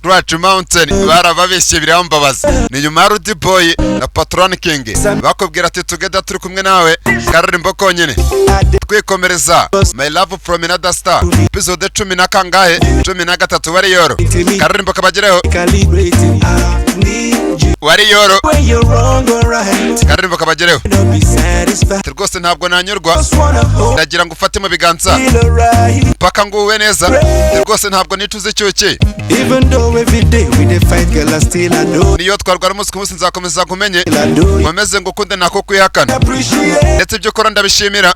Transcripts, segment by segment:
Scratch Mountain barababeshye birambabaza. Ni nyuma Rudy Boy na Patron King bakubwira ati together turi kumwe nawe karirimbo konyene twikomereza My Love from Another Star episode 10 na kangahe 13 Warrior karirimbo kabagereho Warrior karirimbo kabagereho rwose ntabwo nanyurwa ndagira ngo ufate mu biganza paka nguwe neza rwose ntabwo nicuze cyuki niyo twarwara umunsi ku munsi nzakomeza kumenye nkomeze ngo kunde nako kwihakana ndetse ibyo ukora ndabishimira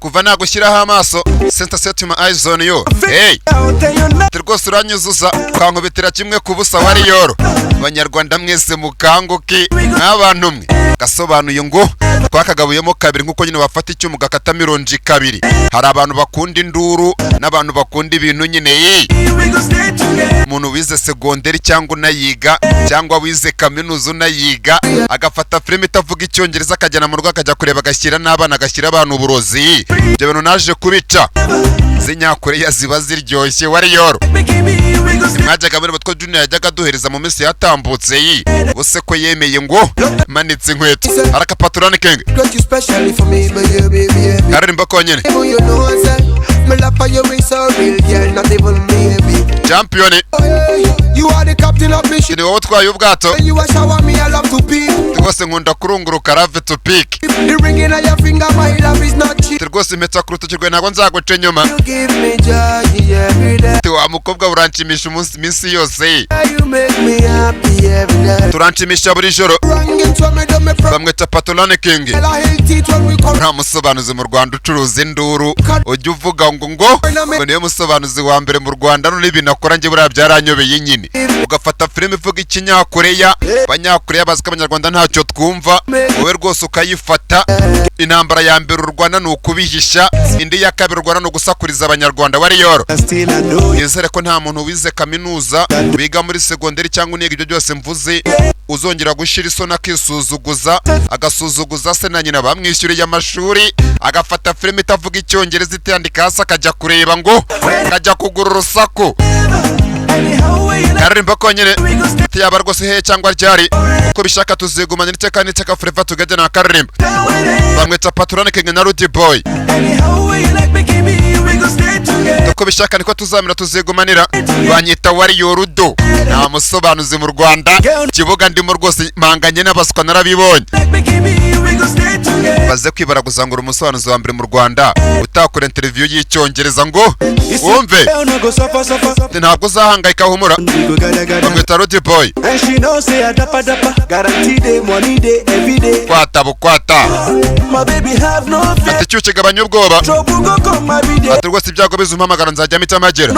kuva nagushyiraho amaso since I set my eyes on you hey rwose uranyuzuza twankubitira kimwe ku busa Warrior abanyarwanda mwese mukanguke nk'abantu mwe gasobanuye ngo twakagabuyemo kabiri nkuko nyine bafata icyuma gakata mironji kabiri hari abantu bakunda induru n'abantu bakunda ibintu nyine umuntu wize segonderi cyangwa unayiga cyangwa wize kaminuza unayiga agafata filime itavuga icyongereza akajyana mu rugo akajya kureba agashyira n'abana agashyira abantu uburozi ibyo bintu naje kubica z'inyakoreya ziba ziryoshye Warrior mwajyaga muri batwo Junior yajyaga duhereza mu minsi yatambutse bose ko yemeye ngo manitse inkweto araka Patron King karirimbo konyene champion ni wowe utwaye ubwato rwose nkunda kurunguruka love to pick rwose impeta ku rutoki rwe ntabwo nzaguca inyuma wa mukobwa uranshimisha umunsi minsi yose turanshimisha buri joro bamwita Patron King nta musobanuzi mu Rwanda ucuruza induru ujya uvuga ngo niyo musobanuzi wa mbere mu Rwanda none ibintu akora njye buriya byaranyobeye nyine ugafata filime ivuga ikinyakoreya abanyakoreya bazi ko abanyarwanda ntacyo twumva wowe rwose ukayifata intambara ya mbere u Rwanda ni ukubihisha indi ya kabiri u Rwanda ni ugusakuriza abanyarwanda Warrior nizere ko nta muntu wize kaminuza biga muri segonderi cyangwa uniga ibyo byose mvuze uzongera gushira isoni akisuzuguza agasuzuguza se na nyina bamwishyuriye amashuri agafata filime itavuga icyongereza itandika hasi akajya kureba ngo akajya kugura urusaku karirimbo konyene tiyaba rwose hehe cyangwa ryari uko bishaka tuzigumana n'iteka n'iteka forever together na karirimbo bamwita Patron King na Rudy Boy uko bishaka niko tuzamira tuzigumanira banyita Warrior Rudo nta musobanuzi mu Rwanda kibuga ndimo rwose manganye n'abaswa narabibonye baze kwibaraguza ngo umusobanuzi wa mbere mu Rwanda utakora interview y'icyongereza ngo wumve ntabwo uzahangayika humura bamwita Rudy Boy kwata bukwata ati cyuki gabanya ubwoba ati rwose ibyago bizumpamagara nzajya mpita amagera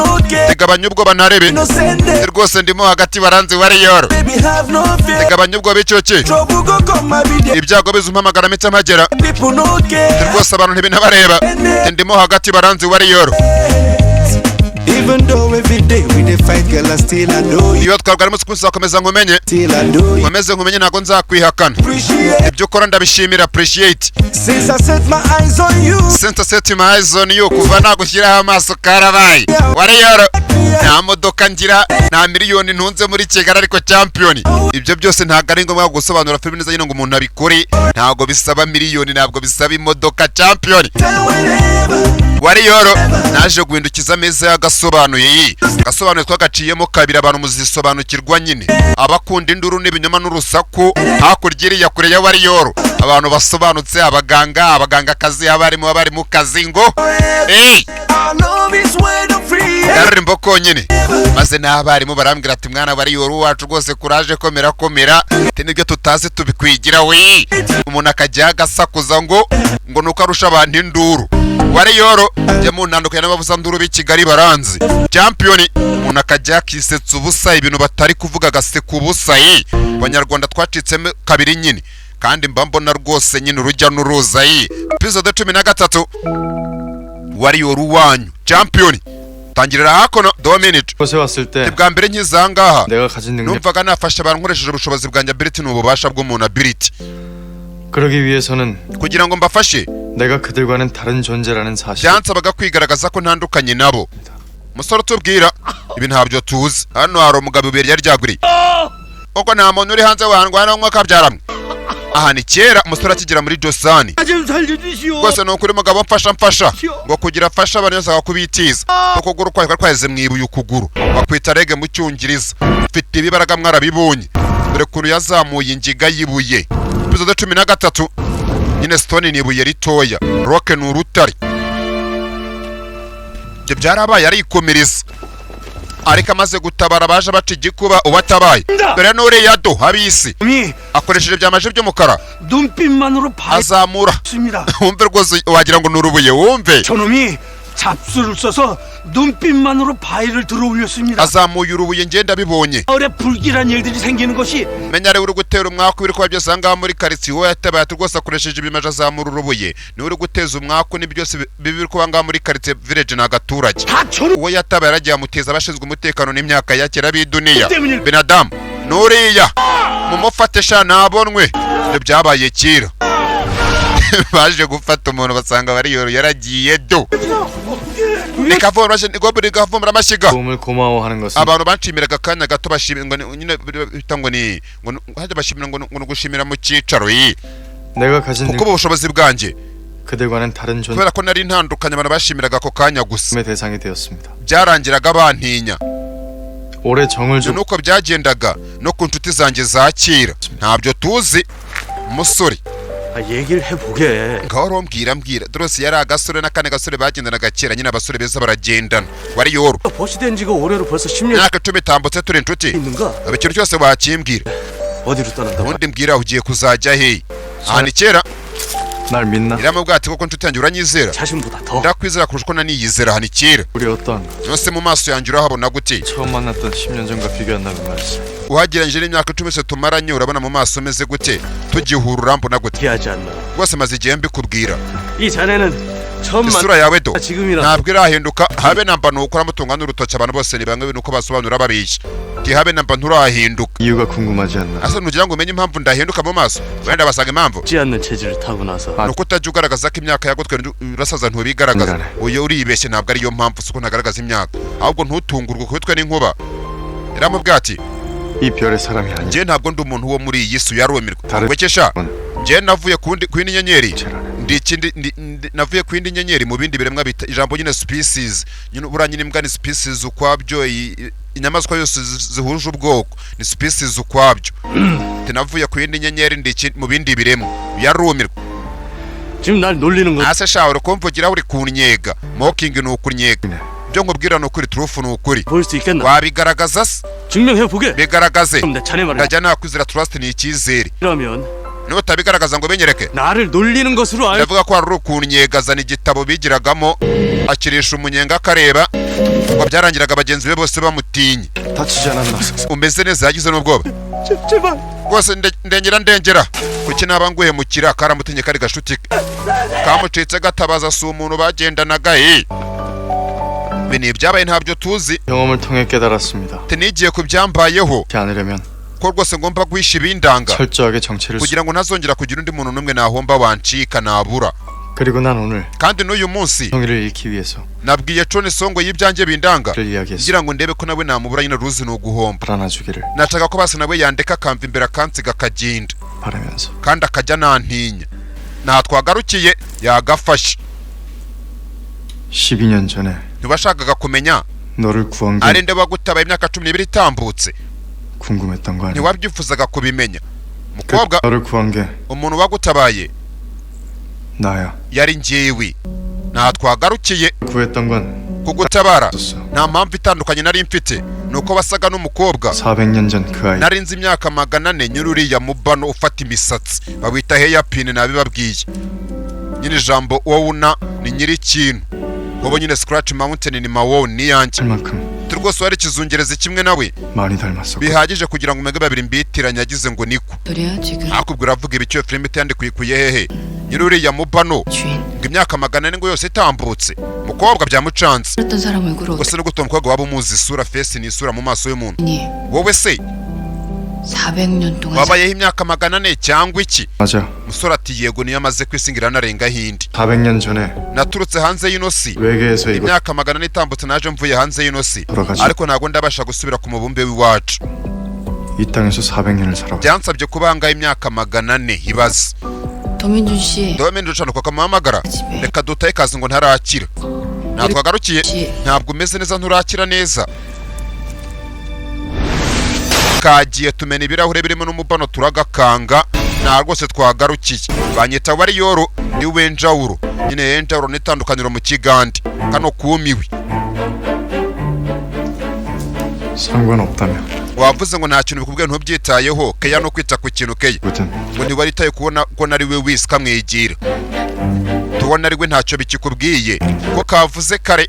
tegabanya ubwoba ntarebe rwose ndimo hagati baranze Warrior tegabanya ubwoba icyuki ibyago bizumpamagara mpita amagera rwose abantu ntibinabareba ndimo hagati baranze Warrior Even though every day we dey fight, girl, I still adore you. Iyo twarwara umunsi ku munsi zakomeza nkumenye nkomeze nkumenye ntabwo nzakwihakana ibyo ukora ndabishimira appreciate Since I set my eyes on you kuva nagushyiraho amaso karabaye Warrior nta modoka ngira nta miliyoni ntunze muri Kigali ariko champion ibyo byose ntabwo ari ngombwa gusobanura filime neza nyine ngo umuntu abikore ntabwo bisaba miliyoni ntabwo bisaba imodoka champion Warrior naje guhindukiza ameza y'agasobanuye twagaciyemo kabiri abantu muzisobanukirwa nyine abakunda induru n'ibinyoma n'urusaku hakurya iriya kure ya Warrior abantu basobanutse abaganga kazi abari mu kazi ngo karirimbo konyine maze n'abarimu barambwira ati mwana Warrior wacu rwose kuraje komera nibyo tutazi tubikwigira we umuntu akajya agasakuza ngo nuko arusha abantu induru Warrior jya mu ntandukanye n'abavuza nduru b'i Kigali baranze champion umuntu akajya akisetsa ubusa ibintu batari kuvuga agaseka ubusa abanyarwanda twacitsemo kabiri nyine kandi mbambona rwose nyine urujya n'uruza episode 13 Warrior wanyu champion tangirira hakono 2 minutes 곳에 왔을 때 bwa mbere nkizangaha 내가 가진 능력 numvaga nafasha abantu nkoresheje ubushobozi bwanjye ability n'ububasha bw'umuntu ability 그러기 위해서는 kugira ngo mbafashe 내가 그들과는 다른 존재라는 사실 byansabaga kwigaragaza ko ntandukanye nabo musoro tubwira ibi ntabyo tuzi. Hano hari umugabo ibere yari ryaguriye uko nta muntu uri hanze wandwana nk'akabyaramwe. Aha ni kera umusore akigera muri Josani. Rwose ni ukuri mugabo mfasha ngo kugira afasha abantu yose akakubitiza ukuguru kwawe kwaheze mwibuye ukuguru bakwita rege mu cyongereza. Mfite ibibaraga mwarabibonye dore kuntu yazamuye ingiga yibuye. Episode 13 nyine Stone ni ibuye ritoya, Rock ni urutare. Ibyo byarabaye arikomereza ariko amaze gutabara baje baca igikuba ubatabaye. Dore n'uri yado habisi akoresheje byamaje by'umukara azamura. Wumve rwose wagira ngo nurubuye. Wumve 저놈이 잡수를 써서 눈빛만으로 바위를 들어올렸습니다. azamuye urubuye ngenda bibonye. 마을에 불길한 일들이 생기는 것이 menya ari uri gutera umwaku biri kwa byose ngaha muri quartier wo yatabaye rwose akoresheje ibimaje azamura urubuye. Ni uri guteza umwaku ni byose bibiri kwa ngaha muri quartier village na gaturage. Uwo yatabaye aragiye amuteza abashinzwe umutekano n'imyaka ya kera biduniya. Benadam nuriya mumufatesha nabonwe. Ibyo byabaye kera. Baje gufata umuntu basanga bari yoro yaragiye do. Nikavomera amashyiga. 도움을 고마워하는 것은 Abantu banshimiraga akanya gato bashimira ngo nyine bita ngo ni ngo haje bashimira ngo gushimira mu cyicaro yi. 내가 가진 Kuko ubushobozi bwanjye 그들과는 다른 존재의 kubera ko nari ntandukanye abantu bashimiraga ako kanya gusa. 대상이 되었습니다. Byarangiraga bantinya. 올해 정을 좀 Nuko byagendaga no ku nshuti zanjye zakira. Ntabyo tuzi musore. 얘기를 해보게. Ngaho mbwira Drose yari agasore n'akane gasore bagendanaga kera nyine abasore beza baragendana. Wari yoro 보시된 지가 올해로 벌써 10년 myaka 10 itambutse turi inshuti. 있는가? Ikintu cyose wakimbwira. 어디로 떠난다고? Undi mbwira ugiye kuzajya he? Aha ni kera 날 믿나? iramubwira ati koko nshuti yanjye uranyizera. 자신보다 더. Ndakwizera kurusha uko naniyizera. Aha ni kera 우리 어떤 yose mu maso yanjye urahabona gute? 처음 만났던 10년 전과 비교한다면 말이지. Uhagereranyije n'imyaka 10 se tumaranye urabona mu maso meze gute? Tugihura urambona gute? 피하지 않나. Rwose maze igihe mbikubwira. 이 자네는 처음 Isura yawe do 지금이라 ntabwo irahinduka habe namba nukora mutunga n'urutoki abantu bose ni bamwe nuko basobanura babishye. Habe namba nturahinduka. 이유가 궁금하지 않나? Asa nugira ngo umenye impamvu ndahinduka mu maso. Wenda basanga impamvu. 지 않는 체질을 타고 나서 Nuko utajya ugaragaza ko imyaka yagutwe urasaza ntubigaragaza. Uyo uribeshye ntabwo ariyo mpamvu suko ntagaragaza imyaka. Ahubwo ntutungurwe kubitwe n'inkuba. Iramubwira ati 이 별의 사람이 아니야. nje ntabwo ndi umuntu wo muri iyi si yarumirwa. 다른 Wekesha 건 nje navuye ku yindi nyenyeri. 잘하네. Navuye ku yindi nyenyeri mu bindi biremwa bita ijambo nyine species. Nyine buranye n'imbwa ni species ukwabyo. Inyamaswa yose zihuje ubwoko ni species ukwabyo. Navuye ku yindi nyenyeri ndi mu bindi biremwa yarumirwa. 지금 날 놀리는 거. Ase shawure kumvugira uri kunyega. Mocking ni ukunyega. Byo nkubwira no kuri truth ni ukuri. 보일 수 있겠나? Wabigaragaza se? 증명해 보게. Bigaragaze. 그럼 내 자네 말이야. Ndajya nakwizera trust ni icyizere. 그러면 Niba utabigaragaza ngo benyereke. 나를 놀리는 것으로 알. Ndavuga ko ari ukunyegazana igitabo bigiragamo akirisha umunyenga akareba ngo byarangiraga abagenzi be bose bamutinye. 다치지 않았나? Umeze neza yagize n'ubwoba. 제발. Rwose ndengera kuki nabanguye mukira karamutinye kari gashuti kamucitse gatabaza si umuntu bagendanaga bini byabaye ntabyo tuzi. 경험을 통해 깨달았습니다. Nigiye kubyambayeho 그렇지 않으려면 ko rwose ngomba guhisha ibindanga 철저하게 정체를 kugira ngo ntazongera kugira undi muntu n'umwe nahomba wancika nabura. 그리고 난 오늘 Kandi n'uyu munsi 성의를 잃기 위해서 nabwiye Chone Songo y'ibyanjye bindanga 그를 이야기했어. kugira ngo ndebe ko nawe namubura nyine ruzi no guhomba. 알아놔주기를 Nashaka ko basi nawe yandeka akamva imbere akansiga akagenda 바라면서 kandi akajya nantinya. Nta twagarukiye yagafashe. 12년 전에 Ntibashakaga kumenya 너를 구한 게 ari nde wagutabaye imyaka 12 itambutse. 궁금했던 거 아니야? Ntiwabyifuzaga kubimenya. Mukobwa 너를 구한 게 umuntu wagutabaye 나야. yari njyewe. Nta twagarukiye 구했던 건 kugutabara. 없었어. Nta mpamvu itandukanye nari mfite nuko wasaga n'umukobwa 400년 전 그 아이. nari nzi imyaka 400 nyururiya mubano ufata imisatsi babita hairpin nabibabwiye. Nyine ijambo wawuna ni nyiri ikintu. Hobo nyine Scratch Mountain ni mawo ni yanjye. 만큼 Rwose wari kizungereza kimwe nawe 많이 닮았어. bihagije kugira ngo umege babiri mbitiranye yagize ngo niko. 소리야 지금 Akubwira avuga ibicyo film itandikuye hehe. Nyiruriya mubano 주인 ngo imyaka 400 ngo yose itambutse. Mukobwa byamucanze. 어떤 사람 얼굴로 Gusa no gutomba waba umuzi isura face ni isura mu maso y'umuntu. 오니 Wowe se 400년 동안 wabayeho imyaka 400 cyangwa iki? 맞아. Musore ati yego niyo amaze kwisingira narenga hindi. 400년 전에 Naturutse hanze y'ino si. 외계에서 이곳 Imyaka 400 itambutse naje mvuye hanze y'ino si. 돌아가지. Ariko ntago ndabasha gusubira ku mubumbe w'iwacu. 이 땅에서 400년을 살아왔어. Byansabye kubanga imyaka 400 ibaze. 도민준 씨 Dome nducana kwa kamuhamagara. 집에 Reka dutaye kazi ngo ntarakira. Natwagarukiye. Ntabwo umeze neza nturakira neza. Kagiye tumena ibirahure birimo n'umubano turagakanga. Nta rwose twagarukiye. Banyita wari yoro ni wenjawuro. Nyine yenjawuro nitandukaniro mu kigandi. Kano kumiwe. 상관없다며. Wavuze ngo nta kintu bikubwiye ntubyitayeho. Keya no kwita ku kintu keya. 무튼 Ngo ntiwaritaye kubona ko nari we wisika mwigira. Tubona ari we ntacyo bikikubwiye. Ko kavuze kare.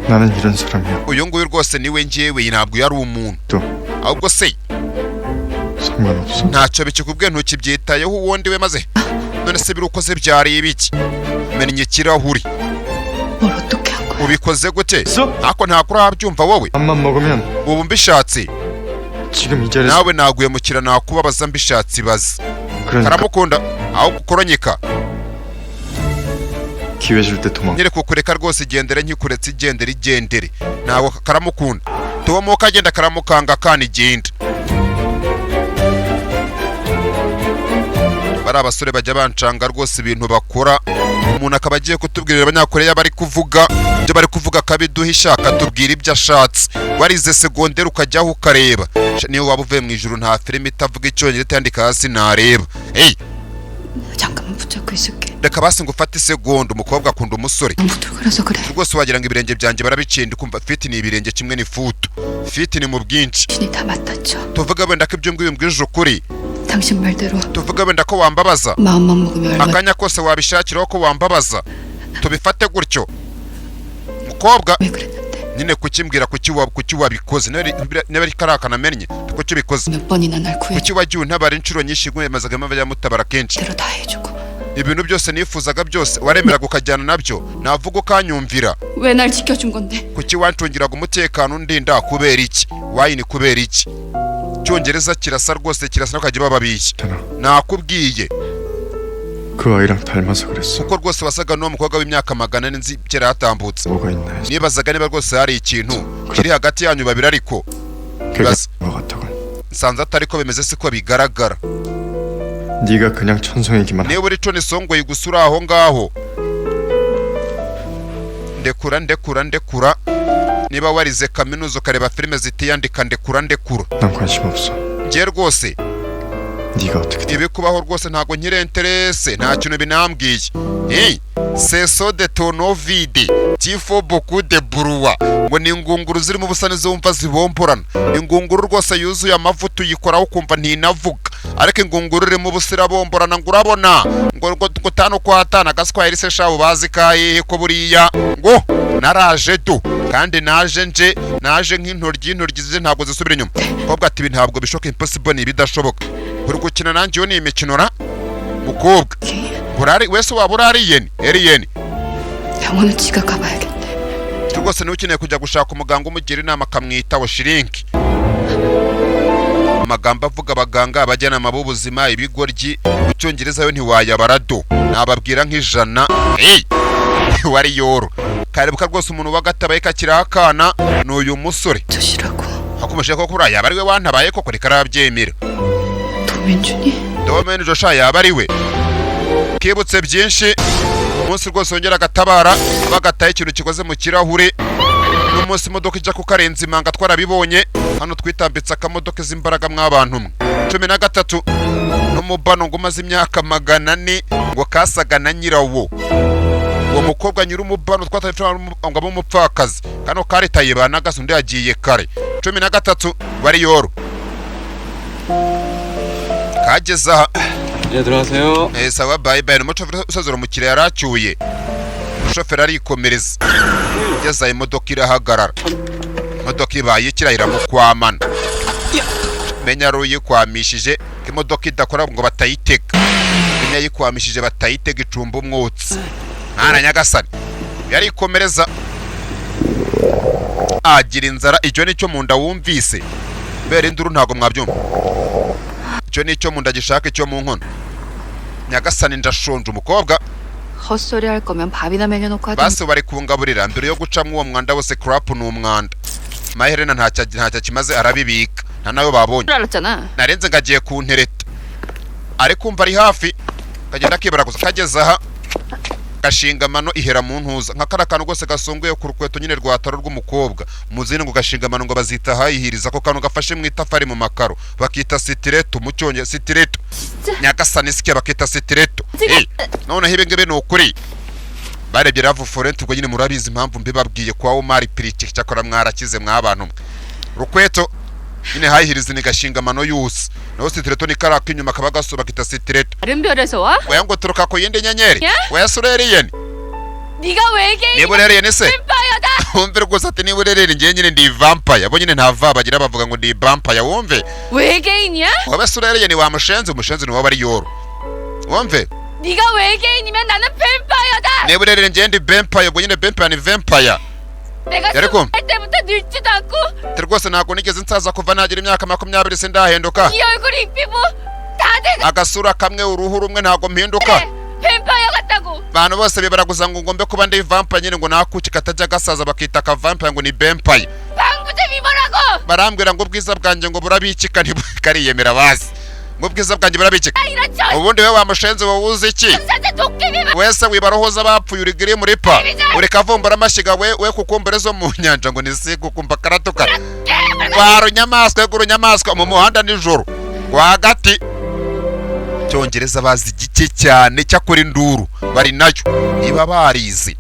나는 이런 사람이야. Uyu nguyu rwose niwe njyewe ntabwo yari umuntu. 또 Ahubwo se 상관없어. ntacyo bikikubwiye ntukibyitayeho uwundi we maze. None se birukoze byari ibiki? Mennye ikirahuri. 뭘 어떻게 한 거야? Ubikoze gute? 있어? Ako ntakuri abyumva wowe. 밥만 먹으면 Ubu mbishatse. 지금 이 자리에서 Nawe naguye mukira nakubabaza mbishatse ibaze. 그러니까 Karamukunda. Aho gukoronyeka. 기회 줄 때 도망. Nyere kukureka rwose igendere nkikuretse igendere. Nawe karamukunda. Tuwo kagenda karamukanga kandi igenda. Bari abasore bajya bancanga rwose ibintu bakora. Umuntu akaba agiye kutubwirira abanyakoreya bari kuvuga. Ibyo bari kuvuga kabiduhisha akatubwira ibyo ashatse. Warize segondere ukajyaho ukareba. Niyo waba uvuye mu ijuru nta filime itavuga icyongereza yandika hasi nareba. Hey, 잠깐만 붙잡고 있을게. reka basi ngo ufate isegonda umukobwa akunda umusore. 부들거려서 그래. Rwose wagira ngo ibirenge byanjye barabicenda kumva fit ni ibirenge kimwe n'ifutu. Fit ni mu bwinshi. 신이 다 맞다쳐. Tuvuga wenda ko ibyo ngibyo mbwije ukuri. 당신 말대로 Tuvuga wenda ko wambabaza. 마음만 먹으면 얼마 Akanya kose wabishakiraho ko wambabaza. Tubifate gutyo. Mukobwa 왜 그랬는데? nyine kukimbwira kuki wabikoze. Niba ari karakana menye kuki bikoze. 몇 번이나 날 구해. Kuki wagiye untabara inshuro nyinshi gwemazaga amava mutabara kenshi. 대로 다 해주고. Ibintu byose nifuzaga byose waremeraga ukajyana nabyo. Navuga ukanyumvira. 왜 날 지켜준 건데? Kuki wancungiraga umutekano undinda kubera iki? Wayini kubera iki? Cyongereza kirasa rwose kirasa n'akajya bababishye. 있잖아. Nakubwiye 그 아이랑 닮아서 그랬어. kuko rwose wasaga n'uwo mukobwa w'imyaka 400 nzi kera yatambutse. 뭐가 있나 해서. Nibazaga niba rwose hari ikintu kiri hagati yanyu babiri ariko 걔가 비봤어. 것 같다고. nsanze atari ko bimeze siko bigaragara. 네가 그냥 천성이기만. Niba uri cyo nisongoye gusura aho ngaho. Ndekura. Niba warize kaminuza ukareba filime zitiyandika ndekura. 난 관심 없어. Ngiye rwose 네가 어떻게 돼? ibikubaho rwose ntago nkire interesse nta kintu binambwiye. Hey, seso de tonovide tifo beaucoup de bruit. Ngo ni ingunguru ziri mu busani zumva zibomborana. Ingunguru rwose yuzuye amavuta uyikoraho kumva ntinavuga. Ariko ingunguru iri mu busira bomborana ngo urabona ngo tano kwa tana gaswahili se shabu bazi kayihe ko buriya ngo naraje du kandi naje nk'intoryi zize ntabwo zisubira inyuma. Kobwa ati ntabwo bishoboka impossible ni bidashoboka. Uri gukina nanjye yo ni imikino ra mukobwa. Burari wese waba urariye Alien. 병원은 지가 가봐야겠네. Rwose niwe ukeneye kujya gushaka umuganga umugira inama akamwita wa shirinki. Amagambo avuga abaganga abajyanama b'ubuzima ibigoryi mu cyongereza yo ntiwayabara do. Nababwira nk'ijana. Hey, wari yoro. Karebuka rwose umuntu wagatabaye kakira akana n'uyu musore. 저시라고. Hakomeje ko kuri yaba ari we wantabaye koko reka arabyemera. 도민준이? Domeni Josha yaba ari we. Kibutse byinshi. Umunsi rwose wongera agatabara bagataye ikintu kikoze mu kirahure. N'umunsi imodoka ijya kukarenza imanga twarabibonye. Hano twitambitse akamodoka z'imbaraga mw'abantu mwe. 13 n'umubano ngo umaze imyaka 400 ngo kasaga na nyirawo. Uwo mukobwa nyiri umubano twatafite ngo abumupfakazi. Kano karitaye banagaze undi yagiye kare. 13 bari yoro. Kageze aha. 예, 들어가세요. Sawa bye bye. Umushoferi usazura umukiriya yaracyuye. Umushoferi arikomereza. Yageze imodoka irahagarara. Imodoka ibaye kirahira mu kwamana. Menya ruye kwamishije imodoka idakora ngo batayitega. Menya yikwamishije batayitega icumba umwotsi. Mwana nyagasani. Yarikomereza. Agira inzara icyo nicyo munda wumvise. bera induru ntago mwabyumva. Icyo ni icyo mu nda gishaka icyo mu nkono. Nyagasani ndashonje umukobwa. 헛소리 할 거면 밥이나 먹여놓고 하자. Basi bari kungaburira mbere yo gucamwa uwo mwanda wose. Crap ni umwanda. Maherena ntacyo kimaze arabibika. Nta nayo babonye. 알았잖아. Narenze ngagiye kuntereta. Ari kumva ari hafi. Kagenda kibaraguza kageze aha. Gashinga mano ihera mu ntuza. Nka karakantu gose gasongoye ku rukweto nyine rwataro rw'umukobwa. Muzini ngo gashinga mano ngo bazita hayihiriza ko kantu gafashe mu itafari mu makaro. Bakita sitireto mu cyonye sitireto. Nyagasani sike bakita sitireto. None hibe ngebe no kuri. Barebye ravu forent ubwo nyine murabizi impamvu mbibabwiye kwa Omar Piriki cyakora mwarakize mwabantu. Rukweto nyine hayihiriza ni gashinga mano yose. No sitireto ni karaka inyuma kabagaso bakita sitireto. 다른 별에서 와? Oya ngo turuka ko yindi nyenyeri. Oya sureriye ni. 네가 외계인. Niba urereye ni se? 뱀파이어다. Wumve rwose ati niba urereye njye nyine ndi vampire. Bo nyine nta va bagira bavuga ngo ndi vampire wumve. 외계인이야? Wowe sureriye ni wa mushenzi ni wowe ari yoro. Wumve. 네가 외계인이면 나는 뱀파이어다. Niba urereye njye ndi vampire bo nyine vampire ni vampire. 내가 여러분. 할 때부터 늙지도 않고 Rwose ntago nigeze nsaza kuva nagira imyaka 20 sindahenduka. 이 얼굴 이 피부 다 내가 Agasura kamwe uruhu rumwe ntago mpinduka. 뱀파이어 같다고. Bantu bose bibaraguza ngo ngombe kuba ndi vampire nyine ngo nakuki katajya gasaza bakita ka vampire ngo ni vampire. 방구 좀 입어라고. Barambwira ngo ubwiza bwanjye ngo burabikika ntibukariyemera basi. Ngo ubwiza bwanjye burabikika. 이런 저 Ubundi we wamushenze wowe uzi iki? 사자 도깨비만. Wese wibarohoza bapfuye urigiri muri pa. Uri kavumbura amashiga we kukumbere zo mu nyanja ngo nisiga kumva karatuka. Waro nyamaswa guru nyamaswa mu muhanda nijoro. Rwagati. Cyongereza bazi gike cyane cyakora induru bari nayo niba barizi.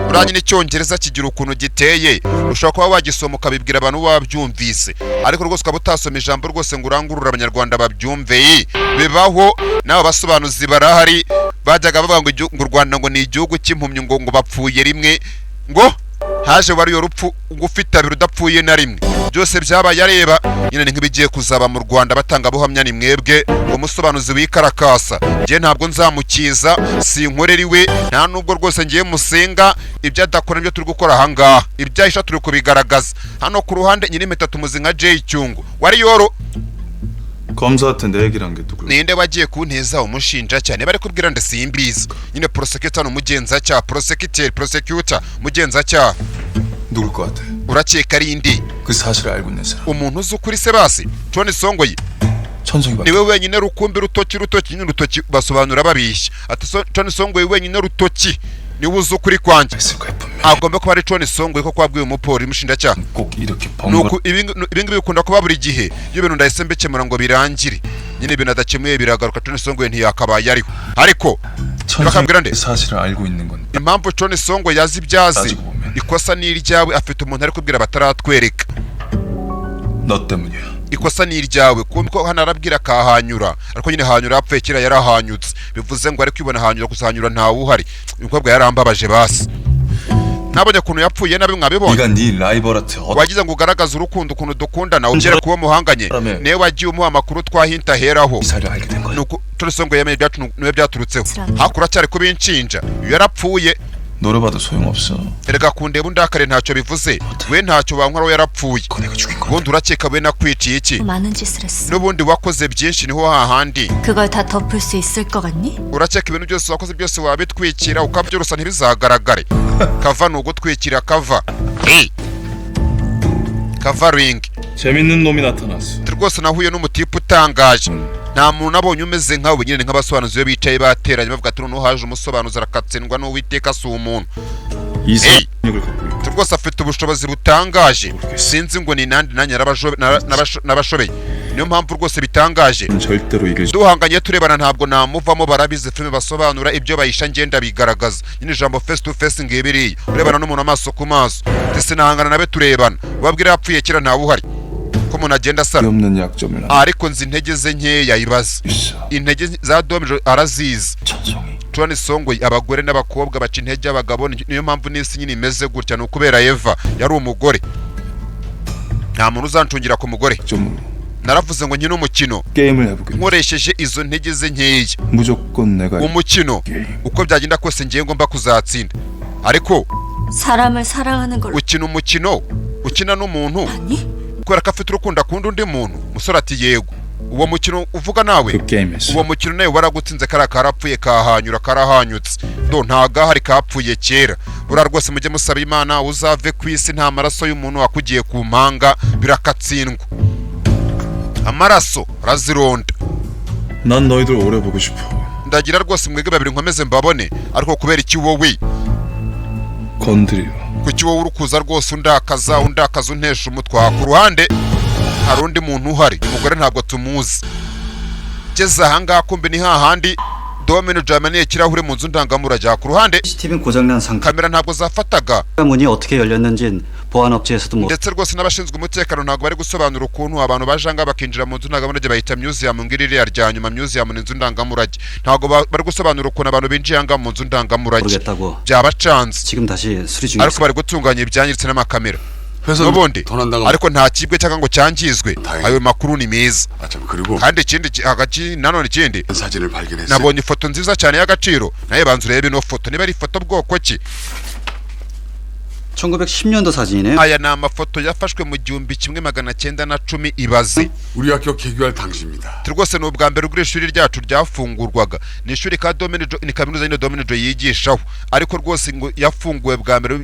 Buranye n'icyongereza kigira ukuntu giteye. Ushobora kuba wagisoma ukabibwira abantu babyumvise. Ariko rwose ukaba utasoma ijambo rwose ngo urangurure abanyarwanda babyumve. Bibaho n'abo basobanuzi barahari bajyaga bavuga ngo u Rwanda ngo ni igihugu cy'impumyi ngo bapfuye rimwe ngo haje wari yo rupfu ugufite abiri udapfuye na rimwe. Byose byabaye areba nyine ni nk'ibigiye kuzaba mu Rwanda batanga buhamya ni mwebwe umusobanuzi w'ikarakasa. Je ntabwo nzamukiza sinkorera iwe nta nubwo rwose ngiye musenga ibyo adakora byo turi gukora ahangaha ibyahisha turi kubigaragaza hano ku ruhande nyine impeta tumuzi nka Jay Cyungu wari yoro. 검사한테 내 얘기란 게 누구야? Ninde wagiye kunteza umushinja cyane bari kubwira nde simbizi nyine prosecutor n'umugenza cya prosecutor mugenza cya 누굴 것 같아? urakeka ari indi 그 사실을 알고 있는 사람. umuntu uzi ukuri se basi John Songoyi 천성이 niwe wenyine rukumbi rutoki nyine rutoki basobanura babishya ati John Songoyi wenyine rutoki niwe uzi ukuri kwanjye 있을 거야 분명. agomba kuba ari John Songoyi ko kwabwiye umupori umushinjacyaha. 꼭 이렇게 Nuko ibingi bikunda kuba buri gihe iyo bintu ndahise mbikemura ngo birangire nyine ibintu adakemuye biragaruka John Songoyi ntiyakabaye ariho ariko bakambwira nde 사실을 알고 있는 건 impamvu John Songoyi yazi ibyazi ikosa ni iryawe afite umuntu ari kubwira bataratwereka 너 때문이야. ikosa ni iryawe kuko hano arabwira kahanyura ariko nyine hanyura apfuye kera yarahanyutse bivuze ngo ari kwibona hanyura kuzanyura ntawe uhari umukobwa yarambabaje basi nabonye kuntu yapfuye nabi mwabibonye. 네가 네 라이벌한테 wagize ngo ugaragaze urukundo ukuntu dukundana ugere kuba muhanganye newe wagiye umuha amakuru twahinta heraho 사실을 알게 된 거야. nuko Songo yemeye ibyacu niwe byaturutseho hakura cyari kubinshinja yarapfuye 노려봐도 소용없어. erega kundeba undakare ntacyo bivuze we ntacyo bankora yarapfuye 그거 내가 죽인 거야. ubundi urakeka we nakwiciye iki 많은 짓을 했어. n'ubundi wakoze byinshi niho hahandi 그걸 다 덮을 수 있을 것 같니? urakeka ibintu byose wakoze byose wabitwikira ukabyorosa ntibizagaragare kava ni ugutwikira kava covering. 재밌는 놈이 나타났어. Rwose nahuye n'umutipe utangaje. Nta muntu nabonye umeze nkawe nyine nk'abasobanuzi bicaye bateranye bavuga ati noneho haje umusobanuzi arakatsindwa n'uwiteka si umuntu. Rwose afite ubushobozi butangaje. Sinzi ngo ni nandi nanjye n'abashobeye. Niyo mpamvu rwose bitangaje. Duhanganye turebana ntabwo namuvamo barabize filme basobanura ibyo bayisha ngenda bigaragaza. Nyine ijambo face to face ngebiriye. Urebana n'umuntu amaso ku maso. Ndetse nahangana nabe turebana. Babwira yapfuye kira ntawe uhari. Ko umuntu agenda asara. Ariko nzi intege ze nkeya ibaze. Intege za Domjo arazizi. John Songoyi abagore n'abakobwa baca intege abagabo niyo mpamvu n'isi nyine imeze gutya no kubera Eva yari umugore. Nta muntu uzancungira ku mugore. Naravuze ngo nyine umukino nkoresheje izo ntege ze nkeya umukino uko byagenda kose ngiye ngomba kuzatsinda ariko 사람을 사랑하는 걸 ukina umukino ukina n'umuntu kubera ko afite urukundo akunda undi muntu. Umusore ati yego. Uwo mukino uvuga nawe, 그 게임에서 uwo mukino nawe waragutsinze, kariya karapfuye kahanyura karahanyutse, do nta gahari kapfuye kera. Buriya rwose mujye musaba Imana uzave ku isi nta maraso y'umuntu wakugiye ku mpanga birakatsindwa. Amaraso razironda. 난 너희들 오래 보고 싶어. Ndagira rwose mwege babiri nkomeze mbabone, ariko kubera iki wowe 건드려. kuki wowe urukuza rwose undakaza untesha umutwa. Ku ruhande hari undi muntu uhari, umugore ntabwo tumuzi. Geze ahangaha kumbe ni hahandi Domino Germany ikirahure mu nzu ndangamurajya. Ku ruhande CCTV는 고장난 상태. kamera ntabwo zafataga, 문이 어떻게 열렸는진 보안업체에서도 못. ndetse rwose n'abashinzwe umutekano ntabwo bari gusobanura ukuntu abantu bajanga bakinjira mu nzu ndangamurajya bahita museum ngiriri rya nyuma. Museum ni inzu ndangamurajya, ntabwo bari gusobanura ukuntu abantu binjiye anga mu nzu ndangamurajya. 모르겠다고. Byabacanze, 지금 다시 수리 중이다. ariko bari gutunganya ibyangiritse n'amakamera n'ubundi, ariko nta kibwe cyangwa ngo cyangizwe. Ayo makuru ni meza. 그리고 kandi ikindi nanone ikindi 사진을 발견했어요. nabonye ifoto nziza cyane y'agaciro. naye banza urebe ino foto niba ari ifoto bwoko ki. 1910년도 사진이네요. aya ni amafoto yafashwe mu 1910 ibaze. 우리 학교 개교할 당시입니다. rwose ni ubwa mbere ubwo ishuri ryacu ryafungurwaga. ni ishuri ka ni kaminuza y'ino Domino yigishaho, ariko rwose ngo yafunguwe bwa mbere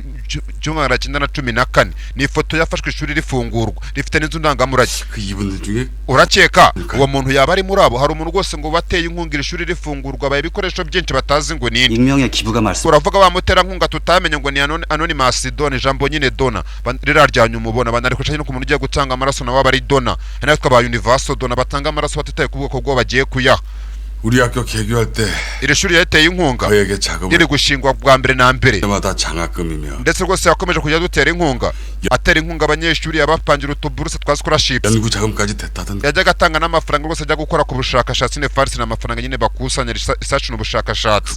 1914. ni ifoto yafashwe ishuri rifungurwa, rifite n'inzu ndangamurage. 그 이분들 중에 urakeka uwo muntu yaba ari muri abo? hari umuntu rwose ngo bateye inkunga ishuri rifungurwa baye ibikoresho byinshi batazi ngo nini. 익명의 기부가 말씀. uravuga wa muterankunga tutamenye ngo ni anonymous Dona, ijambo nyine Dona rira ryanya umubona banarikoresha no ku muntu ugiye gutanga amaraso nawe abari Dona, nayo twaba universal Dona batanga amaraso batitaye ku bwoko bwo bagiye kuyaha. 우리 학교 개교할 때 iri shuri yateye inkunga 저에게 작업을 riri gushingwa bwa mbere na mbere, 때마다 장학금이며 ndetse rwose yakomeje kujya dutera inkunga, atera inkunga abanyeshuri yabapangira utuburuse twa scholarships, 연구 자금까지 됐다던데. yajyaga atanga n'amafaranga rwose ajya gukora ku bushakashatsi ne farsi n'amafaranga nyine bakusanya research n'ubushakashatsi.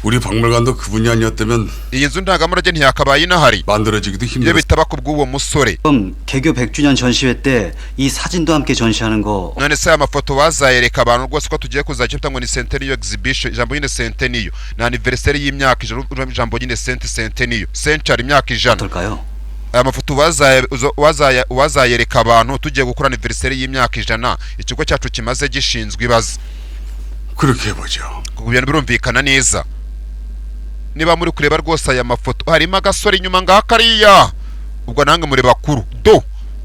우리 박물관도 그분이 아니었다면 iyi nzu ndangamurage ntiyakabaye inahari 만들어지기도 iyo 힘들었을 bitaba ku bw'uwo musore. 그럼 개교 100주년 전시회 때 이 사진도 함께 전시하는 거. none se aya mafoto bazayereka abantu rwose ko tugiye kuzajya ngo ni centennial exhibition. ijambo nyine centennial ni anniversary y'imyaka ijana. ijambo nyine centennial century imyaka ijana. 어떨까요? aya mafoto wazayereka abantu tugiye gukora anniversary y'imyaka ijana ikigo cyacu kimaze gishinzwe ibaze. 그렇게 해보죠. ku bintu birumvikana neza. niba muri kureba rwose aya mafoto harimo agasore inyuma ngakariya, ubwo nange muri bakuru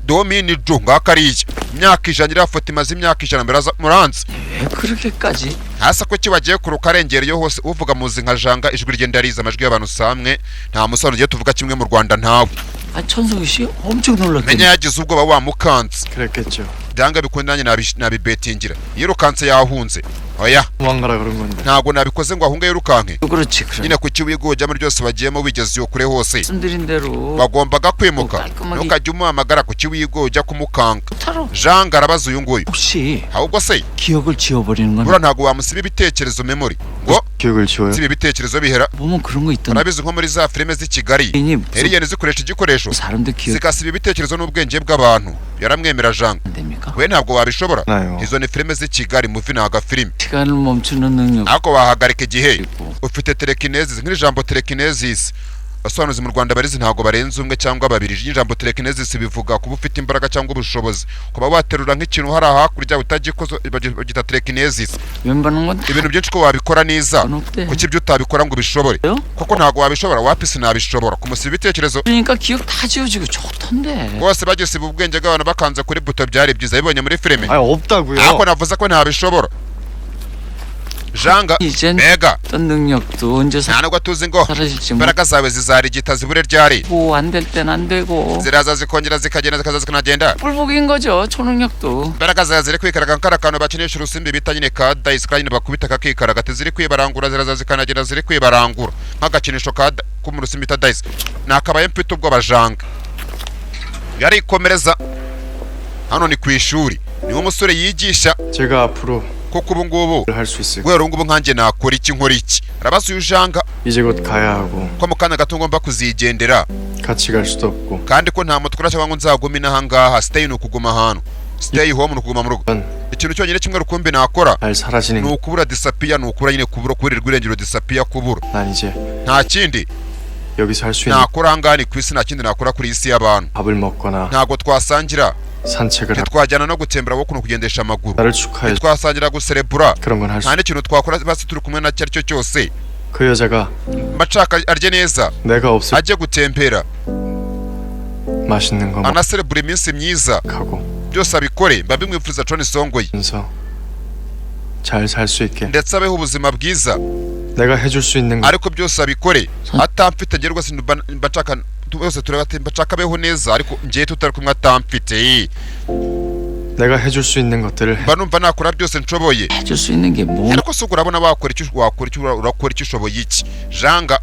Domini Jo ngakariya imyaka ijana. iriya foto imaze imyaka ijana mbere muranze. 왜 그렇게까지? hasa ko kibagiye ku rukarengereyo hose uvuga muzi nka janga ijwi rigenda riza amajwi y'abantu samwe. nta musore ugiye tuvuga kimwe mu Rwanda ntawe. 아 천석이 씨 엄청 놀랐겠네. menya yagize ubwoba wamukanze. 그랬겠죠. byanga bikunda nanjye nabibetingira. yirukanse yahunze. oya 도망가라 그런 건데. ntago nabikoze ngo ahunge yirukanke. 그렇지 그래. nyine ku kiwigojamo ryose bagiyemo wigeze iyo kure hose 말씀드린 대로 bagombaga kwimuka. 깔끔하게 ntukajya umuhamagara ku kiwigo ujya kumukanga. 타로. janga arabaza uyu nguyu 혹시 ahubwo se 기억을 지워버리는 건 buriya ntago wamusiba ibitekerezo memory ngo 기억을 지워요? siba ibitekerezo bihera. 보면 그런 거 있던데. urabizi nko muri za filime z'i Kigali 님 heriyeni zikoresha igikoresho 사람들 기억 zigasiba ibitekerezo n'ubwenge bw'abantu. yaramwemera janga. 안 됩니까? we ntabwo wabishobora. 나요. izo ni filime z'i Kigali muvi ni agafilime. 시간을 멈추는 능력 ariko wahagarika igihe 있고 ufite telekinesis. nk'ijambo telekinesis asobanuzi mu Rwanda barizi ntago barenze umwe cyangwa babiri. ijambo telekinesis bivuga kuba ufite imbaraga cyangwa ubushobozi kuba waterura nk'ikintu hari hakurya utagikoze bagita telekinesis. 왼바는 건 ibintu byinshi ko wabikora neza 어때? kuki ibyo utabikora ngo ubishobore koko ntago wabishobora. wapisi nabishobora kumusiba ibitekerezo 그러니까 기억 다 지워지고 좋던데. bose bagisiba ubwenge bw'abantu bakanze kuri buto byari byiza bibonye muri filime. 없다고요. ariko navuze ko ntabishobora. janga 이젠 mbega 어떤 능력도 언제 nta nubwo tuzi ngo 사라질지 imbaraga zawe zizarigita zibure ryari. 모르고 안 될 땐 안 되고 ziraza zikongera zikagenda zikaza zikanagenda. 뿔복인 거죠 초능력도. imbaraga zawe ziri kwikaraga nk'ara kantu bakinisha urusimbi bita nyine ka dayisi kanyine bakubita kakikaraga ati ziri kwibarangura ziraza zikanagenda ziri kwibarangura nk'agakinisho ko mu rusimbi bita dayisi. nakabaye mfite ubwoba janga yarikomereza. hano ni ku ishuri niwo umusore yigisha 제가 앞으로 kuko ubu ngubu 할 수 있을 guhera ubu ngubu nkanjye nakora iki nkora iki. arabaza uyu janga 이제 곧 가야 하고 ko mu kanya gato ngomba kuzigendera 같이 갈 수도 없고 kandi ko nta mutwe cyangwa ngo nzagume inahangaha. stay ni ukuguma ahantu. stay home ni ukuguma mu rugo. ikintu cyonyine kimwe rukumbi nakora 날 사라지는 ni ukubura disappear. ni ukubura nyine kubura kuburirwa irengero disappear kubura 난 이제 nta kindi. 여기서 할 수 있는 nakora ahangaha ni ku isi nta kindi nakora kuri iyi si y'abantu 밥을 먹거나 ntabwo twasangira 산책을 하고 ntitwajyana no gutembera kuno kugendesha amaguru 나를 축하해 ntitwasangira guserebura 그런 건 할 수. nta n'ikintu twakora basi turi kumwe na cyo ari cyo cyose 그 여자가 bashaka arye neza 내가 없을 ajye gutembera 맛있는 거 anaserebura iminsi myiza 먹고 byose abikore mba bimwifuriza John Songoyi 하면서 잘 살 수 있게 ndetse abeho ubuzima bwiza 내가 해줄 수 있는 거 ariko byose abikore atamfite njye rwose mba nshaka bose turabati bashaka abeho neza ariko njye tutari kumwe atamfite 내가 해줄 수 있는 것들을 mba numva nakora byose nshoboye 해줄 수 있는 게 뭐? ariko se urabona wakora icyo urakora icyo ushoboye iki janga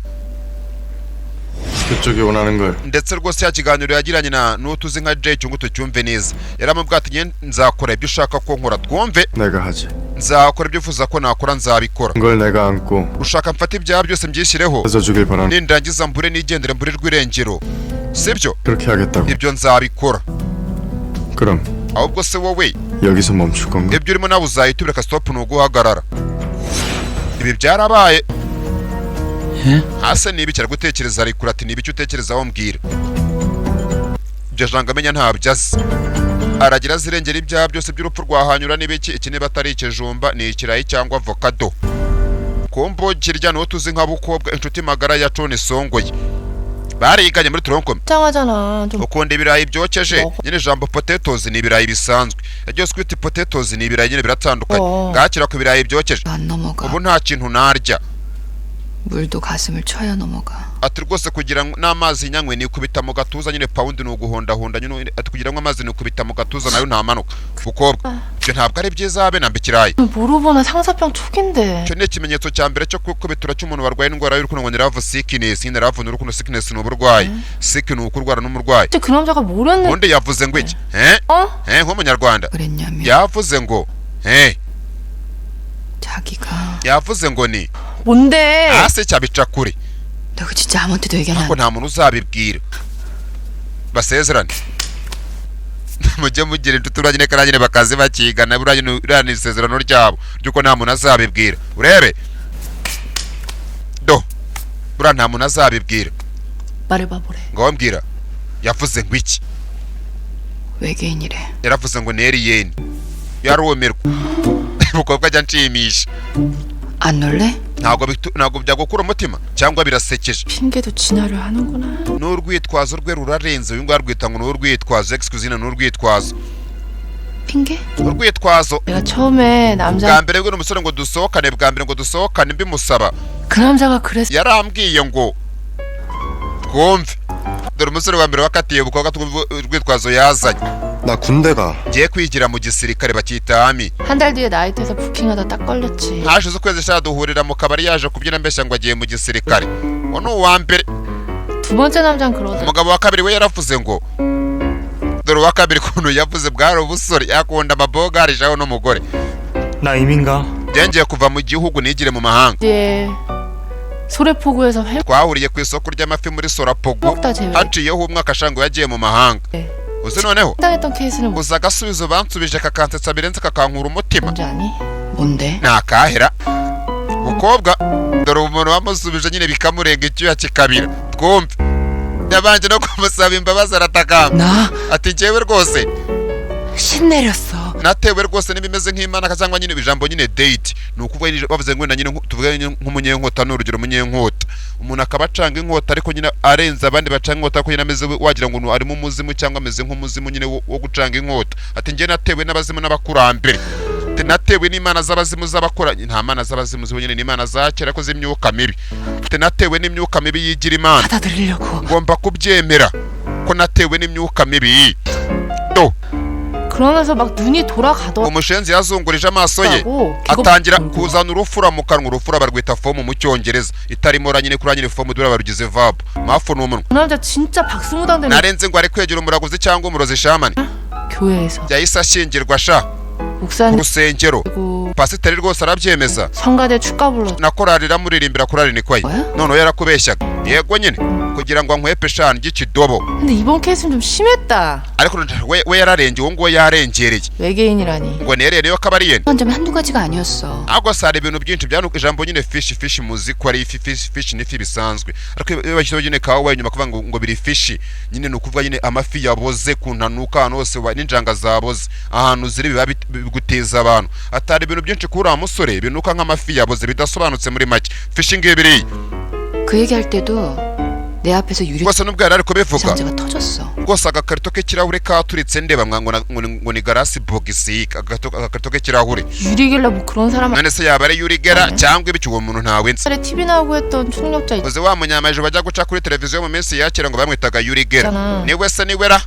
그쪽이 원하는 걸 ndetse rwose ya kiganiro yagiranye na n'uwo tuzi nka Jay cyangwa tucyumve neza yaramubwiye ati njye nzakora ibyo ushaka ko nkora twumve 내가 하지. nzakora ibyo ufuza ko nakora nzabikora 그걸 내가 안고 ushaka mfata ibyaha byose mbyishyireho 해서 주길 바라는 nindangiza mbure nigendere mburirwe irengero sibyo 그렇게 하겠다고. ibyo nzabikora 그럼 ahubwo se wowe 여기서 멈출 건가? ibyo urimo nawe uzahita ureka stop ni uguhagarara ibi byarabaye hasi ni ibiki aragutekereza arikura ati ni ibiki utekerezaho mbwira ibyo janga amenya ntabyo azi aragira azirengera ibyaha byose by'urupfu rwahanyura n'ibiki iki niba atari ikijumba ni ikirayi cyangwa avokado kombo kirya n'uwo tuzi nka bukobwa inshuti magara ya John Songoyi bariganye muri Tronkom 짱하잖아. 좀 ukunda ibirayi byokeje nyine ijambo potatoes ni ibirayi bisanzwe yagiye sweet potatoes ni ibirayi nyine biratandukanye ngakira ku ibirayi byokeje 안 넘어가. ubu nta kintu narya 물도 가슴을 쳐야 넘어가. ati rwose kugira ngo n'amazi nyanywe nikubita mu gatuza nyine pound ni uguhondahonda nyine ati kugira ngo amazi nikubita mu gatuza nayo ntamanuka bukobwa ibyo ntabwo ari byiza habe nambe ikirayi 모르보나 상사병 촉인데. icyo ni ikimenyetso cya mbere cyo kubitura cy'umuntu warwaye indwara y'urukundo ngo nerve sickness nyine nerve n'urukundo sickness ni uburwayi sick ni ukurwara n'umurwayi 진짜 그 남자가 뭐랬는데. ubundi yavuze ngo iki nk'umunyarwanda 그랬냐면 yavuze ngo 자기가 yavuze ngo ni 뭔데? hasi cyabica kure 너 그 진짜 아무한테도 얘기 안 ariko nta muntu uzabibwira basezerane mujye mugira inshuti uranyine karanyine bakazi bakigana buranyine isezerano ryabo ryuko nta muntu azabibwira urebe do buriya nta muntu azabibwira 말해봐 보래. ngo mbwira yavuze ngo iki 외계인이래. yaravuze ngo ni alien yarumirwa umukobwa ajya nshimisha 안 놀래? ntabwo byagukura umutima cyangwa birasekeje 핑계도 진화를 하는구나. n'urwitwazo rwe rurarenze uyu nguyu arwita ngo ni urwitwazo excuse ni urwitwazo 핑계? urwitwazo 내가 처음에 남자 bwa mbere bw'uno musore ngo dusohokane mbimusaba 그 남자가 그랬어. yarambwiye ngo twumve dore umusore wa mbere wakatiye ubukobwa urwitwazo yazanye 나 군대가 ngiye kwigira mu gisirikare bakita ami 한 달 뒤에 나이트에서 부킹하다 딱 걸렸지. hashize ukwezi sha duhurira mu kabari yaje kubyina mbeshya ngo agiye mu gisirikare uwo ni uwa mbere 두 번째 남자는 그러더라. umugabo wa kabiri we yaravuze ngo dore uwa kabiri kuntu yavuze bwari ubusore yakunda amaboga arishaho n'umugore 나 이민가 byengeye kuva mu gihugu nigire mu mahanga 뒤에 소래포구에서 회 twahuriye ku isoko ry'amafi muri Sorapogo 먹다 제외. haciyeho umwaka ashango yagiye mu mahanga uzi noneho 당했던 케이스는 uza agasubizo bansubije kakansetsa birenze kakankura umutima 뭔지 아니? 뭔데? nakahera mukobwa dore umuntu wamusubije nyine bikamurenga icyuya kikabira twumve yabanje no kumusaba imbabazi aratakamba 나 ati njyewe rwose 신내렸어. natewe rwose n'ibimeze nk'imana cyangwa nyine ijambo nyine date ni ukuvuga bavuze ngo nyine tuvuge nk'umunyenkota n'urugero umunyenkota umuntu akaba acanga inkota ariko nyine arenze abandi bacanga inkota ko nyine ameze wagira ngo arimo umuzimu cyangwa ameze nk'umuzimu nyine wo gucanga inkota ati njye natewe n'abazimu n'abakurambere ati natewe n'imana z'abazimu z'abakora nta mana z'abazimu zibo nyine n'imana za kera ko z'imyuka mibi ati natewe n'imyuka mibi yigira imana 받아들이려고. ngomba kubyemera ko natewe n'imyuka mibi do 그러면서 막 눈이 돌아가더라고. umushenzi yazungurije amaso ye atangira kuzana urufura mu kanwa urufura barwita fomu mu cyongereza itarimo nyine kuri nyine fomu dura barugize verb mafu n'umunwa 그 남자 진짜 박수무당되는 narenze ngo ari kwegera umuraguzi cyangwa umurozi shamani 교회에서 yahise ashingirwa sha ku 목사님 rusengero 그리고 pasiteri rwose arabyemeza 성가대 축가 불러. na korari iramuririmbira korari ni kwaye 뭐야? noneho yarakubeshyaga yego nyine kugira ngo ankwepe eshanu ry'ikidobo. 근데 이번 케이스는 좀 심했다. ariko we yararenge uwo ngo yarengereye 외계인이라니. ngo nereye niyo kabariyene. 점이 한두 가지가 아니었어. ahubwo sare ibintu byinshi byanuka ijambo nyine fish muzi ko ari ifi fish n'ifi bisanzwe, ariko iyo bashyiraho nyine kawa inyuma kuvuga ngo biri fish nyine ni ukuvuga nyine amafi yaboze kuntanuka ahantu hose n'injanga zaboze ahantu ziri biba biguteza abantu. atari ibintu byinshi kuri uriya musore binuka nk'amafi yaboze bidasobanutse muri make. fish ngibiri 그 얘기할 때도 내 앞에서 유리 rwose nubwo yari ari kubivuga 상자가 터졌어. rwose agakarito k'ikirahure katuritse ndeba ngo ni garasi bogisi agakarito k'ikirahure. 유리겔라 뭐 그런 사람 none se yaba ari yurigera cyangwa ibiki uwo muntu ntawe nzi. 옛날에 TV 나오고 했던 초능력자 uzi wa munyamaje bajya guca kuri televiziyo mu minsi yakera ngo bamwitaga yurigera. 있잖아. niwe se niwera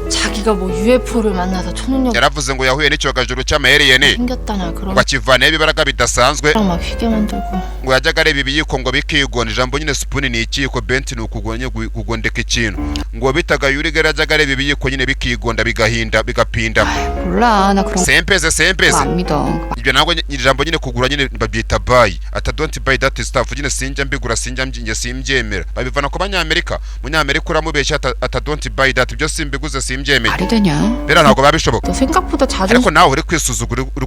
자기가 뭐 UFO를 만나서 초능력 yaravuze ngo yahuye n'icyogajuru cy'amaheriyeni 생겼다나 그런 ngo akivanaho ibibaraga bidasanzwe 막 휘게 만들고 ngo yajyaga areba ibiyiko ngo bikigonda. ijambo nyine sipuni ni ikiyiko, benti ni ukugondeka ikintu. ngo bitaga yurigera yajyaga areba ibiyiko nyine bikigonda bigapinda. 몰라 나 그런 거 sempeze 안 믿어. ibyo ntabwo ijambo nyine kugura nyine babyita buy. ata don't buy that stuff nyine sinjya mbigura sinjya simbyemera. babivana ku banyamerika. munyamerika uramubeshya ata don't buy that ibyo simbiguze simbyemera. 말이 되냐? rero ntabwo babishoboka. 너 생각보다 자존심 ariko nawe uri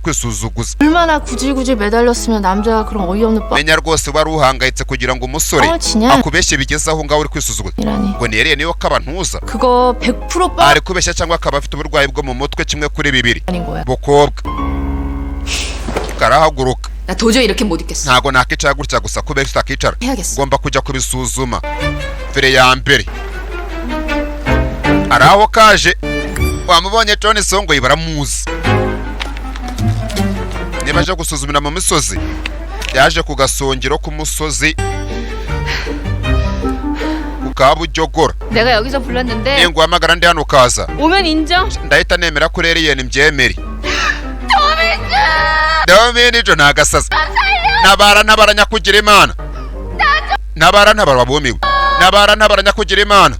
kwisuzuguza. 얼마나 구질구질 매달렸으면 남자가 그런 어이없는 menya rwose wari uhangayitse kugira ngo umusore 뻥치냐 akubeshye bigeze aho ngaho uri kwisuzuguza. 이라니. ngo nereye niyo kaba ntuza 그거 100% 뻥 ari kubeshya cyangwa akaba afite uburwayi bwo mu mutwe kimwe kuri bibiri. 아닌 거야. bukobwa karahaguruka. 나 도저히 이렇게 못 있겠어. ntabwo nakicara gutya gusa kubera utakicara. 해야겠어. ngomba kujya kubisuzuma. fere ya mbere ari aho kaje wamubonye John Songoyi baramuzi. niba aje gusuzumira mu misozi yaje ku gasongero k'umusozi ukabujyogora. 내가 여기서 불렀는데 ninguhamagara ndi hano ukaza 오면 인정? ndahita nemera ko rero yene mbyemere. Dominijo nagasaza. ntabara nyakugira imana. ntabara wabumiwe. ntabara nyakugira imana.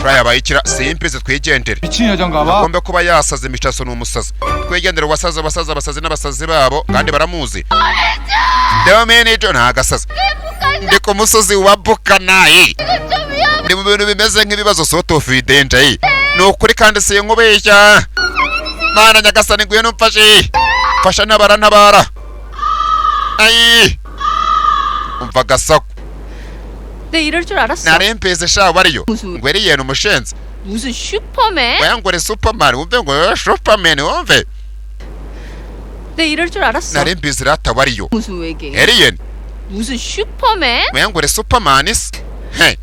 Fraya bayikira simpize twigendere. 미친 여잔가 봐. agomba kuba yasaze imicaso ni umusazi. twigendere abasazi n'abasazi babo kandi baramuzi. Dominijo nagasaza. ndi ku musozi wa Bukanayi. ndi mu bintu bimeze nk'ibibazo soto fidenje. ni ukuri kandi sinkubeshya. mana nyagasani ngwino umfashe. fasha ntabara. ayi umva gasaku. 내 이럴 줄 알았어. narempeze sha bariyo 무슨 ngo eri yene umushenzi. 무슨 슈퍼맨? oya ngo uri superman wumve ngo superman wumve. 내 이럴 줄 알았어. narempeze rata bariyo 무슨 외계? eri yene 무슨 슈퍼맨? oya ngo uri superman isi. he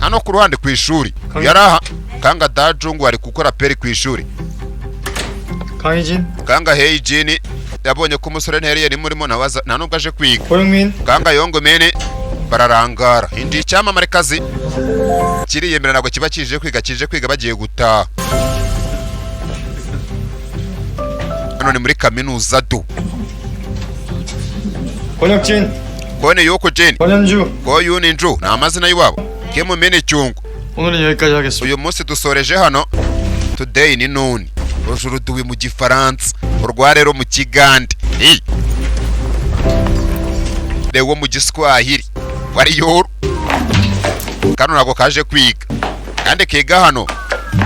hano ku ruhande ku ishuri yaraha kanga dajungu ari gukora peri ku ishuri. 강희진, kanga Heijini yabonye ko umusore nteri yene murimo nawaza nta nubwo aje kwiga. 고영민, kanga Yongomene bararangara. indi icyamamare kazi kiriyemera ntabwo kiba kije kwiga bagiye gutaha. hano ni muri kaminuza du. 권혁진, kone yuko jeni 권현주. koyuni nju ni amazina y'iwabo. kemumene cyungu. 오늘은 여기까지 하겠습니다. uyu munsi dusoreje hano. today ni none ujuru duwe mu gifaransa urwa rero mu kigande rewo mu giswahili wari yoro. kano ntabwo kaje kwiga kandi kiga hano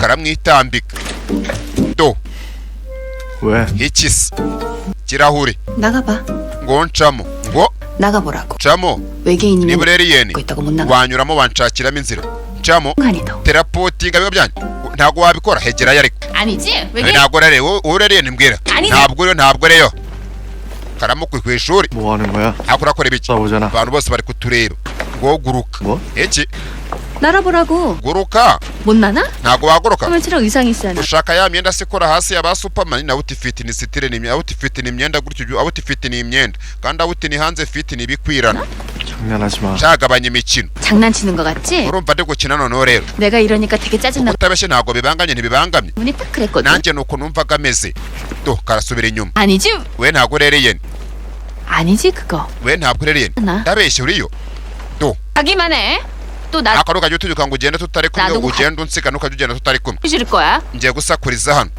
karamwitambika. do 왜? ikisi kirahure 나가봐. ngo ncamo ngo 나가보라고. camo 외계인이면 niba rero yene 고 있다고 못 나가. wanyuramo wanshakiramo inzira. camo 아니다. terapotinga biba byanyu ntabwo wabikora hegerayo ariko. 아니지? 외계? ntabwo rero wowe rero yene mbwira. 아니지. ntabwo rero karamukuye ku ishuri 뭐 하는 거야? ntabwo urakora ibiki. 싸우잖아. abantu bose bari kutureba ngo guruka. 뭐? iki 날아보라고. guruka 못 나나? ntabwo waguruka. 소매치랑 의상 있어야 나. ushaka ya myenda sikora hasi ya ba superman na outfit ni sitire ni outfit ni imyenda gutyo outfit ni imyenda kandi outfit ni hanze fit ni bikwirana. 장난하지 마. cyagabanya imikino. 장난치는 거 같지? urumva ndi gukina noneho rero 내가 이러니까 되게 짜증나. utabeshye ntabwo bibangamye ntibibangamye. 분이 딱 그랬거든. nanjye nuko numvaga ameze. do karasubira inyuma. 아니지? we ntabwo rero yene 아니지 그거. we ntabwo rero yene 나. ndabeshye uriyo. 하기만 해. 또 나 akaruka kajya utubyuka ngo ugende tutari kumwe 나도 ugende unsiga ntukajya ugenda tutari kumwe. 줄 거야. ngiye gusakuriza hano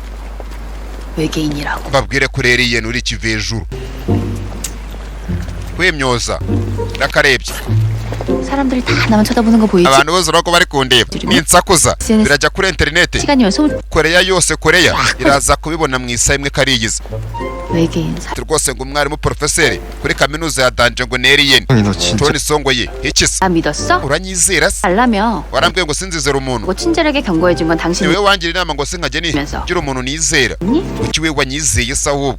외계인이라고. mbabwire ko rero yene uri ikive hejuru kwimyoza ndakarebye 사람들이 다 나만 쳐다보는 거 보이지? abantu bose urako bari kundeba ninsakuza birajya kuri interineti 시간이면 소문 koreya yose koreya iraza kubibona mu isaha imwe karigize 외계인 rwose ngo umwarimu porofeseri kuri kaminuza ya danje ngo neriyeni 형이 너 진짜 toni songo ye ikisi 나 믿었어? uranyizera se 알라며 warambwiye ngo sinzizera umuntu 뭐 친절하게 경고해준 건 당신이 niwe wangira inama ngo sinkajye nigira umuntu nizera kuki we wanyizeye se ahubwo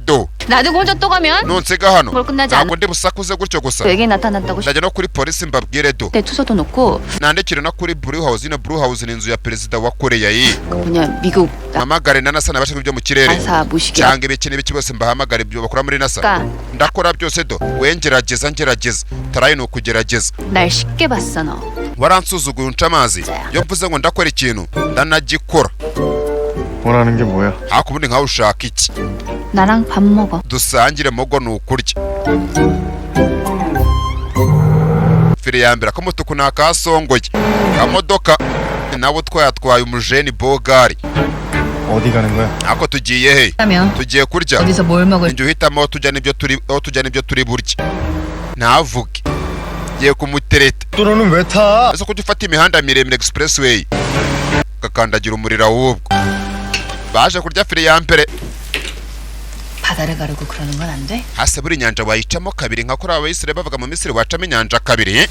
do 놔두고 혼자 또 가면 nonsega hano 뭘 끝나지 않아 ntabwo ndi busakuze gutyo gusa 외계인 나타났다고 ndajya no kuri polisi mbabwire do 내 투서도 놓고 nandikire no kuri blue house ino blue house ni inzu ya perezida wa koreya ye 그 뭐냐 미국 mpamagare na nasa n'abashinzwe ibyo mu kirere 나사 모시게 cyangwa ibiki n'ibiki bose mbahamagare ibyo bakora muri nasa 까 ndakora byose do we ngerageza tarayi ni ukugerageza 날 쉽게 봤어 너 waransuzuguye unca amazi iyo mvuze ngo ndakora ikintu ndanagikora 원하는 게 뭐야? ariko ubundi nkawe ushaka iki 나랑 밥 먹어 dusangire mugo ni ukurya fire ya mbere akamutuku ni akasongoye kamodoka nawe twayatwaye umujeni bogari 어디 가는 거야? ako tugiye he 하면 tugiye kurya 어디서 뭘 먹을 njye uhitamo aho tujya n'ibyo turi burya ntavuge ngiye kumutereta 또 너는 왜 타? ese kujya ufata imihanda miremire expressway ugakandagira umuriro ahubwo baje kurya fire ya mbere 바다를 가르고 그러는 건 안 돼? hase buri nyanja wayicamo kabiri nka kuri abayisire bavuga mu misiri wacamo inyanja kabiri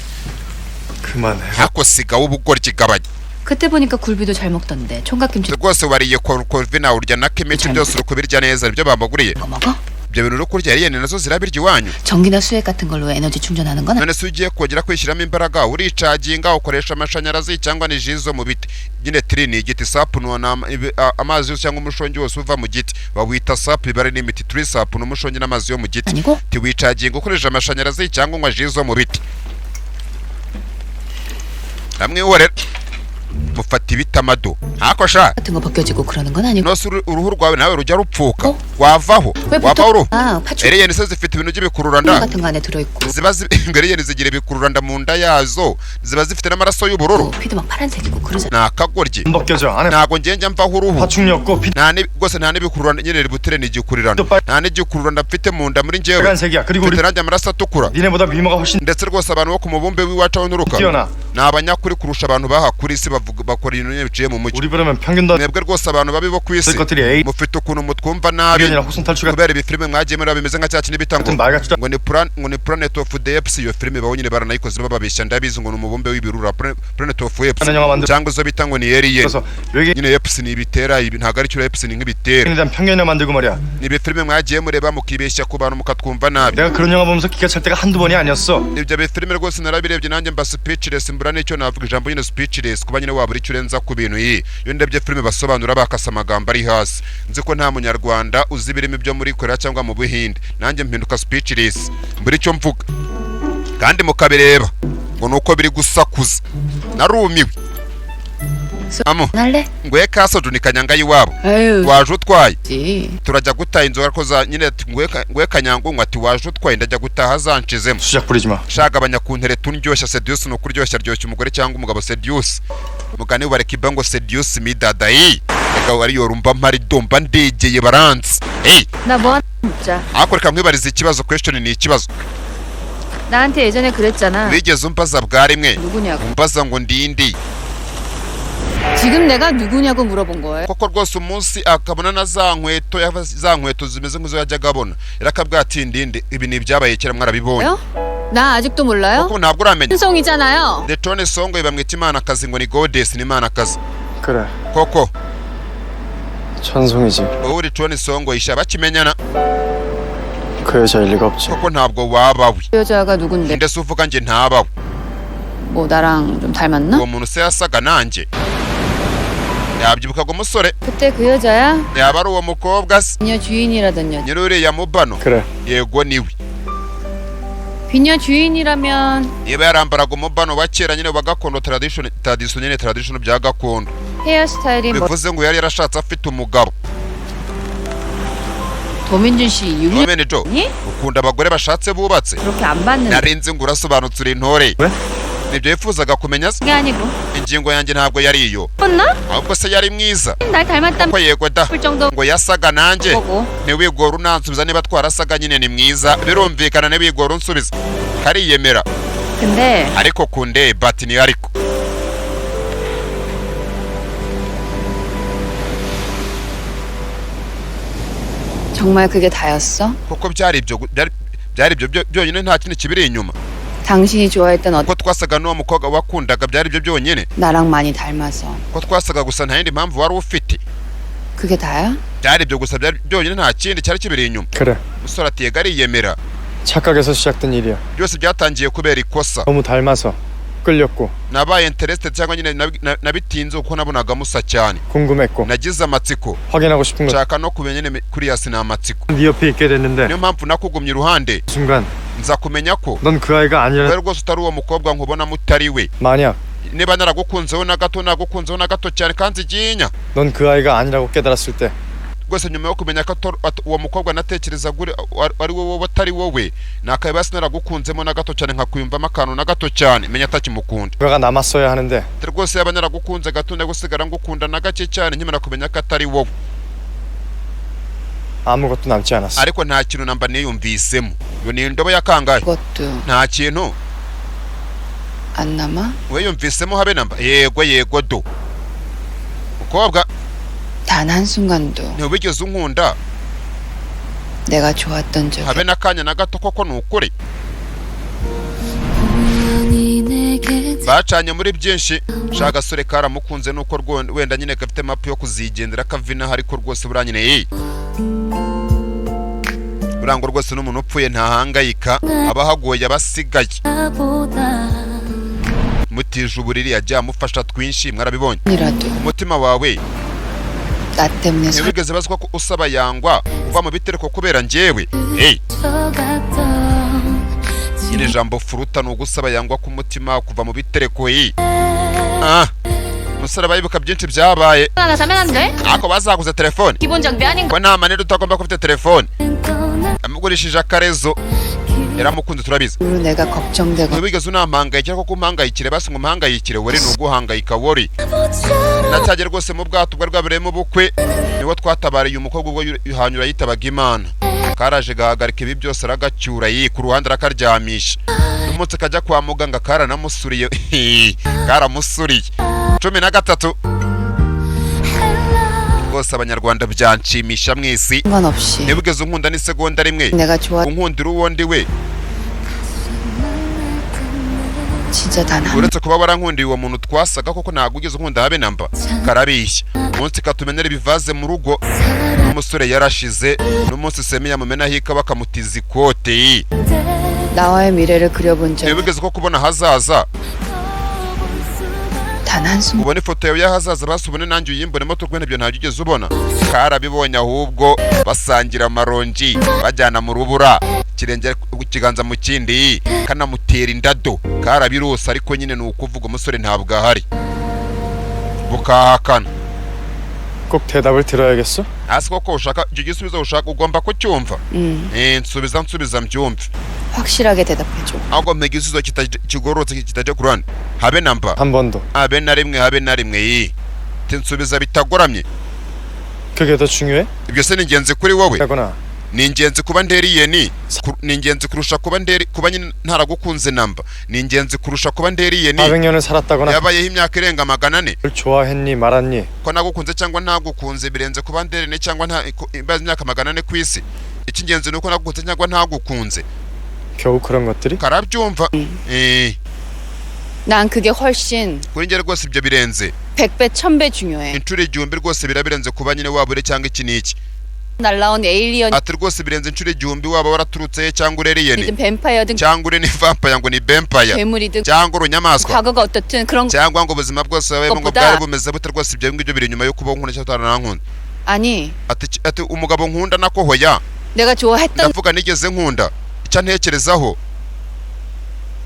그만해. hako sigaho ubugoryi gabanya 그때 보니까 굴비도 잘 먹던데 총각김치 rwose wariye korvina urya na kimici byose uri kubirya neza nibyo bamuguriye 이거 먹어? ibyo bintu uri kurya yariye nazo zirabirya iwanyu 전기나 수액 같은 걸로 에너지 충전하는 건 none se ugiye kongera kwishyiramo imbaraga uricaginga ukoresha amashanyarazi cyangwa ni ji zo mu biti nyine tiri ni igiti sapunu amazi yose cyangwa umushongi wose uva mu giti bawita sapu ibare n'imiti turi sapunu umushongi n'amazi yo mu giti 아니고 tiwicaginga ukoresha amashanyarazi cyangwa unywa ji zo mu biti ramwihorera mufata ibitamado hako sha 같은 거 벗겨지고 그러는 건 아니고 nose uruhu rwawe nawe rujya rupfuka 어? wavaho 왜 wavaho uruhu 파충 eriyeni se zifite ibintu by'ibikururanda 같은 거 안에 들어있고 ziba eriyeni zigira ibikururanda mu nda yazo ziba zifite n'amaraso y'ubururu 피도 막 파란색이고 그러잖아 ni akagoryi 안 벗겨져. 안에 ntago njya mvaho uruhu 파충류 없고 피 rwose nta n'ibikururanda nyine ributere ni igikurirano nta n'igikururanda mfite mu nda muri njyewe 빨간색이야. 그리고 우리 mfite nanjye amaraso atukura 니네보다 미모가 훨씬 ndetse rwose abantu bo ku mubumbe w'iwacu aho nturuka 뛰어나. ni abanyakuri kurusha abantu baha kuri isi bakora ibintu biciye mu mujyi 우리 그러면 평균도 안 mwebwe rwose abantu babi bo ku isi 될 것들이 A mufite ukuntu mutwumva nabi 비련이나 호선 탈출 같은 kubera ibifilime mwagiye muri bimeze nka cya kintu bita ngo 말 같지도 ngo ni planet of the apes iyo filime baho nyine baranayikoze bababeshya ndabizi ngo ni umubumbe w'ibirura planet of apes 않은 영화 만들 cyangwa zo bita ngo ni alien 그래서 외계인에 nyine apes ni ibitera ibi ntabwo ari cyo apes ni nk'ibitera 대한 편견을 만들고 말이야. ni ibifilime mwagiye mureba mukibeshya ku bantu mukatwumva nabi 내가 그런 영화 보면서 기가 찰 때가 한두 번이 아니었어. ibyo bifilime rwose narabirebye nanjye mba speechless mbura n'icyo navuga ijambo nyine speechless kuba nyine wabura icyo urenza ku bintu iyi iyo ndebye filime basobanura bakasa amagambo ari hasi nzi ko nta munyarwanda uzi ibirimi byo muri korea cyangwa mu buhinde nanjye mpinduka speechless mbura icyo mvuga kandi mukabireba ngo nuko biri gusakuza narumiwe amo 할래? ngwe kasoju ni kanyanga yiwabo 아유 waje utwaye 지 turajya gutaha inzoga ko za nyine ngwe kanyango ngo ati waje utwaye ndajya gutaha zanshizemo 수작 부리지 마. shagabanya ku ntere tunryoshya seduce no kuryoshya ryoshya umugore cyangwa umugabo seduce mugani bareka ibango seduce midadayi reka ari yorumba mpari domba ndegeye baranze 나뭐 하나 묻자 ariko reka mwibariza ikibazo question ni ikibazo 나한테 예전에 그랬잖아 wigeze umbaza bwa rimwe 누구냐고 umbaza ngo ndindi 지금 내가 누구냐고 물어본 거예요 koko rwose umunsi akabona na za nkweto zimeze nk'izo yajyaga abona yarakabwa ati ndindi ibi ni ibyabaye kera mwarabibonye 나 아직도 몰라요? koko ntabwo uramenya 신송이잖아요 Detone Songo bamwita Imanakazi ngo ni goddess ni Imanakazi 그래. koko 천송이지. wowe uri Tone Songo isha bakimenyana 그 여자일 리가 없지. koko ntabwo wabawe 그 여자가 누군데 nde se uvuga nje ntabawe 뭐 나랑 좀 닮았나? uwo muntu se yasaga nanjye yabyibukaga umusore 그때 그 여자야? yaba ari uwo mukobwa se 비녀 주인이라던 여자 nyiri uriya mubano 그래. yego niwe 비녀 주인이라면 niba yarambaraga umubano wa kera nyine wa gakondo tradition bya gakondo 헤어스타일이 뭐 bivuze ngo yari yarashatse afite umugabo 도민준 씨 윤리 none jo 니? ukunda abagore bashatse bubatse 그렇게 안 봤는데 narinzi ngo urasobanutse uri intore 왜? nibyo yifuzaga kumenya se 그게 아니고 ingingo yanjye ntabwo yari iyo 컸나? ahubwo se yari mwiza 날 닮았단 ko yego da 볼 정도 ngo yasaga nanjye 보고 ntiwigora unansubiza niba twarasaga nyine ni mwiza birumvikana ntiwigora unsubiza kariyemera 근데 ariko kunde batini ariko 정말 그게 다였어? koko byari ibyo byonyine nta kindi kibiri inyuma 당신이 좋아했던 ko twasaga n'uwo mukobwa wakundaga byari ibyo byonyine 나랑 많이 닮아서 ko twasaga gusa nta yindi mpamvu wari ufite 그게 다야? byari ibyo gusa byonyine nta kindi cyari kibiri inyuma 그래. umusore ati yega ariyemera 착각에서 시작된 일이야. byose byatangiye kubera ikosa 너무 닮아서 끌렸고 nabaye interested cyangwa nyine nabitinze kuko nabonaga musa cyane 궁금했고 nagize amatsiko 확인하고 싶은 거. nshaka no kumenya nyine kuri yasi ni amatsiko 네 옆에 있게 됐는데 niyo mpamvu nakugumye iruhande 순간 nza kumenya ko 넌 그 아이가 아니라 wowe rwose utari uwo mukobwa nkubona mutari we 만약 niba naragukunzeho na gato nagukunzeho na gato cyane kandi iginya 넌 그 아이가 아니라고 깨달았을 때 rwose nyuma yo kumenya ko uwo mukobwa natekereza ari wowe atari wowe nakaye basi naragukunzemo na gato cyane nkakuyumvamo akantu na gato cyane menya atakimukunda 누가가 남았어야 하는데 rwose yaba naragukunze gato ndagusigara ngukunda na gake cyane nkimara kumenya ko atari wowe 아무것도 남지 않았어. ariko nta kintu namba niyumvisemo iyo ni indobo ya kangahe 그것도 nta kintu 안 남아? we yumvisemo habe namba yego do mukobwa 단 한순간도 ntibigeze unkunda 내가 좋았던 적이 habe n'akanya na gato koko ni ukuri bacanye muri byinshi shaka agasore karamukunze nuko wenda nyine gafite mapu yo kuzigendera kavina ariko rwose buranyine burango rwose n'umuntu upfuye ntahangayika abahagoye abasigaye mutije uburiri yajya amufasha twinshi mwarabibonye 아니라도 umutima wawe 나 때문에 ntibigeze bazwa ko usaba yangwa uva mu bitereko kubera njyewe iri jambo furuta ni ugusaba yangwa ku mutima kuva mu bitereko umusore bayibuka byinshi byabaye 하나 사면 안 돼? ako bazaguze telefone 기본 장비 아닌가? ko nta manini utagomba kuba ufite telefone amugurishije akarezo yaramukunze turabizi 으로 내가 걱정되고 ntibigeze unampangayikira ko kumpangayikire basi ngo umpangayikire wari ni uguhangayika wari natajya rwose mu bwato bwari bwabereyemo ubukwe niwo twatabariye umukobwa ubwo hanyura yitabaga imana karaje gahagarika ibi byose aragacyura ku ruhande arakaryamisha n'umunsi kajya kwa muganga karanamusuriye karamusuriye 13 rwose abanyarwanda byanshimisha mwisi 상관없이 ntibigeze unkunda n'isegonda rimwe 내가 좋아 unkundira uwondi we 진짜 단 한 uretse kuba warankundiye uwo muntu twasaga koko ntabwo ugeze unkunda habe namba karabishya umunsi katumenera ibivaze mu rugo n'umusore yarashize n'umunsi semi yamumenaho ikawa bakamutiza ikote 나와의 미래를 그려본 적 ntibigeze ko kubona hazaza 단 한순간 ubona ifoto yawe y'ahazaza basi ubone nanjye uyimbonemo turwene ibyo ntabyo ugeze ubona karabibonye ahubwo basangira amaronji bajyana mu rubura kirengera ikiganza mu kindi kanamutera indado karabirose ariko nyine ni ukuvuga umusore ntabwo ahari bukahakana 꼭 대답을 들어야겠어? hasi koko ushaka icyo gisubizo ushaka ugomba kucyumva nsubiza mbyumve 확실하게 대답해줘 ahubwo mpa igisubizo kigororotse kitajya ku ruhande habe namba 한 번도. habe na rimwe nsubiza bitagoramye 그게 더 중요해? ibyo se ni ingenzi kuri wowe 그러거나 ni ingenzi kuba nderiye ni ingenzi kurusha kuba nyine ntaragukunze namba ni ingenzi kurusha kuba nderiye ni 400년을 살았다거나 yabayeho imyaka irenga 400 널 좋아했니 말았니 ko nagukunze cyangwa ntagukunze birenze kuba nderine cyangwa imbaza imyaka 400 ku isi icy'ingenzi ni uko nagukunze cyangwa ntagukunze 겨우 그런 것들이? karabyumva 난 그게 훨씬 kuri njye rwose ibyo birenze 100배 1000배 중요해 inshuro igihumbi rwose birabirenze kuba nyine waba ure cyangwa iki n'iki 날라온 에일리언이든 ati rwose birenze inshuro igihumbi waba waraturutse cyangwa ureriyeni 뱀파이어든 cyangwa ure ni vampire ngo ni vampire 괴물이든 cyangwa urunyamaswa 과거가 어떻든 그런 cyangwa ngo ubuzima bwose wabayemo ngo 것보다- bwari bumeze bute rwose ibyo ngibyo biri inyuma yo kuba nkunda cyangwa utanankunda 아니 ati umugabo nkunda nako hoya 내가 좋아했던 ndavuga nigeze nkunda icyo ntekerezaho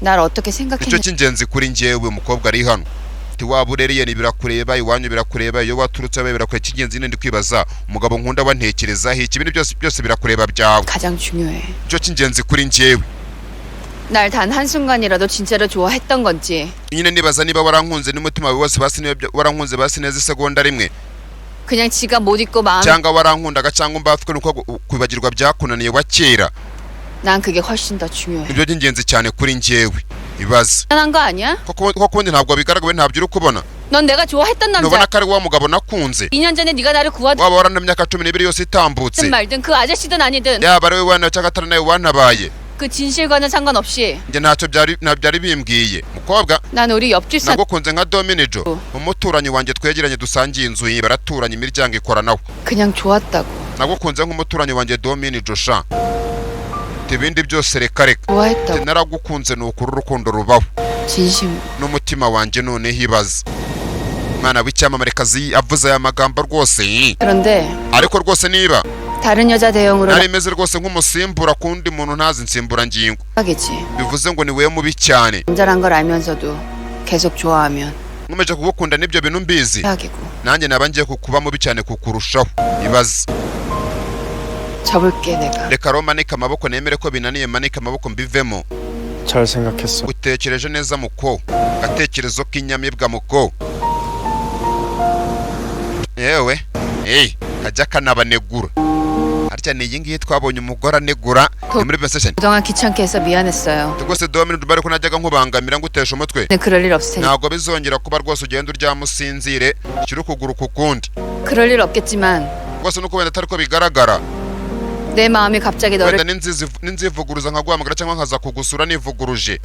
날 어떻게 icyo 생각했는지 cy'ingenzi kuri njyewe umukobwa ari hano ati waba ureriyeni birakureba iwanyu birakureba iyo waturutse wabaye birakureba cy'ingenzi ndi kwibaza umugabo nkunda wantekerezaho iki ibindi byose birakureba byawe 가장 중요해 icyo cy'ingenzi kuri njyewe 날 단 한순간이라도 진짜로 좋아했던 건지 nyine nibaza niba warankunze n'umutima wawe wose basi niba warankunze basi neza isegonda rimwe 그냥 지가 못 잊고 마음 cyangwa warankundaga cyangwa mbatwe nuko kwibagirwa byakunaniye wa kera 난 그게 훨씬 더 중요해. ibyo by'ingenzi cyane kuri njyewe. ibaze 당연한 거 아니야? koko undi ntabwo bigaragawe ntabyo uri kubona. 넌 내가 좋아했던 ntubona 남자. ko ari wa mugabo nakunze 2년 전에 네가 나를 구하든 waba warana imyaka 12 yose itambutse 말든 그 아저씨든 아니든 yaba ari we wana cyangwa atari nawe wantabaye 그 진실과는 상관없이 njye ntacyo byari bimbwiye. mukobwa 난 우리 옆집 사 nagukunze nka Dominijo, umuturanyi wanjye twegeranye dusangiye inzu ye, baraturanye imiryango ikoranaho. 그냥 좋았다고. nagukunze nk'umuturanyi wanjye Dominijo sha. ibindi byose reka reka. 좋아했다고. naragukunze ni ukuri urukundo rubaho 진심. n'umutima wanjye noneho ibaze. mwana w'icyamamarekazi avuze aya magambo rwose. 그런데 ariko rwose niba 다른 여자 대용으로 nari meze rwose nk'umusimbura kundi muntu ntazi nsimburangingo, 하겠지. bivuze ngo ni we mubi cyane. 남자란 걸 알면서도 계속 좋아하면 nkomeje kugukunda n'ibyo bintu mbizi, 최악이고. nanjye naba ngiye kukuba mubi cyane kukurushaho. ibaze. 접을게 내가. reka rero manike amaboko nemere ko binaniye, manike amaboko mbivemo. 잘 생각했어. utekereje neza muko, gatekerezo k'inyamibwa muko. yewe kajya kanabanegura. harya ni iyi ngiyi twabonye umugore anegura ni muri session. 그동안 귀찮게 해서 미안했어요. rwose Dominic bari ko najyaga nkubangamira ngutesha umutwe. 근데 그럴 일 없을 테니. ntabwo bizongera kuba rwose ugenda uryama usinzire shyira ukuguru ku kundi. 그럴 일 없겠지만 rwose nuko wenda atari ko bigaragara. 내 마음이 갑자기 wenda 너를 ninzivuguruza nkaguhamagara cyangwa nkaza kugusura nivuguruje.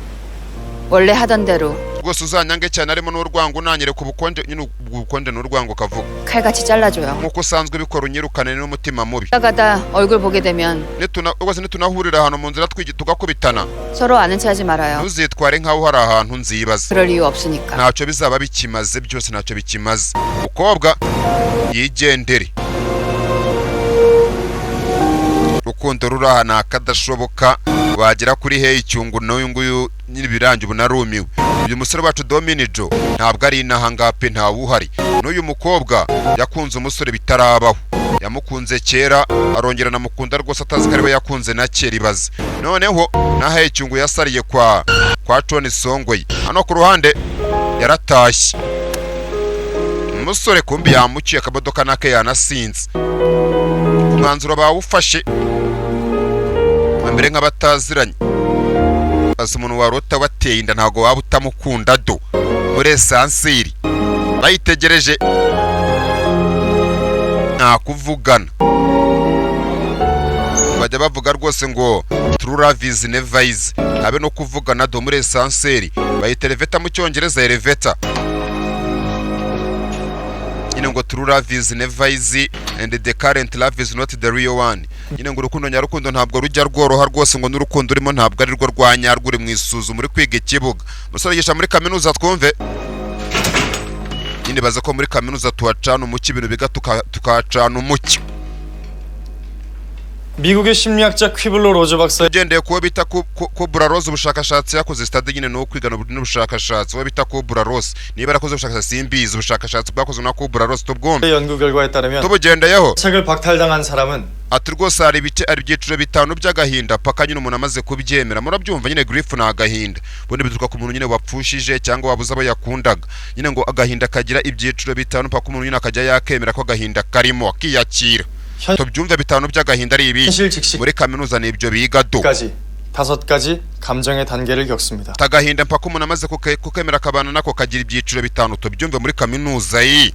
원래 하던 대로 rwose uzanyange cyane harimo n'urwango unanyereka ubukonje, nyine ubukonje n'urwango kavuga 칼같이 잘라줘요. nk'uko usanzwe bikora, unyirukane n'umutima mubi. 가다 얼굴 보게 되면 rwose nitunahurira ahantu mu nzira tugakubitana 서로 아는 체 하지 말아요. ntuzitware nk'aho hari ahantu nzibaza. 그럴 이유 없으니까. ntacyo bizaba bikimaze, byose ntacyo bikimaze. umukobwa yigendere. rukundo ruri aha ni akadashoboka, wagera kuri heyi icyungu n'uyu nguyu nyine birangiye ubu narumiwe. uyu musore wacu Dominijo ntabwo ari inaha ngaha pe, ntawuhari. n'uyu mukobwa yakunze umusore bitarabaho, yamukunze kera arongera namukunda rwose atazi ko ari we yakunze na kera. ibaze noneho na heyi icyungu yasariye kwa Tony Songwe. hano ku ruhande yaratashye. umusore kumbi yamuciye akamodoka nake yanasinze. umwanzuro bawufashe mbere nk'abataziranye. asa umuntu warota wateye inda ntabwo waba utamukunda do muri esansiri. bayitegereje nta kuvugana, bajya bavuga rwose ngo true love is never easy, habe no kuvugana do muri esansiri. bayita eleveta mu cyongereza, eleveta nyine ngo true love is never easy and the current love is not the real one. nyine ngo urukundo nyarukundo ntabwo rujya rworoha rwose, ngo n'urukundo urimo ntabwo ari rwo rwanyarwo. uri mu isuzuma uri kwiga ikibuga. umusore yigisha muri kaminuza twumve. nyine baza ko muri kaminuza tuhacana umucyo, ibintu biga tukahacana umucyo. 미국의 심리학자 퀴블러 로저 박사 ugendeye kuwo bita Kubura Rose ubushakashatsi yakoze stade nyine no kwigana n'ubushakashatsi. uwo bita Kubura Rose niba yarakoze ubushakashatsi simbizi, ubushakashatsi bwakozwe na Kubura Rose tubwumve. 연구 결과에 따르면 tubugendeyeho 책을 박탈당한 사람은 ati rwose hari ibyiciro bitanu by'agahinda paka nyine umuntu amaze kubyemera. murabyumva nyine grief ni agahinda, ubundi bituruka ku muntu nyine wapfushije cyangwa wabuze abo yakundaga. nyine ngo agahinda kagira ibyiciro bitanu paka umuntu nyine akajya yakemera ko agahinda karimo akiyakira. tubyumve bitanu by'agahinda ari ibi muri kaminuza ni ibyo biga do. 5가지 감정의 단계를 겪습니다. tagahinda mpaka umuntu amaze kukemera akabana nako kagira ibyiciro bitanu. tubyumve muri kaminuza yi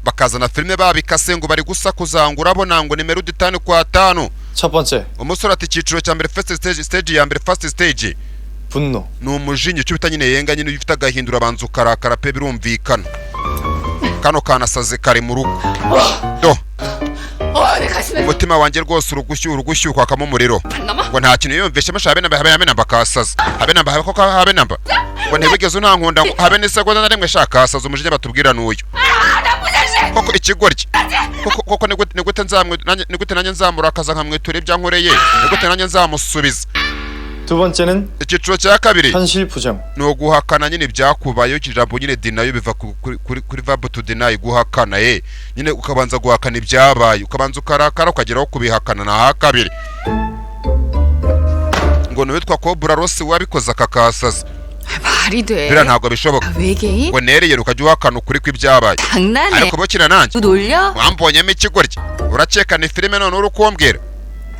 bakazana filime babikase ngo bari gusakuza ngo urabona ngo nimero 5 kwa 5. 첫 번째, umusore ati icyiciro cya mbere first stage ya mbere first stage 분노. ni umujinya icyo bita nyine yenga nyine ufite agahindura abanza ukarakara pe birumvikana. kano kanasaze kari mu rugo do. umutima wanjye rwose urugushyuka akamo umuriro ngo nta kintu yumvishe masha habe namba kasaza habe namba habe koko habe namba ngo ntibigeze unankunda ngo habe n'isegonda na rimwe shaka kasaza umujinya batubwira n'uyu koko ikigoryi koko nigute nanjye nzamurakaza nkamwitura ibyo ankoreye, nigute nanjye nzamusubiza. 두 번째는 icyiciro cya kabiri 현실 부정. ni uguhakana nyine ibyakubayeho. ijambo nyine deny biva kuri verb to deny, guhakana nyine ukabanza guhakana ibyabaye, ukabanza ukarakara ukageraho kubihakana. na kabiri ngo niwitwa Kubura Rose wabikoze akakasaza. 말이 돼. bira ntabwo bishoboka. 외계인? ngo nereye ukajya uhakana ukuri kw'ibyabaye. 장난해. ariko bokina nanjye 놀려? wambonyemo ikigoryi urakekana filime none uri kumbwira.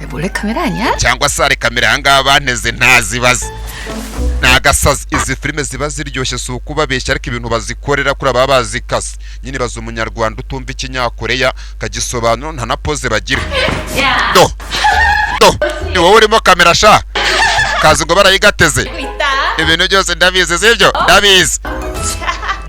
왜 몰래카메라 아니야? cyangwa se hari kamera ahangaha banteze ntazibaze ni agasazi. izi filime ziba ziryoshye si ukubabeshya ariko ibintu bazikorera kuri aba bazikase nyine baza umunyarwanda utumva ikinyakoreya kagisobanura nta na pose bagira. do ni wowe urimo kamera sha kazi ngo barayigateze ibintu byose ndabizi sibyo ndabizi.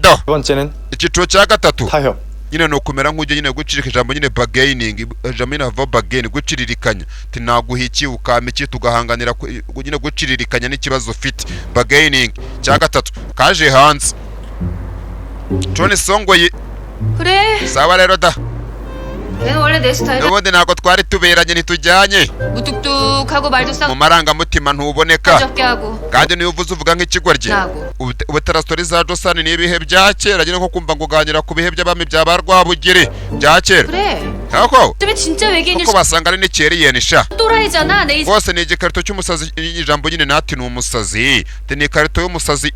두 번째는 icyiciro cya gatatu 타협. nyine ni ukumera nk'ujya nyine gucirika ijambo nyine bargaining, ijambo nyine hava bargain, guciririkanya ti naguhiki ukama iki tugahanganira nyine guciririkanya n'ikibazo ufite. bargaining cya gatatu kaje hanze John Songoye. 그래. sawa rero da 걔는 원래 내 스타일. ubundi ntabwo twari tuberanye ntitujyanye 무뚝뚝하고 말도 mu 싹 marangamutima ntuboneka 적게 하고. kandi niyo uvuze uvuga nk'ikigoryi. 나고. ubutara story za Josani ni ibihe bya kera nyine nko kumva ngo uganira ku bihe by'abami bya ba Rwabugiri bya kera. 그래. Kako 때문에 진짜 외계인이 kuko basanga ari n'icyeriyeni sha 또라이잖아. 내 bose ni igikarito cy'umusazi. ijambo nyine nati ni umusazi ni ikarito y'umusazi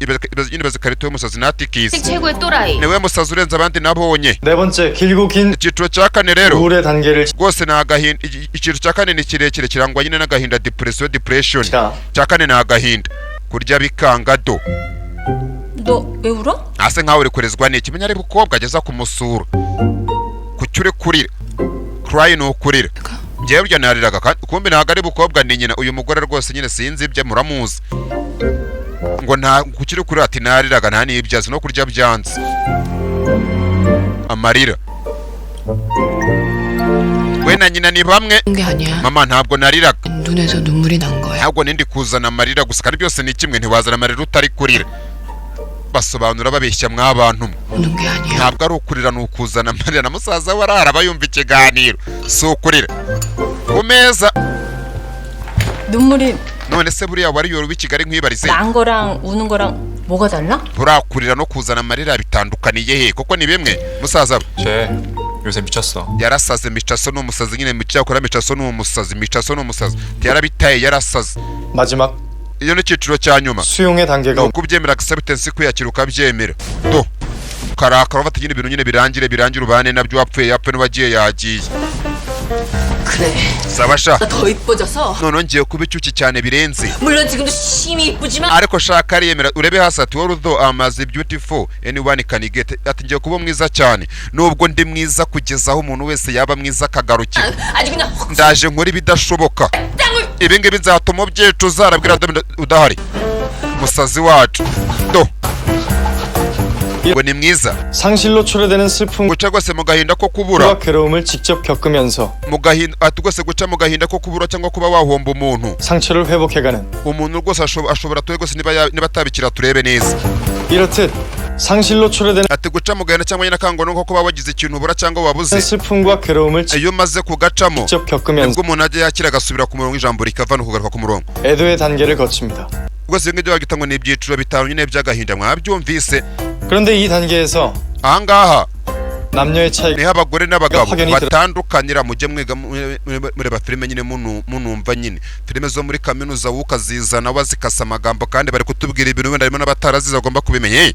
nyine bazi ikarito y'umusazi nati kisi 최고의 또라이. niwe musazi urenze abandi nabonye. 네 번째, 길고 긴 icyiciro cya kane rero 우울의 단계를 rwose ni agahinda. icyiciro cya kane ni kirekire kirangwa nyine n'agahinda depression. 자, cya kane ni agahinda kurya bikanga do 너 왜 울어? ase nkaho uri kurezwa n'iki menya ari bukobwa ageza kumusura kuki uri kurira cry ni ukurira njyewe burya nariraga kumbi ntabwo ari bukobwa ni nyina uyu mugore rwose nyine sinzi ibye muramuzi ngo nta kuki uri kurira ati nariraga nta n'ibyazi no kurya byanze amarira we na nyina ni bamwe. 게 아니야. mama ntabwo nariraga 눈에서 눈물이 난 거야. ntabwo nindi kuzana amarira gusa kandi byose ni kimwe ntiwazana amarira utari kurira. basobanura babeshya mw'abantu 우는 게 아니야. ntabwo ari ukurira ni ukuzana amarira na musaza we arara yumva ikiganiro si ukurira ku meza. 눈물이 none se buriya wariyoro w'i Kigali nkwibarize 난 거랑 우는 거랑 뭐가 달라? burakurira no kuzana amarira bitandukaniye he koko ni bimwe. musaza we 쟤 요새 미쳤어. yarasaze. micaso ni umusazi nyine micyakora micaso ni umusazi micaso ni umusazi yarabitaye yarasaze. 마지막 iyo ni icyiciro cya nyuma 수용의 단계가 ni ukubyemera acceptance kwiyakira ukabyemera do karakara bafata nyine ibintu nyine birangire ubane nabyo wapfuye yapfe n'uwagiye yagiye. 그래. sabasha 더 이뻐져서 none ngiye kuba icyuki cyane birenze 물론 지금도 심히 이쁘지만 ariko shaka ariyemera urebe hasi ati although I'm as beautiful anyone can get ati ngiye kuba mwiza cyane nubwo ndi mwiza kugeza aho umuntu wese yaba mwiza akagarukira 아주 그냥 ndaje nkora ibidashoboka 땅을 ibi ngibi nzatuma ubyicuza arabwira udahari musazi wacu do ngo ni mwiza 상실로 초래되는 슬픔과 guca rwose mu gahinda ko kubura 괴로움을 직접 겪으면서 mu gahinda ati rwose guca mu gahinda ko kubura cyangwa kuba wahomba umuntu 상처를 회복해가는 umuntu rwose ashobora tuwe rwose niba atabikira turebe neza. 이렇듯 상실로 초래되는 ati guca mu gahinda cyangwa nyine akangono nko kuba wagize ikintu ubura cyangwa wabuze 슬픔과 괴로움을 iyo umaze kugacamo 직접 겪으면서 nibwo umuntu ajya yakira agasubira ku murongo ijambo rikava no kugaruka ku murongo. 애도의 단계를 거칩니다. rwose ngibyo bagita ngo ni ibyiciro bitanu nyine by'agahinda mwarabyumvise. 그런데 이 단계에서 ahangaha 남녀의 차이가 niho abagore n'abagabo 확연히 batandukanira mujye mwiga mureba filime nyine munumva nyine filime zo muri kaminuza ukazizana wazikasa amagambo kandi bari kutubwira ibintu wenda harimo n'abatarazize bagomba kubimenya.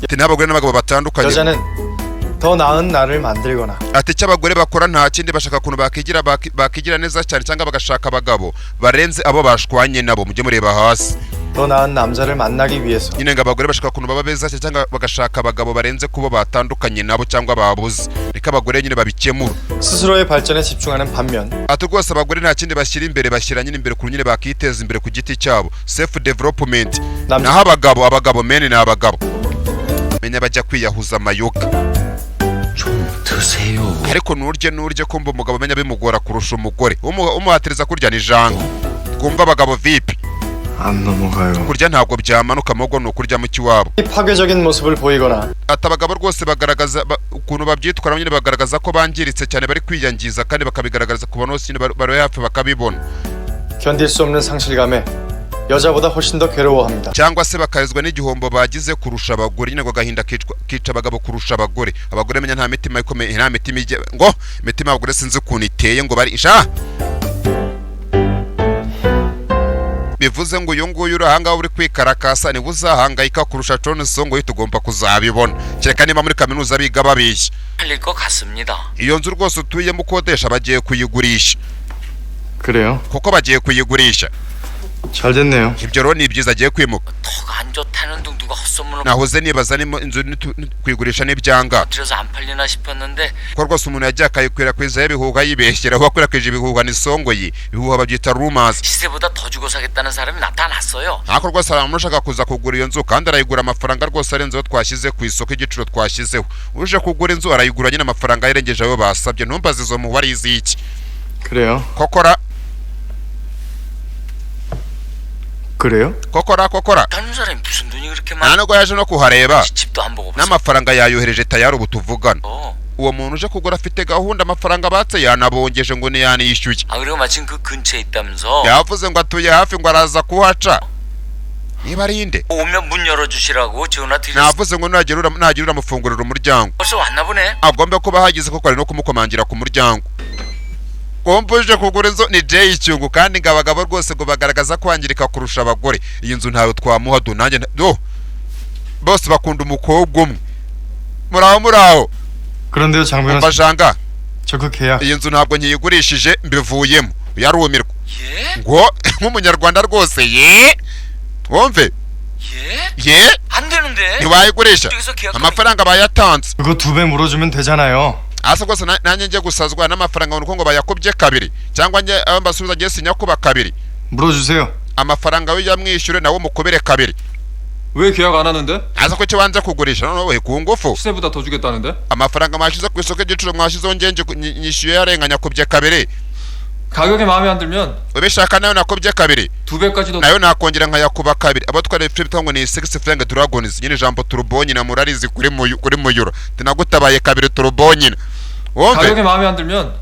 ati niho abagore n'abagabo batandukanye. 여자는 더 나은 나를 만들거나 ati icyo abagore bakora nta kindi bashaka ukuntu bakigira neza cyane cyangwa bagashaka abagabo barenze abo bashwanye nabo mujye mureba hasi. 더 나은 남자를 만나기 위해서 nyine ngo abagore bashaka ukuntu baba beza cyangwa bagashaka abagabo barenze kubo batandukanye nabo cyangwa babuze reka abagore nyine babikemura. 스스로의 발전에 집중하는 반면 ati rwose abagore nta kindi bashyira imbere bashyira nyine imbere ku nyine bakiteza imbere ku giti cyabo self development. naho abagabo men ni abagabo menya bajya kwiyahuza amayoga 드세요. ariko nurye kumva umugabo menya bimugora kurusha umugore umuhatiriza kurya ni jango twumva abagabo vipi 안 넘어가요. kurya ntabwo byamanuka ahubwo ni ukurya mu kiwabo. 파괴적인 모습을 보이거나 ati abagabo rwose bagaragaza ukuntu babyitwara nyine bagaragaza ko bangiritse cyane bari kwiyangiza kandi bakabigaragariza ku bantu bose nyine bari hafi bakabibona 견딜 수 없는 상실감에 여자보다 훨씬 더 괴로워합니다. cyangwa se bakahezwa n'igihombo bagize kurusha abagore nyine ngo agahinda kica abagabo kurusha abagore. abagore menya nta mitima ikomeye nta mitima ngo imitima y'abagore sinzi ukuntu iteye ngo bari isha bivuze ngo uyu nguyu uri ahangaha uri kwikarakasa niba uzahangayika kurusha John Songoye tugomba kuzabibona kereka niba muri kaminuza biga babeshya. 팔릴 것 같습니다. iyo nzu rwose utuyemo ukodesha bagiye kuyigurisha 그래요? kuko bagiye kuyigurisha. 잘 됐네요. Ibyo rero ni byiza agiye kwimuka. 턱 안 좋다는 둥 누가 헛소문을 nahoze nibaza niba inzu kuyigurisha n'ibyanga 들여서 안 팔리나 싶었는데 ko rwose umuntu yagiye akayikwirakwiza ibihuha yibeshyera aho akwirakwije ibihuha n'isongoyi ibihuha babyita rumors. 시세보다 더 주고 사겠다는 사람이 나타났어요. ariko rwose hari umuntu ushaka kuza kugura iyo nzu kandi arayigura amafaranga rwose arenzeho twashyize ku isoko igiciro twashyizeho. uje kugura inzu arayigura nyine amafaranga yarengeje ayo basabye. ntumbaze izo muhwa ari iz'iki. 그래요? kokora 그래요? kokora 다른 사람이 무슨 돈이 그렇게 nta 많아? nubwo yaje no kuhareba 집도 안 보고 n'amafaranga yayohereje tayari ubu tuvugana. 어. uwo muntu uje kugura afite gahunda amafaranga batse yanabongeje ngo ni yanishyuye. 아 그리고 마침 그 근처에 있다면서 yavuze ngo atuye hafi ngo araza kuhaca. niba ari inde 오면 문 열어주시라고 전화 드렸어. navuze ngo nagira uramufungurira umuryango. 벌써 왔나 보네. agombe kuba hagize koko ari no kumukomangira ku muryango. Kumpuje kugura inzu ni Jay Icyungu kandi ngo abagabo rwose ngo bagaragaza kwangirika kurusha abagore. iyi nzu ntayo twamuha do nanjye bose bakunda umukobwa umwe. muraho 그런데요, 장 변호사. mbajanga 저 그 계약 iyi nzu ntabwo nkiyigurishije mbivuyemo. yarumirwa 예? ngo nk'umunyarwanda rwose wumve 예? 안 되는데. ntiwayigurisha 저기서 계약 amafaranga bayatanze. 그거 2배 물어주면 되잖아요. asa rwose nanjye njye gusazwa n'amafaranga ngo bayakubye kabiri cyangwa njye abo mbasubiza njye sinyakuba kabiri. 물어주세요. amafaranga we yamwishyure nawe mukubere kabiri. 왜 계약 안 하는데? aza ko cyo wanze kugurisha noneho we ku ngufu. 시세보다 더 주겠다는데? amafaranga mwashize ku isoko igiciro mwashizeho njye nyishyuye yarenganya kubye kabiri. 가격이 마음에 안 들면 ubishaka nayo nakubye kabiri 2배까지 더. nayo nakongera nkayakuba kabiri. abo twari ifite ngo ni 6 franc dragons nyine jambo turbo nyina murarizi kuri muyuro tinagutabaye kabiri turbo nyina. 가격이 마음에 안 들면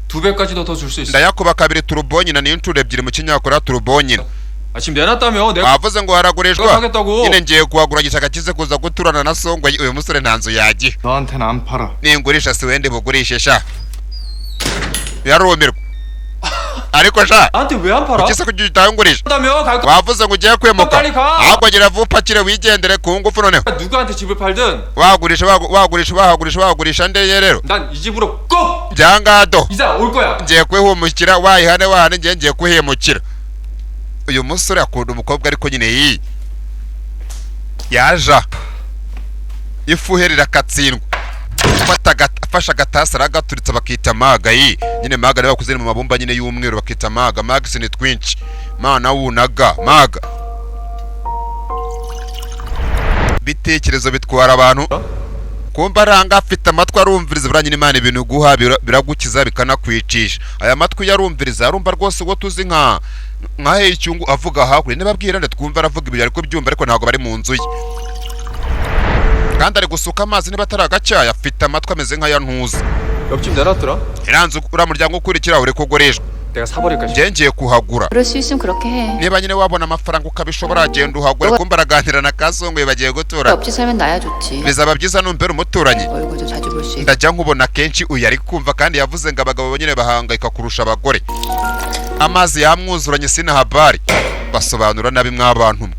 2배까지도 더 줄 수 있어. ndayakuba kabiri turbo nyina ni inshuro ebyiri mu kinyakora turbo nyina. 아 지금 내놨다며 내가 wavuze ngo haragurishwa 하겠다고. nyine ngiye kuhagura gishaka kize kuza guturana na songo. uyu musore nta nzu yagiye. 너한테는 안 팔아. ningurisha si wende bugurishe sha. yarumirwa ariko sha 나한테 왜 안 팔아? ukise kugira utayungurisha. 다며 갈 거. wavuze ngo ugiye kwimuka 빨리 가. ahubwo gira vuba upakire wigendere ku ngufu. noneho 누구한테 집을 팔든 wagurisha ndeye rero 난 이 집으로 꼭 byangado 이사 올 거야. ngiye kwihumukira wahane ngiye kwihemukira. uyu musore akunda umukobwa ariko nyine yaja ifuherera katsindwa afasha agatasi aragaturitse bakita maga nyine maga niba bakuze mu mabumba nyine y'umweru bakita maga ni twinshi mana wunaga maga. bitekerezo bitwara abantu kumva aranga afite amatwi arumviriza buranyine Imana ibintu guha biragukiza bikanakwicisha. aya matwi yarumviriza arumva rwose ngo tuzi nka Icyungu avuga hakuri nibabwira twumva aravuga ibyo ariko byumva ariko ntago bari mu nzu ye kandi ari gusuka amazi niba ataragacyaya afite amatwi ameze nk'aya ntuza. 옆집 내놨더라. iranzu uramuryango ukurikira uri kugurishwa 내가 사버릴까 싶어. ngiye kuhagura. 그럴 수 있으면 그렇게 해. niba nyine wabona amafaranga ukabishobora agenda uhagura. kumva araganira na kasongoye bagiye gutura. 옆집 살면 나야 좋지. bizaba byiza numbera umuturanyi. 얼굴도 자주 볼 수 있고. ndajya nkubona kenshi uyu ari kumva kandi yavuze ngo abagabo nyine bahangayika kurusha abagore. amazi yamwuzuranye sina habari basobanura nabi mw'abantu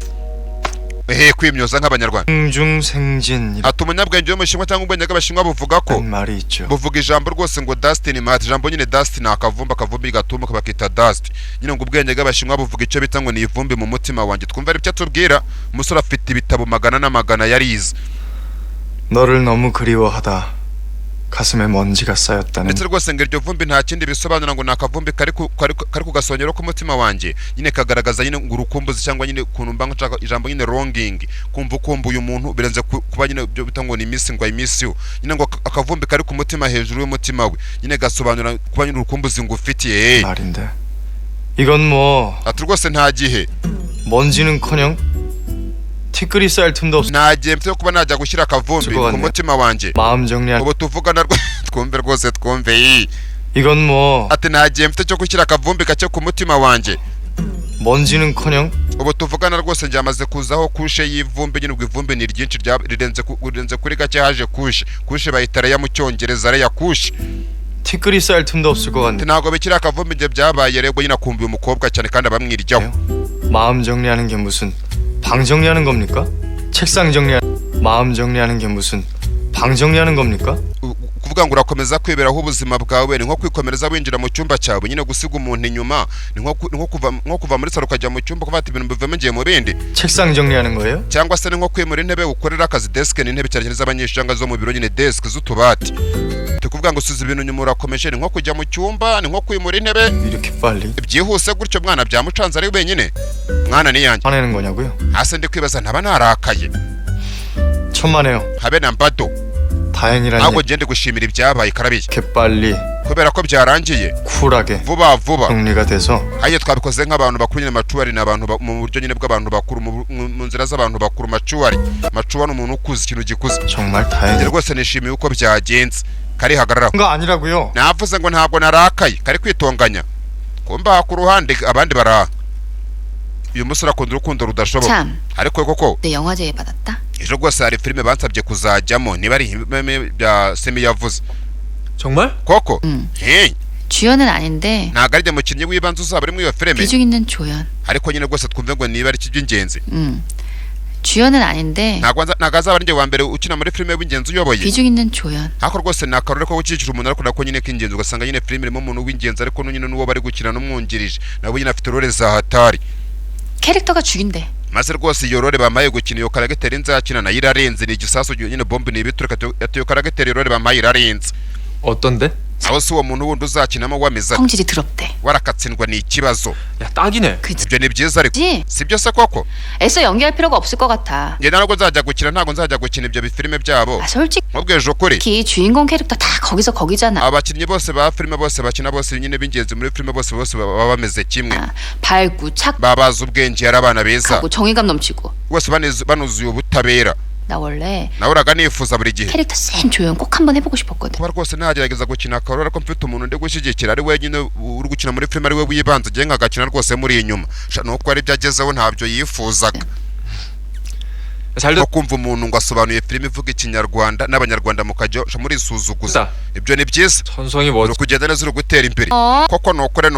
kwimyoza nk'abanyarwanda. 중생진 ati umunyabwenge w'umushinwa cyangwa ubwenge bw'abashinwa buvuga ko 말이 있죠. buvuga ijambo rwose ngo dustin mat. ijambo nyine dustin akavumba gatumuka bakita dust. nyine ngo ubwenge bw'abashinwa buvuga icyo bita ngo ni ivumbi mu mutima wanjye. twumva ari byo atubwira. umusore afite ibitabo magana n'amagana yarize. 너를 너무 그리워하다. 가슴에 먼지가 쌓였다는. ndetse rwose ngo iryo vumbi nta kindi bisobanura ngo ni akavumbi kari ku gasongero k'umutima wanjye. nyine kagaragaza nyine ngo urukumbuzi cyangwa nyine ukuntu mba nshaka ijambo nyine longing. kumva ukumbuye umuntu birenze kuba nyine byo bita ngo ni missing ngo I miss you. nyine ngo akavumbi kari ku mutima hejuru y'umutima we nyine gasobanura kuba nyine urukumbuzi ngo ufitiye. 말인데. 이건 뭐 ati rwose nta gihe 먼지는커녕 티끌이 쌓일 틈도 없어. nta gihe mfite kuba najya gushyira akavumbi ku mutima wanjye. 마음 정리할. ubu tuvugana twumve rwose twumve. 이건 뭐 ati nta gihe mfite cyo gushyira akavumbi gake ku mutima wanjye. 먼지는커녕 ubu tuvugana rwose njyamaze kuzaho kushe y'ivumbi. nyine ubwo ivumbi ni ryinshi rirenze kuri gake haje kushe bayita reya mu cyongereza reya kushe. 티끌이 쌓일 틈도 없을 것 같네. ntabwo bikiri akavumbi ibyo byabaye rero nyine akumbuye umukobwa cyane kandi abamwiryaho. 마음 정리하는 게 무슨 방 정리하는 겁니까? 책상 정리 마음 정리하는 게 무슨 방 정리하는 겁니까? kuvuga ngo urakomeza kwiberaho ubuzima bwawe ni nko kwikomereza winjira mu cyumba cyawe nyine gusiga umuntu inyuma ni nko kuva muri salo ukajya mu cyumba kuvata ibintu bivamo ngiye mu bindi 책상 정리하는 거예요? cyangwa se ni nko kwimura intebe ukorera akazi desk n'intebe cyane z'abanyeshanga zo mu biro nyine desk z'utubati tukuvuga ngo suza ibintu nyuma urakomeje ni nko kujya mu cyumba ni nko kwimura intebe 이렇게 빨리? byihuse gutyo mwana byamucanze ari wenyine mwana ni yanjye 화내는 거냐고요? hase ndi kwibaza ntaba narakaye 천만에요. habe na mbado 다행이라니. ahubwo ngende gushimira ibyabaye karabiye 이렇게 빨리 kubera ko byarangiye 쿨하게 vuba vuba 정리가 돼서 haye twabikoze nk'abantu bakuru nyine macuwari n'abantu mu buryo nyine bw'abantu bakuru mu nzira z'abantu bakuru macuwari ni umuntu ukuze ikintu gikuze 정말 다행이에요. rwose nishimiye uko byagenze kari hagararaho 거 아니라고요. navuze ngo ntabwo narakaye kari kwitonganya kumba ku ruhande abandi baraha uyu musore akunda urukundo rudashoboka 참, ariko koko 내 영화제에 받았다? ejo rwose hari filime bansabye kuzajyamo niba ari bya semi yavuze 정말? koko hey 주연은 아닌데 ntabwo ari umukinnyi w'ibanze uzaba ari muri iyo filime 비중 있는 조연. ariko nyine rwose twumve ngo niba ari iby'ingenzi 주연은 아닌데 ntabwo azaba ari njye wa mbere ukina muri filime w'ingenzi uyoboye 비중 있는 조연. ariko rwose ni akarore ko gukikira umuntu ariko nako nyine k'ingenzi ugasanga nyine filime irimo umuntu w'ingenzi ariko nyine n'uwo bari gukina n'umwungirije nabo nyine afite role za hatari 캐릭터가 죽인대. maze rwose iyo role bamaye gukina iyo karagiteri nzakina nayo irarenze ni igisasu nyine bombe ni ibiturika iyo karagiteri role bamaye irarenze 어떤데? aho si uwo muntu wundi uzakinamo wameze 성질이 더럽대. warakatsindwa ni ikibazo 야 딱이네. 그지? ibyo ni byiza ariko 그지? sibyo se koko 애써 연기할 필요가 없을 것 같아. njye ntabwo nzajya gukina ntabwo nzajya gukina ibyo bifilime byabo 아, 솔직히 nkubwije ukuri 주인공 캐릭터 다 거기서 거기잖아. abakinnyi bose ba filime bose bakina bose nyine b'ingenzi muri filime bose baba bameze kimwe 밝고 착하고 babaza ubwenge ari abana beza 정의감 넘치고. bose banuzuye ubutabera 나 원래 nahoraga nifuza buri gihe 캐릭터 센 조연 꼭 한번 해보고 싶었거든. kuba rwose nagerageza gukina akarora ko mfite umuntu ndi gushyigikira ari wenyine uri gukina muri filime ari we wibanze ngiye nkagakina rwose muri inyuma nuko ari byo agezeho ntabyo yifuzaga 잘 no kumva umuntu ngo asobanuye filime ivuga ikinyarwanda n'abanyarwanda mukajya murisuzuguza ibyo ni byiza 천성이 뭐 uri kugenda neza uri gutera imbere 어? koko nukore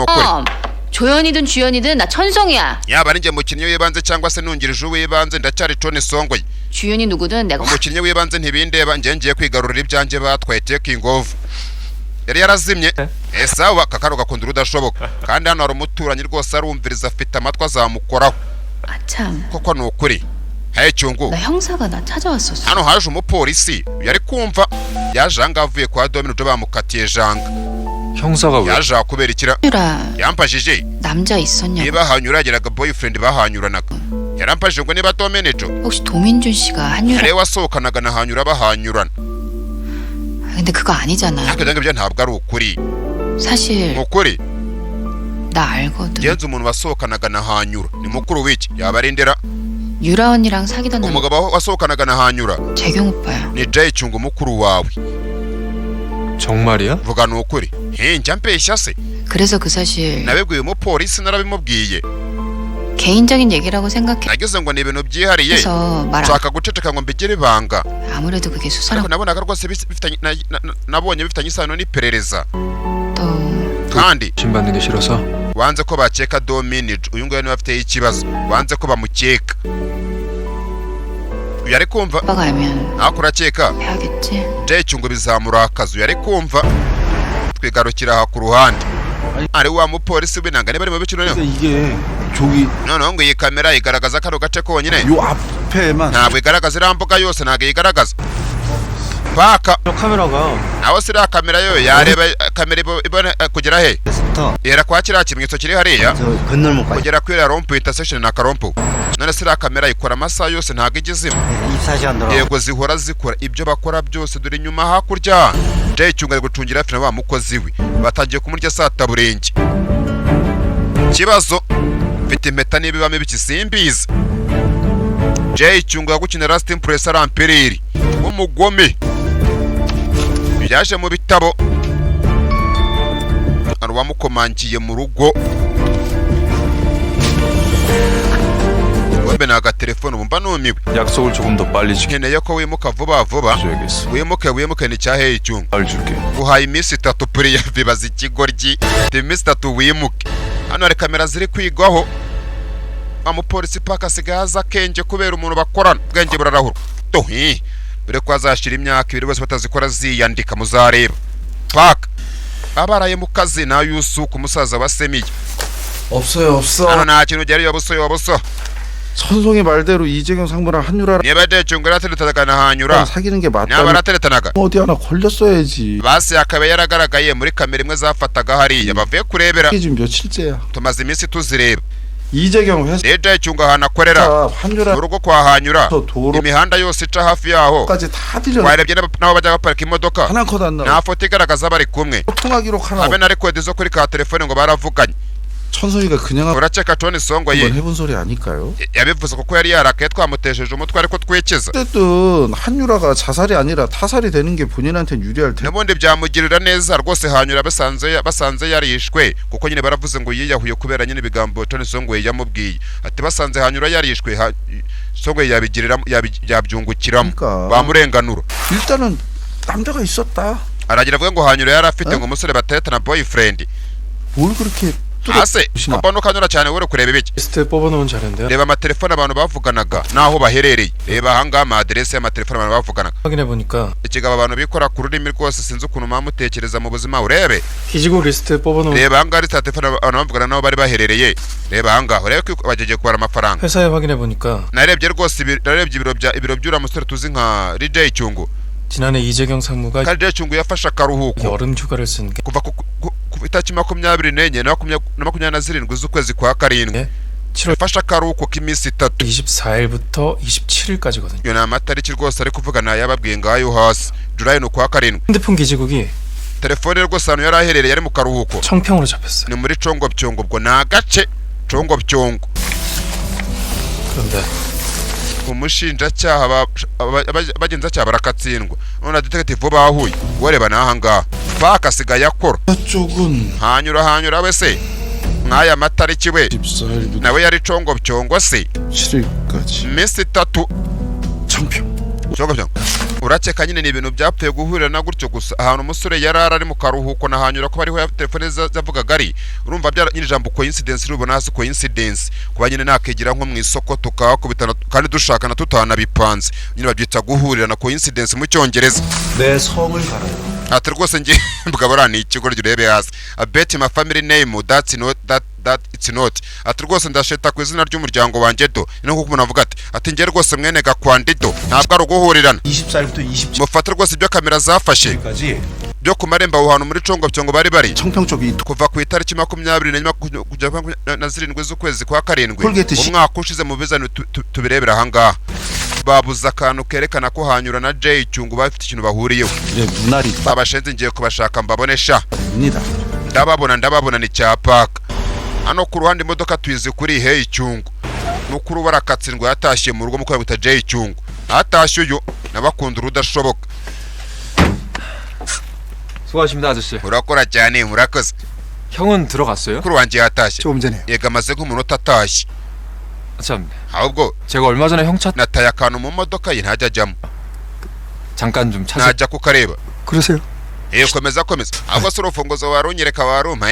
조연이든 주연이든 나 천성이야. yaba ari njye mukinnyi w'ibanze cyangwa se nungirije uw'ibanze ndacyari Tony Songwe 주연이 누구든 내가 확 umukinnyi w'ibanze ntibindeba njye ngiye kwigarurira ibyanjye batwaye taking off yari yarazimye sawa kakaro gakunda urudashoboka kandi hano hari umuturanyi rwose arumviriza afite amatwi azamukoraho 아참. koko nukuri haye cyungu 나 형사가 나 찾아왔었어. hano haje umupolisi yari kumva yaje ahangaha avuye kwa Domino jo bamukatiye janga 형사가 왜? yaje kubera ikira 유라 yampajije 남자 있었냐고. niba hanyura yageraga boyfriend bahanyuranaga yarampajije ngo niba Domino 혹시 도민준 씨가 한유라? yari wasohokanaga na hanyura bahanyurana 근데 그거 아니잖아. ariko ibyo ntabwo ari ukuri 사실 ukuri 나 알거든. genze umuntu wasohokanaga na hanyura ni mukuru w'iki yaba ari ndera 유라 언니랑 사귀던 남 umugabo wasohokanaga na hanyura 재경 오빠야. ni Jay Chung mukuru wawe 정말이야? vuga ni ukuri njya mpeshya se 그래서 그 사실 nabibwiye umupolisi narabimubwiye 개인적인 얘기라고 생각해. nagize ngo ni ibintu byihariye 그래서 말 안. nshaka guceceka ngo mbigire ibanga 아무래도 그게 ariko 수사랑 nabonaga rwose nabonye bifitanye isano n'iperereza 또 kandi 진받는 게 싫어서 wanze ko bakeka Dominic uyu nguyu niwe afite ikibazo wanze ko bamukeka uyu ari kumva 오빠가 알면 nako urakeka 해야겠지. Jay Chung bizamurakaza uyu ari kumva twigarukira aha ku ruhande ari wa mupolisi w'inanga niba ari mu bice noneho 이게 저기 noneho ngo iyi kamera igaragaza kano gace konyine 요 앞에만 ntabwo igaragaza iriya mbuga yose ntabwo iyigaragaza paka 카메라가 naho si iriya kamera yo yareba kamera ibona kugera he ihera kwa kiriya kimenyetso kiri hariya 저 건널목까지 kugera kuri iriya rompu intersection na karompu none si iriya kamera ikora amasaha yose ntabwo ijya izima 24시간 돌아 yego zihora zikora ibyo bakora byose dore inyuma hakurya Jay Chung ari gucungira hafi na wa mukozi we batangiye kumurya sataburenge ikibazo mfite impeta niba ibamo ibiki simbizi Jay Chung yagukina Last Impress Rampiriri umugome byaje mu bitabo ari wamukomangiye mu rugo wembe naga telefone bumva numiwe 약속을 조금 더 빨리 nkeneye ko wimuka vuba vuba 지켜줘야겠어. wimuke ni cyaheye Chung 말 줄게. guhaye iminsi 3 puriya bibaza ikigoryi iminsi 3 wimuke hano hari kamera ziri kwigwaho amupolisi paka asigaye aza kenge kubera umuntu bakorana ubwenge burarahura tohi dore ko azashira imyaka 2 bose batazikora ziyandika muzareba paka abaraye mu kazi na Yusuku umusaza wa Semiye 없어요 없어. hano nta kintu ugera yobuso 천송이 말대로 이재경 상무랑 한유라랑 niba 대충 그라테르타가 hanyura 사귀는 게 맞다. nyabarateretanaga 어디 하나 걸렸어야지. basi akaba yaragaragaye muri kamera imwe zafataga hariya bavuye kurebera 이게 지금 며칠째야. tumaze iminsi tuzireba 이재경 회사 대충 hana akorera 한유라 urugo kwa hanyura 도로 imihanda yose ica hafi yaho 까지 다 들여. warebye nabo bajya baparika imodoka 하나 컷 안 nta 나와. foto igaragaza bari kumwe 통화 기록 하나. habe na record zo kuri ka telefone ngo baravuganye 천송이가 그냥 uraceka Tony Songo ye 한번 해본 소리 아닐까요? yabivuze kuko yari yarakaye twamutesheje umutwe ariko twikiza 어쨌든 한유라가 자살이 아니라 타살이 되는 게 본인한테 유리할 텐데. n'ubundi byamugirira neza rwose hanyura basanze yarishwe kuko nyine baravuze ngo yiyahuye kubera nyine ibigambo Tony Songo yamubwiye ati basanze hanyura yarishwe Songo yabyungukiramo 그러니까. bamurenganura 일단은 남자가 있었다. aragira avuga ngo hanyura yari afite ngo umusore batetana boyfriend 뭘 그렇게 ase mbona ukanyura cyane wore kureba ibiki 리스트 뽑아놓은 자료인데요. reba amatelefone abantu bavuganaga naho baherereye reba ahangaha amadirese y'amatelefone abantu bavuganaga 확인해보니까 ikigabo abantu bikora ku rurimi rwose sinzi ukuntu mutekereza mu buzima urebe 기지국 리스트 뽑아놓은 reba ahangaha ari telefone abantu bavugana naho bari baherereye reba ahangaha urebe ko bagiye kubara amafaranga 회사에 확인해보니까 narebye rwose narebye ibiro by'uriya musore tuzi nka DJ Cyungu 지난해 이재경 상무가 kandi DJ Cyungu yafashe akaruhuko 여름 휴가를 쓴 게 kuva ku itariki 24 na 27 z'ukwezi kwa karindwi 7월 yafashe akaruhuko k'iminsi 3 24일부터 27일까지거든요. iyo ni amatariki rwose ari kuvuga nayababwiye ngayo hasi July no kwa karindwi 핸드폰 기지국이 telefone rwose ahantu yari aherereye yari mu karuhuko 청평으로 잡혔어요. ni muri Congo ubwo ni agace Congo 그런데 umushinjacyaha abagenzacyaha barakatsindwa none detective bahuye wareba nahangaha paka asigaye akora 저쪽은 hanyura wese nk'aya matariki we 14일부터 nawe yari Congo se 7일까지 iminsi 3 청평. Congo urakeka nyine ni ibintu byapfuye guhurira na gutyo gusa ahantu umusore yari ari mu karuhuko na hanyura ko bariho telefone zavugaga ari urumva byara nyine jambo coincidence rubona hasi coincidence kuba nyine nakegira nko mu isoko tukakubitana kandi dushakana tutana bipanze nyine babyita guhurira na coincidence mu cyongereza 내 성을 갈아요. ati rwose nge mbugabura ni ikigo ryurebe hasi I bet my family name that's not that it's not ati rwose ndasheta ku izina ry'umuryango wanjye do niko umuntu avuga ati nge rwose mwene gakwandido ntabwo ari uguhurirana 24일부터 27일까지 mufata rwose ibyo kamera zafashe byo ku marembo aho hantu muri Congo bari bari 청평 쪽이 kuva ku itariki 27 z'ukwezi kwa karindwi Colgate umwaka ushize mu bizano tubirebera ahangaha babuza akantu kerekana ko hanyura na Jay Cyungu bafite ikintu bahuriyeho 눈알이 babashenze ngiye kubashaka mbabone sha 빠집니다. ndababona ni cyapaka hano ku ruhande imodoka tuyize kuri Hey Cyungu mukuru barakatsindwa yatashye mu rugo mukuru bita Jay Cyungu atashye uyu nabakunda urudashoboka 수고하십니다 아저씨. urakora cyane murakoze 형은 들어갔어요? mukuru wanjye yatashye 조금 전에 yega amaze nk'umunota atashye 참 ahubwo 제가 얼마 전에 형 차 nataye akantu mu modoka ye ntajya ajyamo 잠깐 좀 찾아. najya kukareba 그러세요? komeza ahubwo se urufunguzo warunyereka warumpa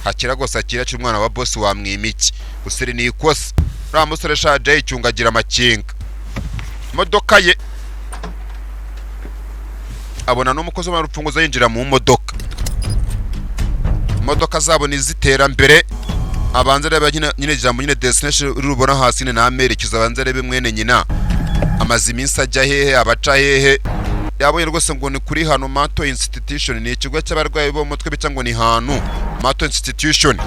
hakira gusa akira cy'umwana wa boss wamwimiki usiri ni ikosa uriya musore sha Jay Cyungu agira amakinga imodoka ye abona n'umukozi w'urufunguzo yinjira mu modoka imodoka zabo ni ziterambere abanza reba nyine jambo nyine destination rubona hasi na amerekezo abanza rebe mwene nyina amazi iminsi ajya hehe abaca hehe yabonye rwose ngo ni kuri hano Mato Institution ni ikigo cy'abarwayi bo mutwe bica ngo ni hano Mato Institution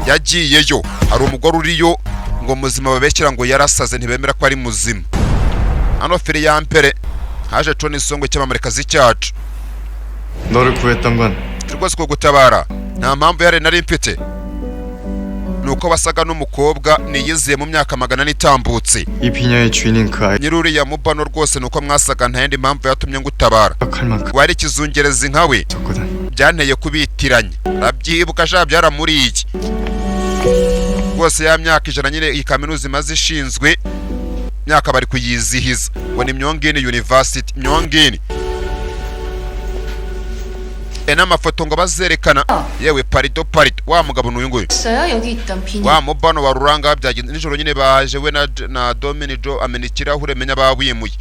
yagiyeyo hari umugore uriyo ngo muzima babeshyira ngo yarasaze ntibemera ko ari muzima hano fere ya mpere haje Tony Songo cy'amarekazi cyacu 너를 구했던 건 rwose ko gutabara nta mpamvu yari nari mfite nuko basaga n'umukobwa niyiziye mu myaka 100 itambutse 이 비녀의 주인인 그 아이 nyiruriya mubano rwose nuko mwasaga nta yindi mpamvu yatumye ngutabara 할 만큼 wari kizungereza nkawe 졌거든. byanteye kubitiranya rabyibuka sha byaramuriye rwose ya myaka 100 nyine iyi kaminuza imaze ishinzwe myaka bari kuyizihiza ngo ni Myongini University Myongini n'amafoto ngo bazerekana yewe parido wa mugabo n'uyu nguyu 있어요? 여기 있던 비니. wa mubano wa ruranga byagenze nijoro nyine baje we na Dominic Jo amenikira hure menya bawimuye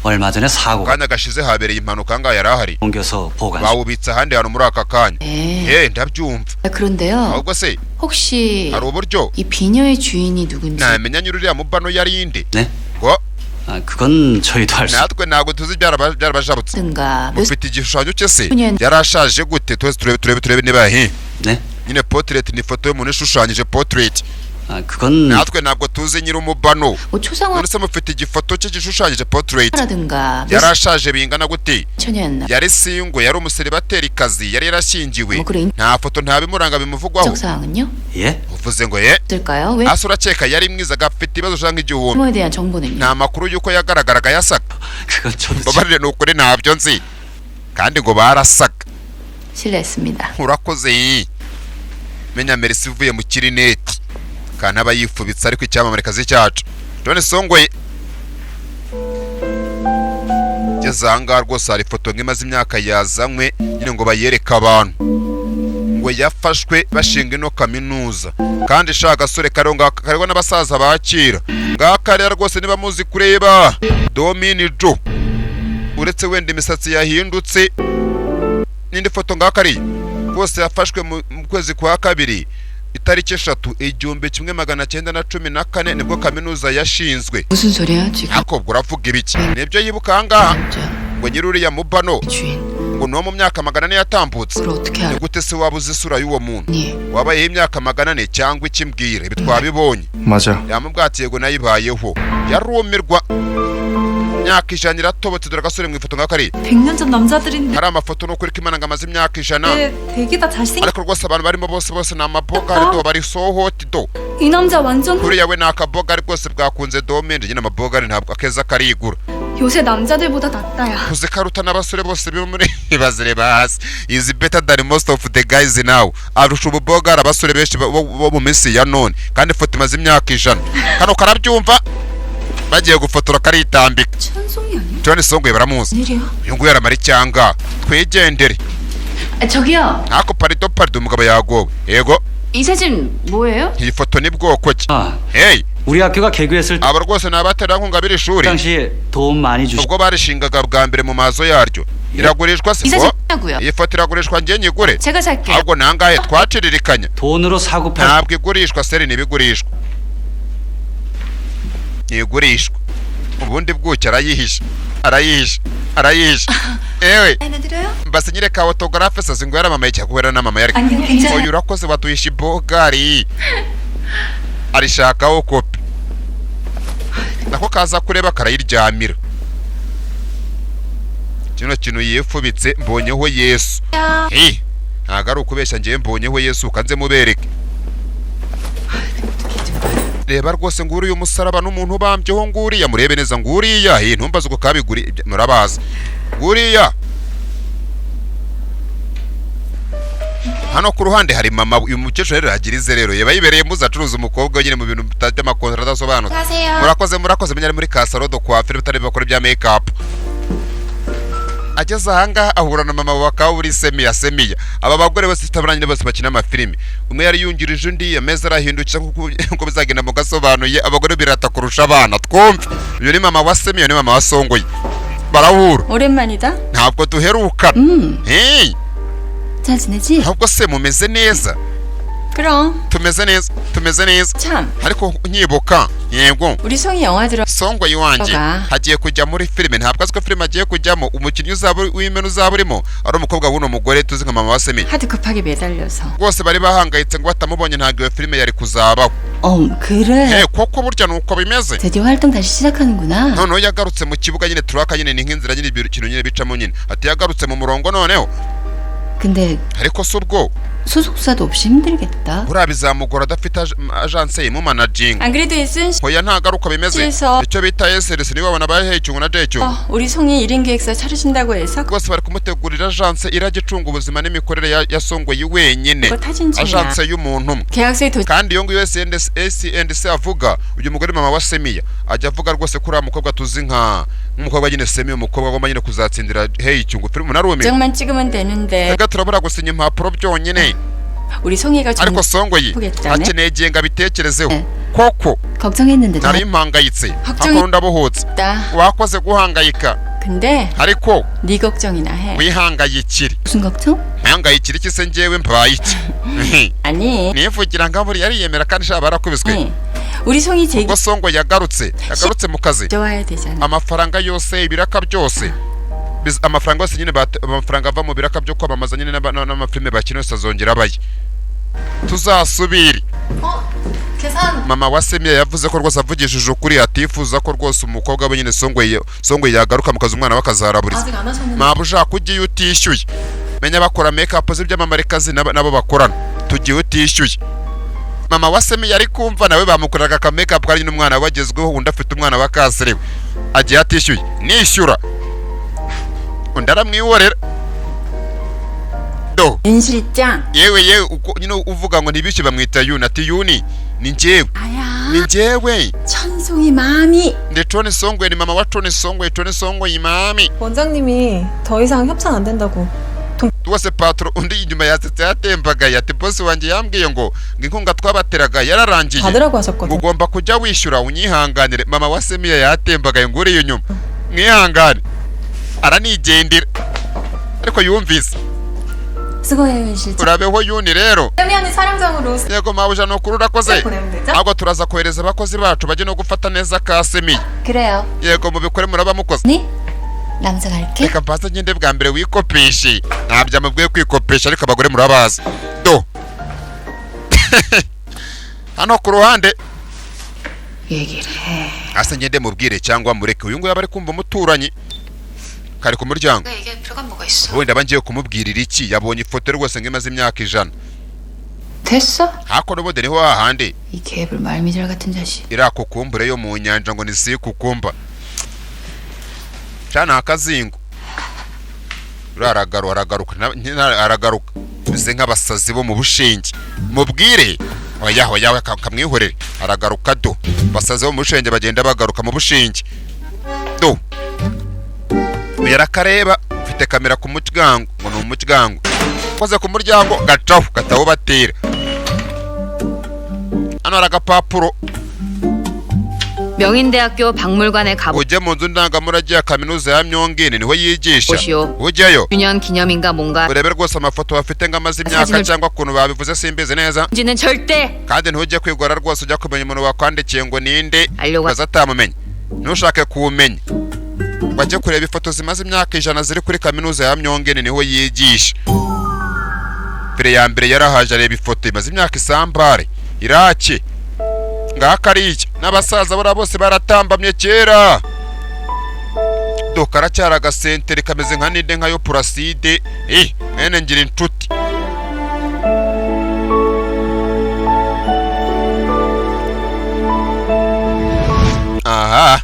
얼마 전에 사고가 kanya gashize habereye impanuka ngaho yari ahari 옮겨서 보관. bawubitse ahandi hantu muri aka kanya ndabyumva 그런데요. ahubwo se 혹시 hari uburyo 이 비녀의 주인이 누군지 namenya nyiruriya mubano yari inde 네? ngo 아, 그건 저희도 알 수. natwe ntabwo tuzi byarabajabutse 든가 몇 mufite igishushanyo cye se Kunyen. yarashaje gute twese turebe niba 네? nyine portrait ni ifoto y'umuntu ishushanyije portrait 아, 그건 natwe ntabwo tuzi nyir'umubano 뭐 초상화 none se mufite igifoto cye gishushanyije portrait 라든가 yarashaje bingana gute 천연 yari singwe yari umuseribaterikazi yari yarashyingiwe 뭐 그런 nta foto nta bimuranga bimuvugwaho 인적 사항은요? 예? uvuze ngo 있을까요? 왜 ase urakeka yari mwiza agafite ibibazo ushaka nk'igihumbi 부모에 대한 정보는요? nta makuru y'uko yagaragaraga yasaka 그건 저도 mbabarire ni ukuri ntabyo nzi kandi ngo barasaka 실례했습니다. urakoze menya merisi ivuye mu kirineti kandi aba yifubitse ariko icyamamare kazi cyacu John Songwe ngeze ahangaha rwose hari ifoto nk'imaze imyaka yazanywe nyine ngo bayereke abantu ngo yafashwe bashinga ino kaminuza kandi ishaka agasore kariho n'abasaza bakira ngaka rero rwose niba muzi kureba Domini Jo uretse wenda imisatsi yahindutse n'indi foto ngaka ari rwose yafashwe mu kwezi kwa kabiri itariki 3/1914 nibwo kaminuza yashinzwe 무슨 소리야 지금? akobwa uravuga ibiki nibyo yibuka ahangaha ngo nyiruriya mubano 주인 ngo no mu myaka 400 yatambutse 그걸 어떻게 ni 알아? gute se wabuze isura y'uwo muntu 니 wabayeho imyaka 400 cyangwa ikimbwira ibi twabibonye 맞아. yamubwatiye ngo nayibayeho yarumirwa imyaka 100 iratobotse dore agasore mu ifoto ngaka ari 100년 전 남자들인데 hari amafoto no kuri Imana ngo amaze imyaka 100 되게 다 잘생. ariko rwose abantu barimo bose ni amabogari do bari sohoti do 이 남자 완전 kuriya we ni akabogari rwose bwakunze Domini nyine amabogari ntabwo akeza karigura 요새 남자들보다 낫다야. kuze karuta n'abasore bose bo muri bazireba hasi is better than most of the guys now arusha ububogari abasore benshi bo mu minsi ya none kandi ifoto imaze imyaka 100 kano karabyumva bagiye gufotora karitambika 천송이 아니야? John Songwe baramuzi 일이야? uyu nguyu aramara icyanga twigendere 저기요. ntako parido umugabo yagowe yego 이 사진 뭐예요? iyi foto ni bwoko ki 아, hey 우리 학교가 개교했을 때 aba rwose ni abaterankunga b'iri shuri 당시에 도움 많이 주시. ubwo barishingaga bwa mbere mu mazo yaryo iragurishwa 이 se 사진 뭐냐고요? iyi foto iragurishwa njye nyigure 제가 살게요. ahubwo nangahe twaciririkanya 돈으로 사고 팔. ntabwo igurishwa seri ntibigurishwa ntigurishwa ubundi bwuki arayihisha ewe mbasinyire ka autographe sasa ngo yaramamaye cyakubera na mama yari oyu urakoze batuhisha ibogari arishakaho kopi nako kaza kureba karayiryamira kino kintu yifubitse mbonyeho Yesu ntago ari ukubeshya ngiye mbonyeho Yesu kanze mubereke reba rwose nguri uyu musaraba n'umuntu ubambyeho nguriya murebe neza nguriya ntumbaze uko kabiguri murabaza nguriya hano ku ruhande hari mama uyu mukecuru rero agirize rero yeba yibereye muza acuruza umukobwa nyine mu bintu by'amakontra adasobanutse murakoze menyari muri Kasarodo kwa Philip utari bakora bya make up ageze ahangaha ahura na mama wakaho uri Semiya aba bagore bose tabaranye bose bakina amafilimi umwe yari yungirije undi ameza arahindukira nkuko bizagenda mu gasobanuye abagore birata kurusha abana twumve uyu ni mama wa Semiya ni mama wa Songoye barahura 오랜만이다. ntabwo duherukana 잘 지내지? ntabwo se mumeze neza 그럼. tumeze neza 참. ariko nyibuka yego 우리 성이 영화 들어. Songwe wanjye hagiye kujya muri filime ntabwo aziko filime agiye kujyamo umukinnyi w'imenu uzaburimo ari umukobwa w'uno mugore tuzi nka mama wa Semiya 하드 급하게 매달려서. bose bari bahangayitse ngo batamubonye ntabwo iyo filime yari kuzabaho 그래. koko burya nuko bimeze 드디어 활동 다시 시작하는구나. noneho yagarutse mu kibuga nyine turaka nyine ni nk'inzira nyine ikintu nyine bicamo nyine ati yagarutse mu murongo noneho 근데 ariko si ubwo 소속사도 없이 힘들겠다. buriya bizamugora adafite agence mu managing 안 그래도 예순 hoya ntago uko bimeze 그래서 icyo bita SLS niwe babona bahe icyungu na decyungu 우리 성이 1인 기획사 차리신다고 해서 bose bari kumutegurira agence irajya icunga ubuzima n'imikorere ya Songoye wenyine 그거 타진증이야. agence y'umuntu umwe 계약서에 도 kandi iyo ngiyo SNDC avuga uyu mugore mama wa Semiya ajya avuga rwose kuri mukobwa tuzi nk'umukobwa nyine Semiya umukobwa agomba nyine kuzatsindira hey icyungu filime narume 정만 찍으면 되는데 reka turabura gusinya impapuro byonyine 우리 송이가 ariko songoyi 보겠다네. akeneye igihe ngo abitekerezeho 네. koko 걱정했는데 nari mpangayitse 걱정이 akaba ndabohotse 다. wakoze guhangayika 근데 ariko 네 걱정이나 해. wihangayikire 무슨 걱정? mpangayikire iki se njyewe mbaye iki 아니. nivugira ngo buri yariyemera kandi shaba barakubiswe 네. 우리 송이 제기 ubwo songo yagarutse mu kazi 좋아야 되잖아. amafaranga yose ibiraka byose amafaranga yose nyine amafaranga ava mu biraka byo kwamamaza nyine n'amafilme bakina yose azongera abaye tuzasubire 계산. mama wa Semia yavuze ko rwose avugishije ukuri atifuza ko rwose umukobwa we nyine songo yagaruka mu kazi umwana bakazaraburiza 아직 안 하셨는데. mpamvu ushaka ugiye utishyuye menya bakora make-up z'ibyamamarekazi nabo bakorana tugiye utishyuye mama wa Semia yari kumva nawe bamukoreraga ka make-up kari n'umwana wagezweho undi afite umwana wa kaserewe agiye atishyuye nishyura undi aramwiyorera do 윤실장. yewe uko nyine uvuga ngo ntibishyure bamwita yuni ati yuni ni njyewe ni njyewe 천송이 마음이. ndi Tony Songwe ni mama wa Tony Songwe imami 원장님이 더 이상 협상 안 된다고. rwose patro undi inyuma yasetse yatembagaye ati bosi wanjye yambwiye ngo inkunga twabateraga yararangiye 받으라고 하셨거든. ugomba kujya wishyura unyihanganire mama wa Semia yatembagaye ngo uriye inyuma mwihangane aranigendera ariko yumvise 수고해요 윤실장. urabeho yuni rero 세미언니 사령장으로 yego mabuja nukuri urakoze 보내면 되죠? ahubwo turaza kohereza abakozi bacu bajye no gufata neza ka Semia 그래요. yego mubikore muraba mukoze 네? 남자 갈게. reka mbaze ngende bwa mbere wikopeshe ntabyo amubwiye kwikopesha ariko abagore murabazi do hano ku ruhande 얘기를 해. asa ngende mubwire cyangwa mureke uyu nguyu aba ari kumva umuturanyi kari ku muryango 내가 얘기할 필요가 뭐가 있어? wenda aba ngiye kumubwirira iki yabonye ifoto rwose ngo imaze imyaka 100 됐어? hako n'ubundi niho hahandi 이 개불 말미잘 같은 자식. iriya kukumbure yo mu nyanja ngo ni si kukumba cyane akazingo aragaruka bise nk'abasazi bo mu bushinge mubwire oya kamwihorere aragaruka do basazi bo mu bushinge bagenda bagaruka mu bushinge do yarakareba ufite kamera ku muryango ngo ni umuryango koze ku muryango gataho batera hano hari agapapuro 명인대학교 박물관에 가보. ujye mu nzu ndangamurage ya kaminuza ya Myongene niho yigisha 보시오. ujyayo 9년 기념인가 뭔가. urebe rwose amafoto bafite ngo amaze imyaka 사진을- cyangwa ukuntu babivuze simbizi neza 지는 절대 kandi ntujye kwigora rwose ujya kumenya umuntu wakwandikiye ngo ninde 알려고. baza atamumenya ntushake kuwumenya bajye kureba ifoto zimaze imyaka 100 ziri kuri kaminuza ya Myongene niho yigisha mbere ya mbere yarahaje areba ifoto imaze imyaka isambare irake ngaka ari iki n'abasaza bora bose baratambamye kera do karacyara agasentere kameze nka ninde nkayo Placide ene ngira inshuti aha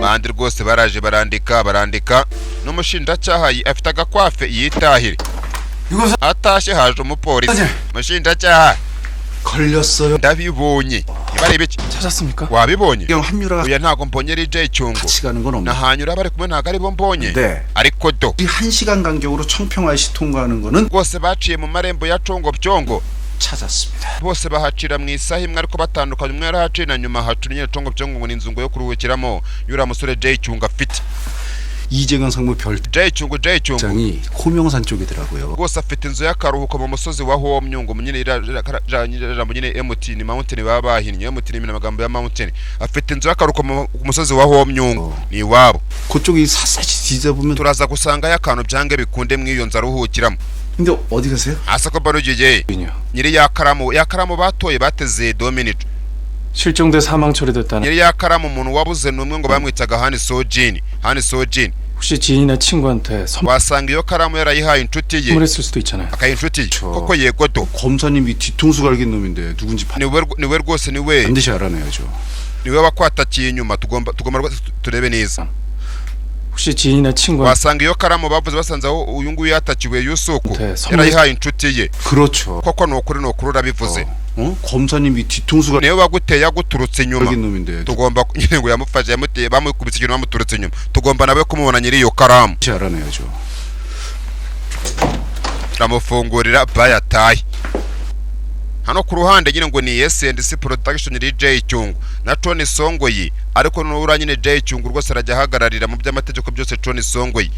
bandi rwose baraje barandika n'umushinjacyaha afite agakwafe yitahire atashye haje umupolisi umushinjacyaha 걸렸어요. ndabibonye barebe iki 찾았습니까? wabibonye 경 합류라 oya ntago mbonye DJ Cyungo 같이 가는 건 없나? nahanyura bari kumwe ntago ari bo mbonye 네. ariko do 우리 1시간 간격으로 청평RC 통과하는 거는 rwose baciye mu marembo ya Congo Byongo 찾았습니다. bose bahacira mu isaha imwe ariko batandukanye umwe yarahaciye na nyuma hacura nyine Congo Byongo ngo ni inzu ngo yo kuruhukiramo yura musore Jay Cyungo afite 이재경 상무 Jay Cyungo 별장이 호명산 쪽이더라고요. rwose afite inzu y'akaruhuko mu musozi wa Homyungu nyine ijambo nyine MTN Mountain baba bahinnye MTN ni amagambo ya Mountain afite inzu y'akaruhuko ku musozi wa Homyungu ni iwabo 그쪽이 샅샅이 뒤져보면 turaza gusanga y'akantu byange bikunde mw'iyo nzu aruhukiramo 근데 어디 가세요? asa ko barugeye nyiri yakaramu batoye bateze Dominic 실종돼 사망 처리됐다는. nyiri yakaramu umuntu wabuze n'umwe ngo bamwitaga Hani Sojin 혹시 지인이나 친구한테 wasanga iyo karamu yarayihaye inshuti ye 선물했을 수도 있잖아요. akaye inshuti ye koko yego do 검사님이 뒤통수 갈긴 놈인데 누군지 niwe rwose niwe 반드시 알아내야죠. niwe wakwatakiye inyuma tugomba turebe neza 혹시 지인이나 친구 wasanga iyo karamu bavuze basanze aho uyu nguyu yatakiwe Yusuku yarayihaye inshuti ye 그렇죠. koko nukuri urabivuze 검사님이 뒤통수가 niwe waguteye yaguturutse inyuma 갈긴 놈인데 tugomba nyine ngo yamufashe yamuteye bamukubise ikintu bamuturutse inyuma tugomba nawe kumubona nyiri iyo karamu 알아내야죠. ramufungurira bayataye. Hano ku ruhande nyine ngo ni S&C Production DJ Cyungu na Tony Songoyi, ariko n'ura nyine J Cyungu rwose arajya ahagararira mu by'amategeko byose Tony Songoyi.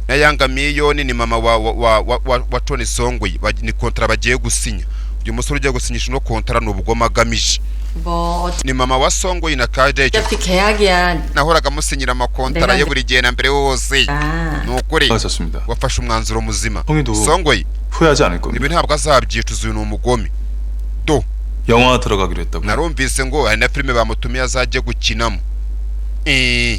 Na Yanga Miliyoni ni mama wa Tony Songoyi, ni kontra bagiye gusinya. Uyu musore ugiye gusinyisha no kontra n'ubugoma agamije. Ni mama wa Songoyi na KJ. Nahoraga musinyira amakontara yo buri gihe na mbere wose. Nukuri wafashe umwanzuro muzima. Songoyi 후회하지 않을 겁니다. ibi ntabwo azabyicuza, uyu ni umugome. Do 영화 들어가기로 했다고. narumvise ngo hari na filime bamutumiye azajye gukinamo.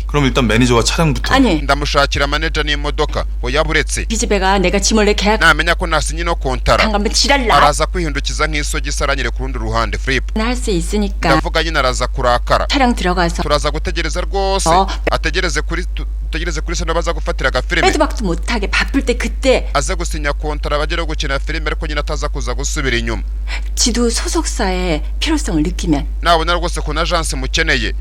그럼 일단 매니저와 차량부터. 아니. ndamushakira manager n'imodoka. oya buretse 기집애가 내가 짐을내 계약 namenya ko nasinye no kontara 한가면 지랄나. araza kwihindukiza nk'isogi saranyire ku rundi ruhande. Flip 할 수 있으니까 ndavuga nyine araza kurakara. 차량 들어가서 turaza gutegereza rwose ategereze kuri seno baza gufatira agafilime. 빼도박도 못하게 바쁠 때 그때 aze gusinya kontara bagera gukina filime ariko nyine ataza kuza gusubira inyuma. 지도 소속사의 필요성을 느끼면 nabona rwose ko na agence mukeneye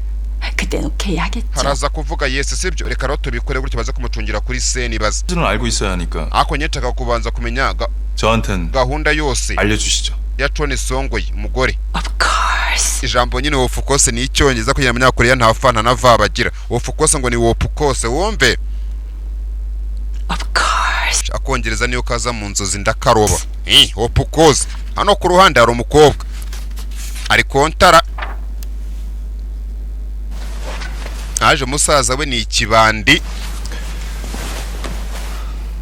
그때는 오케이 하겠죠. haraza kuvuga yes sibyo, reka rero tubikore gutyo baze kumucungira kuri seni baza. 는 알고 있어야 하니까. ako nyetaka kubanza kumenya 저한텐 gahunda yose 알려주시죠. ya Tony Songoyi umugore. Of course. ijambo nyine of course ni icyongereza kugira abanyakoreya nta fana na va bagira. Of course ngo ni of course wumve. Of course. akongereza niyo kaza mu nzozi ndakaroba. Of course. hano ku ruhande hari umukobwa ari kontara. aje musaza we ni ikibandi.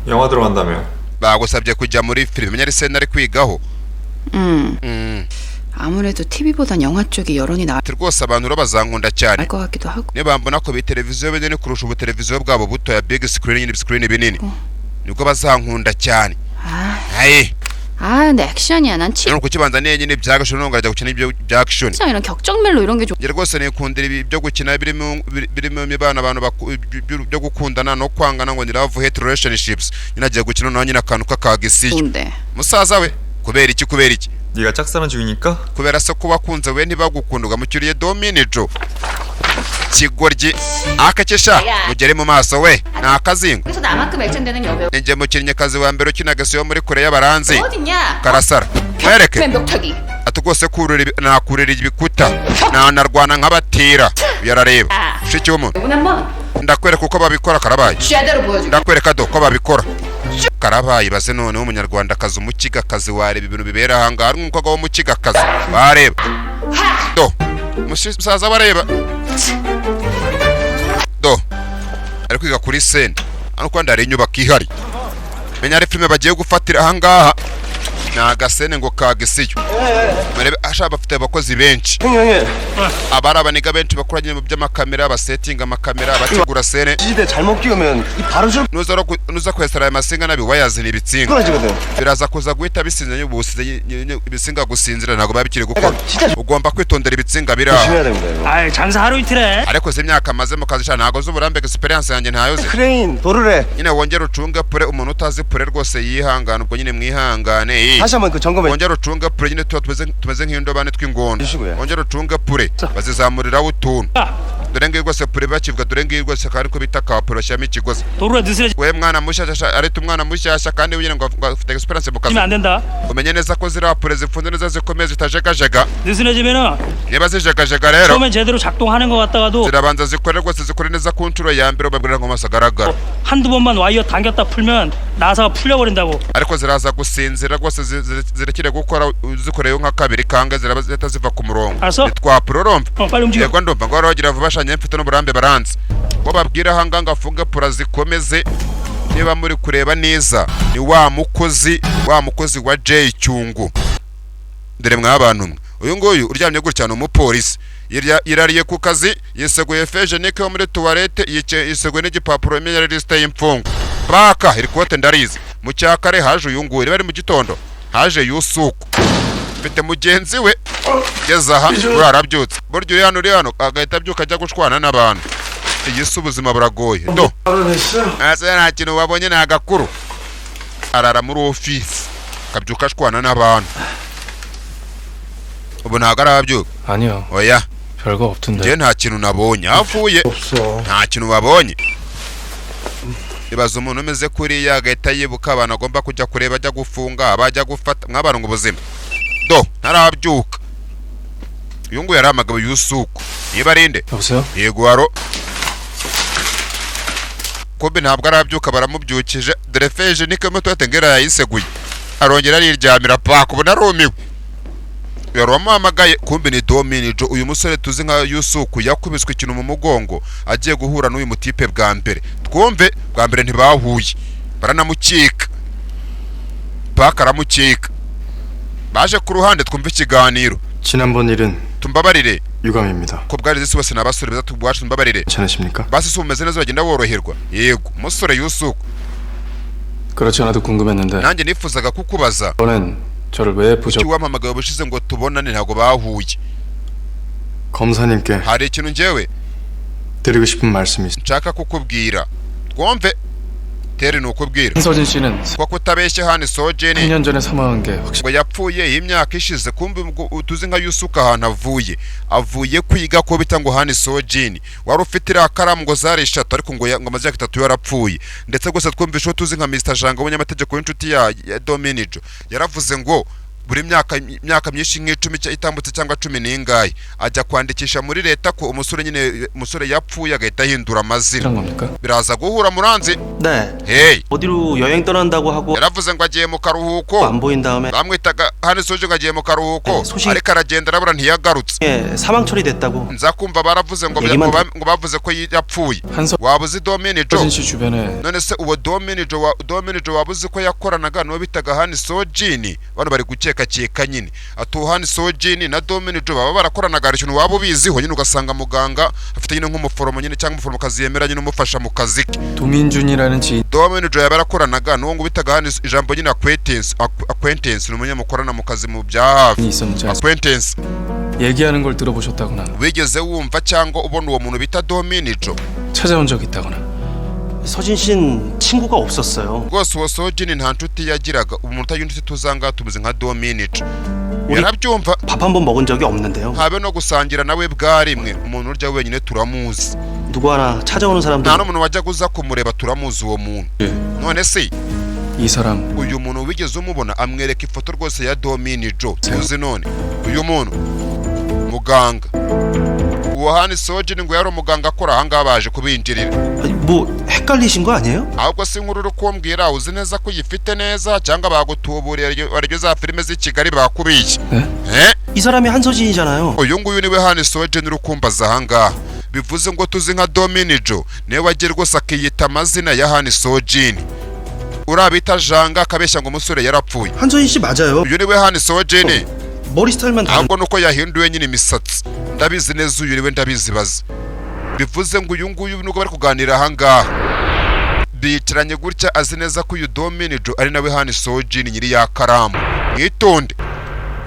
영화 들어간다며. bagusabye kujya muri filime. menya ari ari kwigaho. 아무래도 TV보단 영화 쪽이 여론이 나을 rwose abantu bazankunda cyane 것 같기도 하고. nibambona ko biteleviziyo binini kurusha ubu televiziyo bwabo buto ya big screen nyine screen binini nibwo bazankunda cyane. 근데 액션이야. 난 none kukibanza niye nyine byagashoro nongajya gukina ibyo bya action. 이런 격정멜로 이런 게 좀. nge rwose nikundira ibyo gukina birimo imibana abantu byo gukundana no kwangana ngo ni love hate relationships. nyine agiye gukina naho nyine akantu kakagisiyo. musaza we kubera iki 네가 짝사랑 중이니까? kubera se kuba kunze we ntibagukunda ugamukiriye Dominico kigoryi akakesha mugere mu maso we nakazingo. 그래서 나만큼 액션되는 여배우. nje mukinnye kazi wa mbere ukinaga siyo muri kure y'abaranzi 어딨냐? karasara mwereke 벽타기. ati rwose nakurira ibikuta narwana nk'abatira yarareba shiki w'umuntu ndakwereka uko babikora karabaye. 쥐아대로 보여줘. ndakwereka do ko babikora karabaye. baze none w'umunyarwandakazi umukigakazi wareba ibintu bibera ahangaha ari nk'umukobwa w'umukigakazi wareba do musaza bareba do ari kwiga kuri sene. hano kwandi hari inyubako ihari. menya ari filime bagiye gufatira ahangaha ni agasene ngo kagisiyo. ashaka bafite abakozi benshi abari abaniga benshi bakora nyine mu by'amakamera basetinga amakamera bategura sene. nuza kwesera aya masinga nabi wayazina ibitsinga biraza kuza guhita bisinzira ubusize ibisinga gusinzira ntabwo babikiri gukora. ugomba kwitondera ibitsinga biri aho. 장사 하루 이틀에. ariko se imyaka maze mu kazi ntabwo z'uburambe experience yanjye ntayoze. nyine wongera ucunge pure umuntu utazi pure rwose yihangana ubwo nyine mwihangane. wongera ucunge pure nyine tumeze nk'indobane tw'ingondo. wongera ucunge pure bazizamuriraho utuntu. dore ngiyi rwose pure bakivuga dore ngiyi rwose kandi ko bita kapuro shyamo ikigozi. we mwana mushyashya areta umwana mushyashya kandi ugira ngo afite experience mu kazi. umenye neza ko ziriya pure zifunze neza zikomeye zitajegajega. niba zijegajega rero zirabanza zikore rwose zikore neza ku nshuro ya mbere babwira ngo amaso agaragara. 한두 번만 와이어 당겼다 풀면 나사가 풀려버린다고. ariko ziraza gusinzira rwose zirekire gukora zikoreyeho nka kabiri kange ziraba ziva ku murongo. nitwapuro rompa yego ndumva ngo bagira vuba bashanye mfite n'uburambe baranze. bo babwira ahanga ngo afunge pura zikomeze. niba muri kureba neza ni wa mukozi wa J Cyungu. dore mw'abantu mwe uyu nguyu uryamye gutya ni umupolisi yirariye ku kazi yiseguye fejenike yo muri tuwarete yiseguye n'igipapuro imenya liste y'imfungu baka irikote ndarizi mu cyakare haje uyu nguyu bari mu gitondo haje Yusuku mfite mugenzi we geza aha urarabyutse buryo uri hano agahita abyuka ajya gushwana n'abantu. igisa ubuzima buragoye do ase nta kintu wabonye nta gakuru arara muri office kabyuka ashwana n'abantu. ubu ntago arabyuka. 아니요. oya 별거 없던데. nje nta kintu nabonye avuye nta kintu wabonye. ibaza umuntu umeze kuriya agahita yibuka abantu agomba kujya kureba ajya gufunga abajya gufata mw'abantu ngo ubuzima do ntarabyuka uyu nguyu yari amagabo y'usuku niba arinde yego haro kumbe ntabwo arabyuka baramubyukije dore feje niko moto yatengera yayiseguye arongera ariryamira paka ubona arumiwe yari wamuhamagaye kumbe ni Dominijo uyu musore tuzi nka Yusuku yakubiswe ikintu mu mugongo agiye guhura n'uyu mutipe bwa mbere twumve bwa mbere ntibahuye baranamukika paka aramukika baje ku ruhande twumve ikiganiro 지난번 일은 tumbabarire 유감입니다. ko bwari zisi bose nabasore beza tubwacu tumbabarire 괜찮으십니까? basi se umeze neza bagenda woroherwa yego musore Yusuku 그렇지 않아도 궁금했는데 nanjye nifuzaga kukubaza 너는 저를 왜 부적 kiwamamagaye bushize ngo tubonane ntago bahuye 검사님께 hari ikintu njyewe 드리고 싶은 말씀이 nshaka kukubwira twumve tere nukubwira 한서진 씨는 kwa kutabeshye hano Sojeni 3년 전에 사망한 게 확실히 ngo yapfuye imyaka ishize kumbe tuzi nka Yusuka ahantu avuye kwiga ko bita ngo hano Sojeni wari ufite akaramu ngo zari 3 ariko ngo amaze 3 yarapfuye ndetse gose twumvisho tuzi nka Mr Janga w'umunyamategeko w'inshuti ya Dominijo yaravuze ngo buri myaka myinshi nk'icumi itambutse cyangwa 10 n'ingahe ajya kwandikisha muri leta ko umusore yapfuye agahita ahindura amazina biraza guhura muranzi hey 어디로 여행 떠난다고 하고 yaravuze ngo agiye mu karuhuko 안 보인 다음에 bamwitaga hano Soje ngo agiye mu karuhuko ariko aragenda arabura ntiyagarutse 사망 처리됐다고 nza kumva baravuze ngo bavuze ko yapfuye wabuze Dominijo none se uwo Dominijo wabuze ko yakoranaga no bitaga hano Sojini bano bari gukeka nyine atuhani Sojini na Dominijo baba barakoranaga ikintu wabo ubiziho nyine ugasanga muganga afite nyine nk'umuforomo nyine cyangwa umuforomokazi yemeranye n'umufasha mu kazi ke 도민준이라는 지인 Dominijo yabarakoranaga n'uwo ngo bitaga hano ijambo nyine acquaintance n'umunyamukorana mu kazi mu bya hafi acquaintance 얘기하는 걸 들어보셨다거나 wigeze wumva cyangwa ubona uwo muntu bita Dominijo 찾아온 적 있다거나 서진 씨는 친구가 없었어요. rwose uwo Sojini nta nshuti yagiraga umuntu utagira tuzanga tumuze nka Dominijo yarabyumva 밥 한 번 먹은 적이 없는데요. habe no gusangira nawe bwarimwe umuntu urya wenyine turamuzi 누구 하나 찾아오는 사람도 nta n'umuntu wajya guza kumureba turamuzi uwo muntu none se 이 사람 uyu muntu wigeze umubona amwereka ifoto rwose ya Dominijo tuzi none uyu muntu muganga uwo hano Sojini ngo yari umuganga akora ahangaha baje kubinjirira 뭐 헷갈리신 거 아니에요? ahubwo si inkuru uri kumbwira uzi neza ko uyifite neza cyangwa bagutuburiye aribyo za filime z'i Kigali bakubiye 이 사람이 한서진이잖아요. uyu nguyu niwe hano Sojini uri kumbaza ahangaha bivuze ngo tuzi nka Dominijo niwe wagiye rwose akiyita amazina ya hano Sojini urabita Janga akabeshya ngo umusore yarapfuye 한서진 씨 맞아요. uyu niwe hano Sojini 머리 스타일만 다른 ahubwo nuko yahinduye nyine imisatsi ndabizi neza uyu niwe ndabizibaza bivuze ngo uyu nguyu nuko bari kuganira ahangaha bicaranye gutya azi neza ko uyu Dominijo ari nawe hano Sojini nyiri ya karamu mwitonde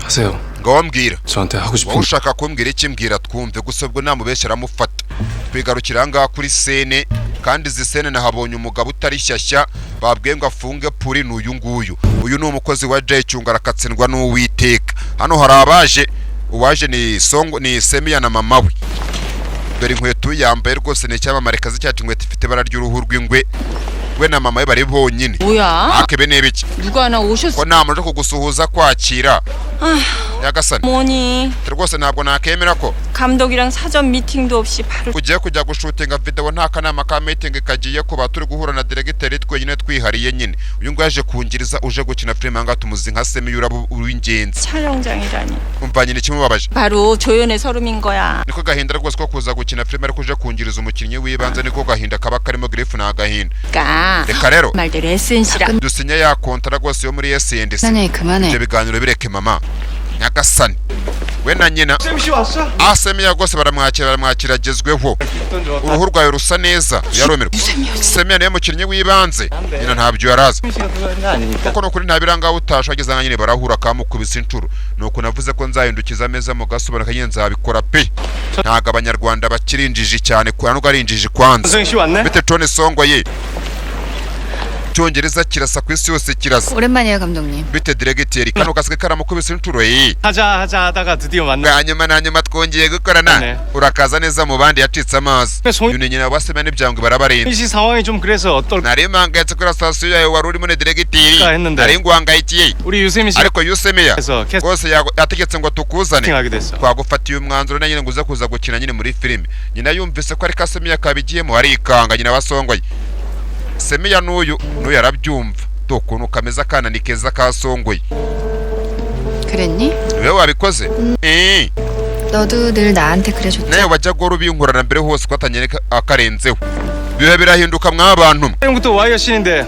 하세요. ngo wambwira 저한테 하고 싶은 wowe ushaka kumbwira iki mbwira twumve gusa ubwo namubeshya aramufata twigarukira ahangaha kuri sene kandi izi sene nahabonye umugabo utari shyashya babwiye ngo afunge puri n'uyu nguyu uyu ni umukozi wa Jay Cyunga arakatsindwa n'Uwiteka hano hari abaje uwaje ni Semiya na mama we dore inkweto yambaye rwose ni icyamamare kazi cyacu inkweto ifite ibara ry'uruhu rw'ingwe we na mama we bari bonyine 뭐야? akebe nebiki 누가 하나 오셨어? ko nta muntu uje kugusuhuza kwakira yagasani 뭐니? rwose ntabwo nakemera ko 감독이랑 사전 미팅도 없이 바로 ugiye kujya gushutinga video nta kanama ka meeting kagiye kuba turi guhura na directeur twenyine twihariye nyine uyu ngo yaje kungiriza uje gukina film anga tumuzi nka Semi yurabo uw'ingenzi 촬영장이라니. umva nyine kimubabaje 바로 조연의 서름인 거야. niko gahinda rwose ko kuza gukina film ariko uje kungiriza umukinnyi w'ibanze niko gahinda kaba karimo grief na gahinda reka rero 말대로 SNC랑 dusinya ya kontra rwose yo muri SNDC ibyo biganiro bireke mama nyagasani we na nyina Semi rwose baramwakira agezweho uruhu rwawe rusa neza yaromerwa Semi niwe mukinnyi w'ibanze nyina ntabyo yarazi kuko nukuri ntabiranga utasha ageze nka nyine barahura kamukubisa inshuro nuko navuze ko nzahindukiza ameza mu gasobanura nyine nzabikora pe ntago abanyarwanda bakirinjije cyane kwa nubwo ari injiji kwanza bite Tone Songo ye cyongereza kirasa ku isi yose kirasa. 오랜만이에요, 감독님. bite diregiteri kano kasike karamukubise inshuro yi. 하자 하다가 드디어 만나. hanyuma twongeye gukorana. urakaza neza mu bandi yacitse amaso. yune nyina wasema n'ibyangwe barabarinda. 이 상황이 좀 그래서 어떨. nari mangayitse kuri sitasiyo yawe wari urimo ne diregiteri. nari nguhangayikiye. 우리 유세미 씨. ariko Yusemiya rwose yategetse ngo tukuzane. twagufatiye umwanzuro na nyine ngo uza kuza gukina nyine muri filime. nyina yumvise ko ari Kasemiya kabigiyemo arikanga nyina wasongoye. Semiya n'uyu yarabyumva. Ukuntu kameza kana ni keza kasongoye. 그랬니? 왜 wabikoze? 너도 늘 나한테 그래줬지. nawe wajya gora ubinkorana mbere hose ko atanyereka akarenzeho. biba birahinduka mw'abantu. 형부터 와이어 씬인데.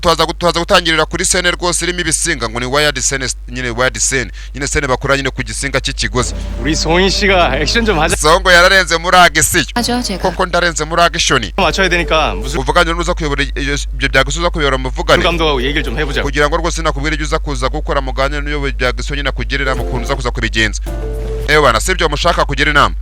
tuza gutangirira kuri scene rwose irimo ibisinga ngo ni wired scene nyine wired scene. nyine scene bakora nyine ku gisinga cy'ikigozi. 우리 송인 씨가 액션 좀 하자. songo yararenze muri agisiyo. 하죠, 제가. koko ndarenze muri agishoni. 맞춰야 되니까 무슨 uvuganye n'uza kuyobora ibyo byagisuza kuyobora muvugane. 감독하고 얘기를 좀 해보자. kugira ngo rwose nakubwira ibyo uza kuza gukora muganye n'uyoboye byagisuyo nyine kugerera mu kuntu uza kuza kubigenza. bana sibyo mushaka kugira inama.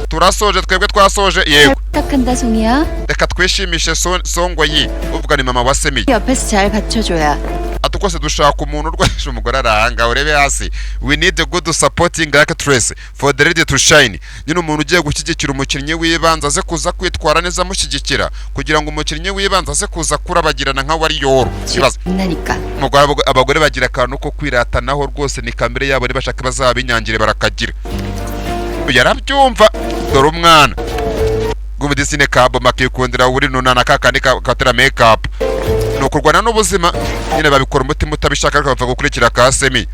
turasoje twebwe twasoje yego. 부탁한다, 송이야. reka twishimishe songo yi uvuga ni mama wa Semiya. 옆에서 잘 받쳐줘야. atukose dushaka umuntu urwaje umugore arahanga urebe hasi. we need a good supporting actress for the ready to shine. nyine umuntu ugiye gushyigikira umukinnyi w'ibanze aze kuza kwitwara neza amushyigikira kugira ngo umukinnyi w'ibanze aze kuza kurabagirana nka wari yoro. kibazo 나니까. abagore bagira akantu ko kwiratanaho rwose ni kamere yabo bashaka bazabinyangire barakagira. yarabyumva dore umwana gumudisine kabo makikundira uri nunana kakandi katera makeup no kurwana n'ubuzima nyine babikora umutima utabishaka ariko bava gukurikira Kasemi.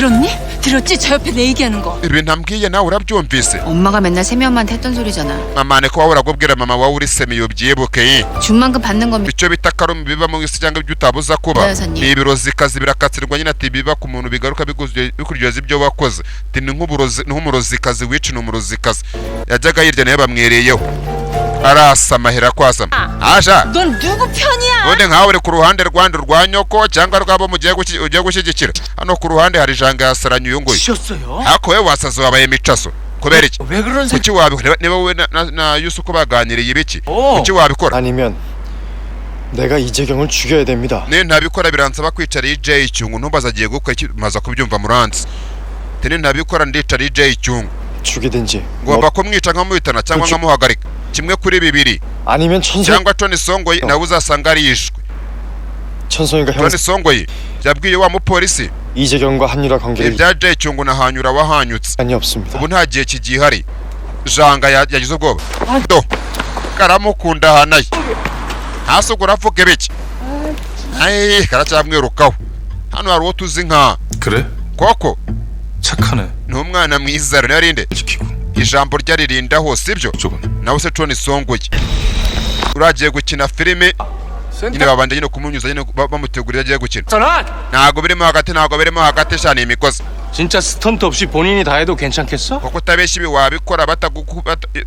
들었지? 저 옆에 내 얘기하는 거. ibi ntambwiye nawe urabyumvise. 엄마가 맨날 세미엄마한테 했던 소리잖아. mamane ko wahora kubwira mama wawe uri Semi yobyibuke. 준만큼 받는 겁니다. icyo bita karum biba mu isi cyangwa byutabuza kuba. ni ibirozi kazi birakatsirwa nyine ati biba ku muntu bigaruka bikuryoza ibyo wakoze. ni nk'umurozi kazi wica n'umurozi kazi. yajyaga yirya nayo bamwereyeho. arasamahera kwasama. aja 넌 누구 편이야? undi nkawe uri ku ruhande rwanda rwa nyoko cyangwa rwabo mugiye gushyigikira. hano ku ruhande hari janga yasaranye uyu nguyu. ariko we wasaze wabaye micaso kubera iki? kuki wabikora? niba wowe na Yusufu baganiriye ibiki? kuki wabikora? 아니면 내가 이재경을 죽여야 됩니다. ne ntabikora biransaba kwicara DJ Cyungu ntumbaza agiye gukora iki maza kubyumva muranzi. tene ntabikora ndicara DJ Cyungu. 죽이든지. ngomba kumwica nkamuhitana cyangwa nkamuhagarika. kimwe kuri bibiri. 아니면 cyangwa Tony Songo nawe uzasanga ari yishwe. 천송이가 형. Tony Songo yabwiye wa mupolisi 이재경과 한유라 관계를 ibya Jay Cyungu na hanyura wahanyutse. 아니 없습니다. ubu nta gihe kigihari. janga yagize ubwoba. do karamukunda hanaye. hasi uravuga ibiki? karacyamwirukaho. hano hari uwo tuzi nka 그래? koko 착하네. n'umwana mwiza rero yarinde ijambo ryaririndaho sibyo. nawe se Tony Songo uragiye gukina filime nyine babanje nyine kumunyuza nyine bamutegurira agiye gukina. ntago birimo hagati shani imikozi. 진짜 스턴트 없이 본인이 다 해도 괜찮겠어? koko utabeshya ibi wabikora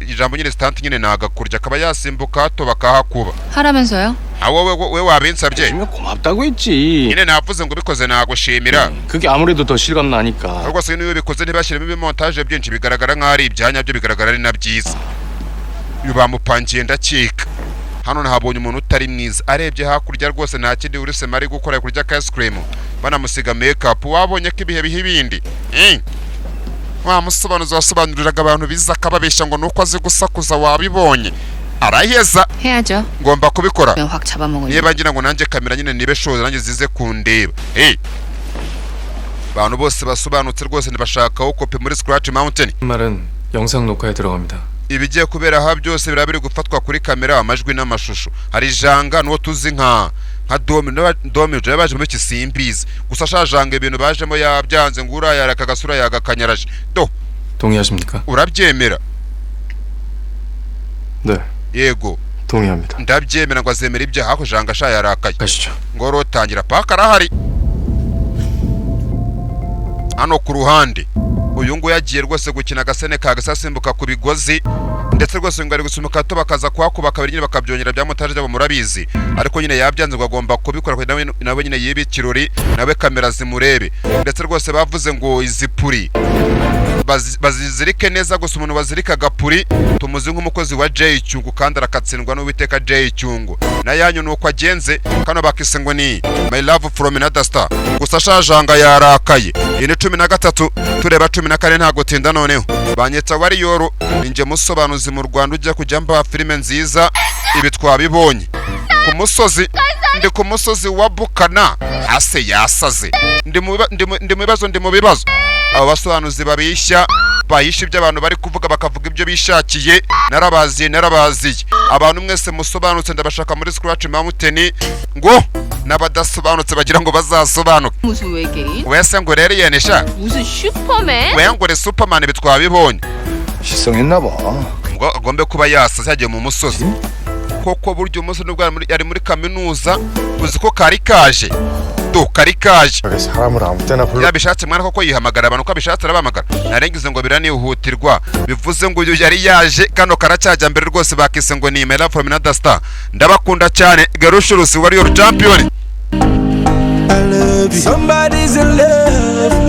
ijambo nyine stunt nyine nagakurya akaba yasimbuka hato bakahakuba. 하라면서요? wowe wabinsabye. 고맙다고 했지. nyine navuze ngo ubikoze nagushimira. 그게 아무래도 더 실감 나니까. rwose niyo bikoze ntibashyiremo ibimontage byinshi bigaragara nk'aho ari ibyanya byo bigaragara ari na byiza. bamupangiye ndakika. hano nahabonye umuntu utari mwiza arebye hakurya rwose nta kindi uretse mari gukora kurya ka ice cream banamusiga makeup. wabonye ko ibihe bihe bindi wamusobanuza wasobanuriraga abantu biza akababeshya ngo nuko azi gusakuza wabibonye. araheza 해야죠. ngomba kubikora. 확 잡아먹어요. niba ngira ngo nanjye kamera nyine nibe shoza nanjye zize kundeba. abantu bose basobanutse rwose ntibashakaho kopi muri Scratch Mountain. 말은 영상 녹화에 들어갑니다. ibigiye kubera aha byose birabiri gufatwa kuri kamera amajwi n'amashusho. hari janga n'uwo tuzi nka Domi baje mu kisimbizi gusa shajanga ibintu bajemo yabyanze ngo urayara kagasura yagakanyaraje. do 동의하십니까? urabyemera? 네. yego 동의합니다. ndabyemera ngo azemera ibyaha ko janga sha yarakaye. 가시죠. ngo rotangira paka arahari. hano ku ruhande uyu ngo yagiye rwose gukina agasene kagasasimbuka ku bigozi ndetse rwose ngo ari gusumuka to bakaza kwakuba kabiri nyine bakabyongera bya montage byabo murabizi. ariko nyine yabyanze ngo agomba kubikora kugira nawe nyine yibe ikirori nawe kamera zimurebe. ndetse rwose bavuze ngo izipuri bazizirike neza. Gusa umuntu wazirika gapuri tumuzi nk'umukozi wa Jay Cyungu kandi arakatsindwa n'uwiteka Jay Cyungu. Na yanyu nuko agenze kano bakise ngo ni My Love from Another Star. Gusa shajanga yarakaye. Ine 13 tureba 14 ntago tinda noneho. Banyeta Warrior ninje musobanuzi mu Rwanda ujya kujya mba filime nziza ibi twabibonye. Ku musozi ndi ku musozi wa Bukana hase yasaze. Ndi mu bibazo. Abo basobanuzi babishya bayisha ibyo abantu bari kuvuga bakavuga ibyo bishakiye. Narabaziye abantu mwese musobanutse ndabashaka muri Scratch Mountain ngo nabadasobanutse bagira ngo bazasobanuke. 무슨 외계인? wese ngo rero yenesha 무슨 슈퍼맨? we ngo re Superman bitwabibonye. 실성했나 봐. ngo agombe kuba yasaze yagiye mu musozi. Koko buryo umunsi nubwo yari muri kaminuza uzi ko kari kaje 사람을 아무 때나 불러. yabishatse mwana koko yihamagara abantu ko abishatse arabahamagara. Narengize ngo biranihutirwa bivuze ngo uyu yari yaje kano karacyajya mbere rwose bakise ngo ni My Love from Another Star. Ndabakunda cyane Garushurusi Warrior Champion. Somebody's in love.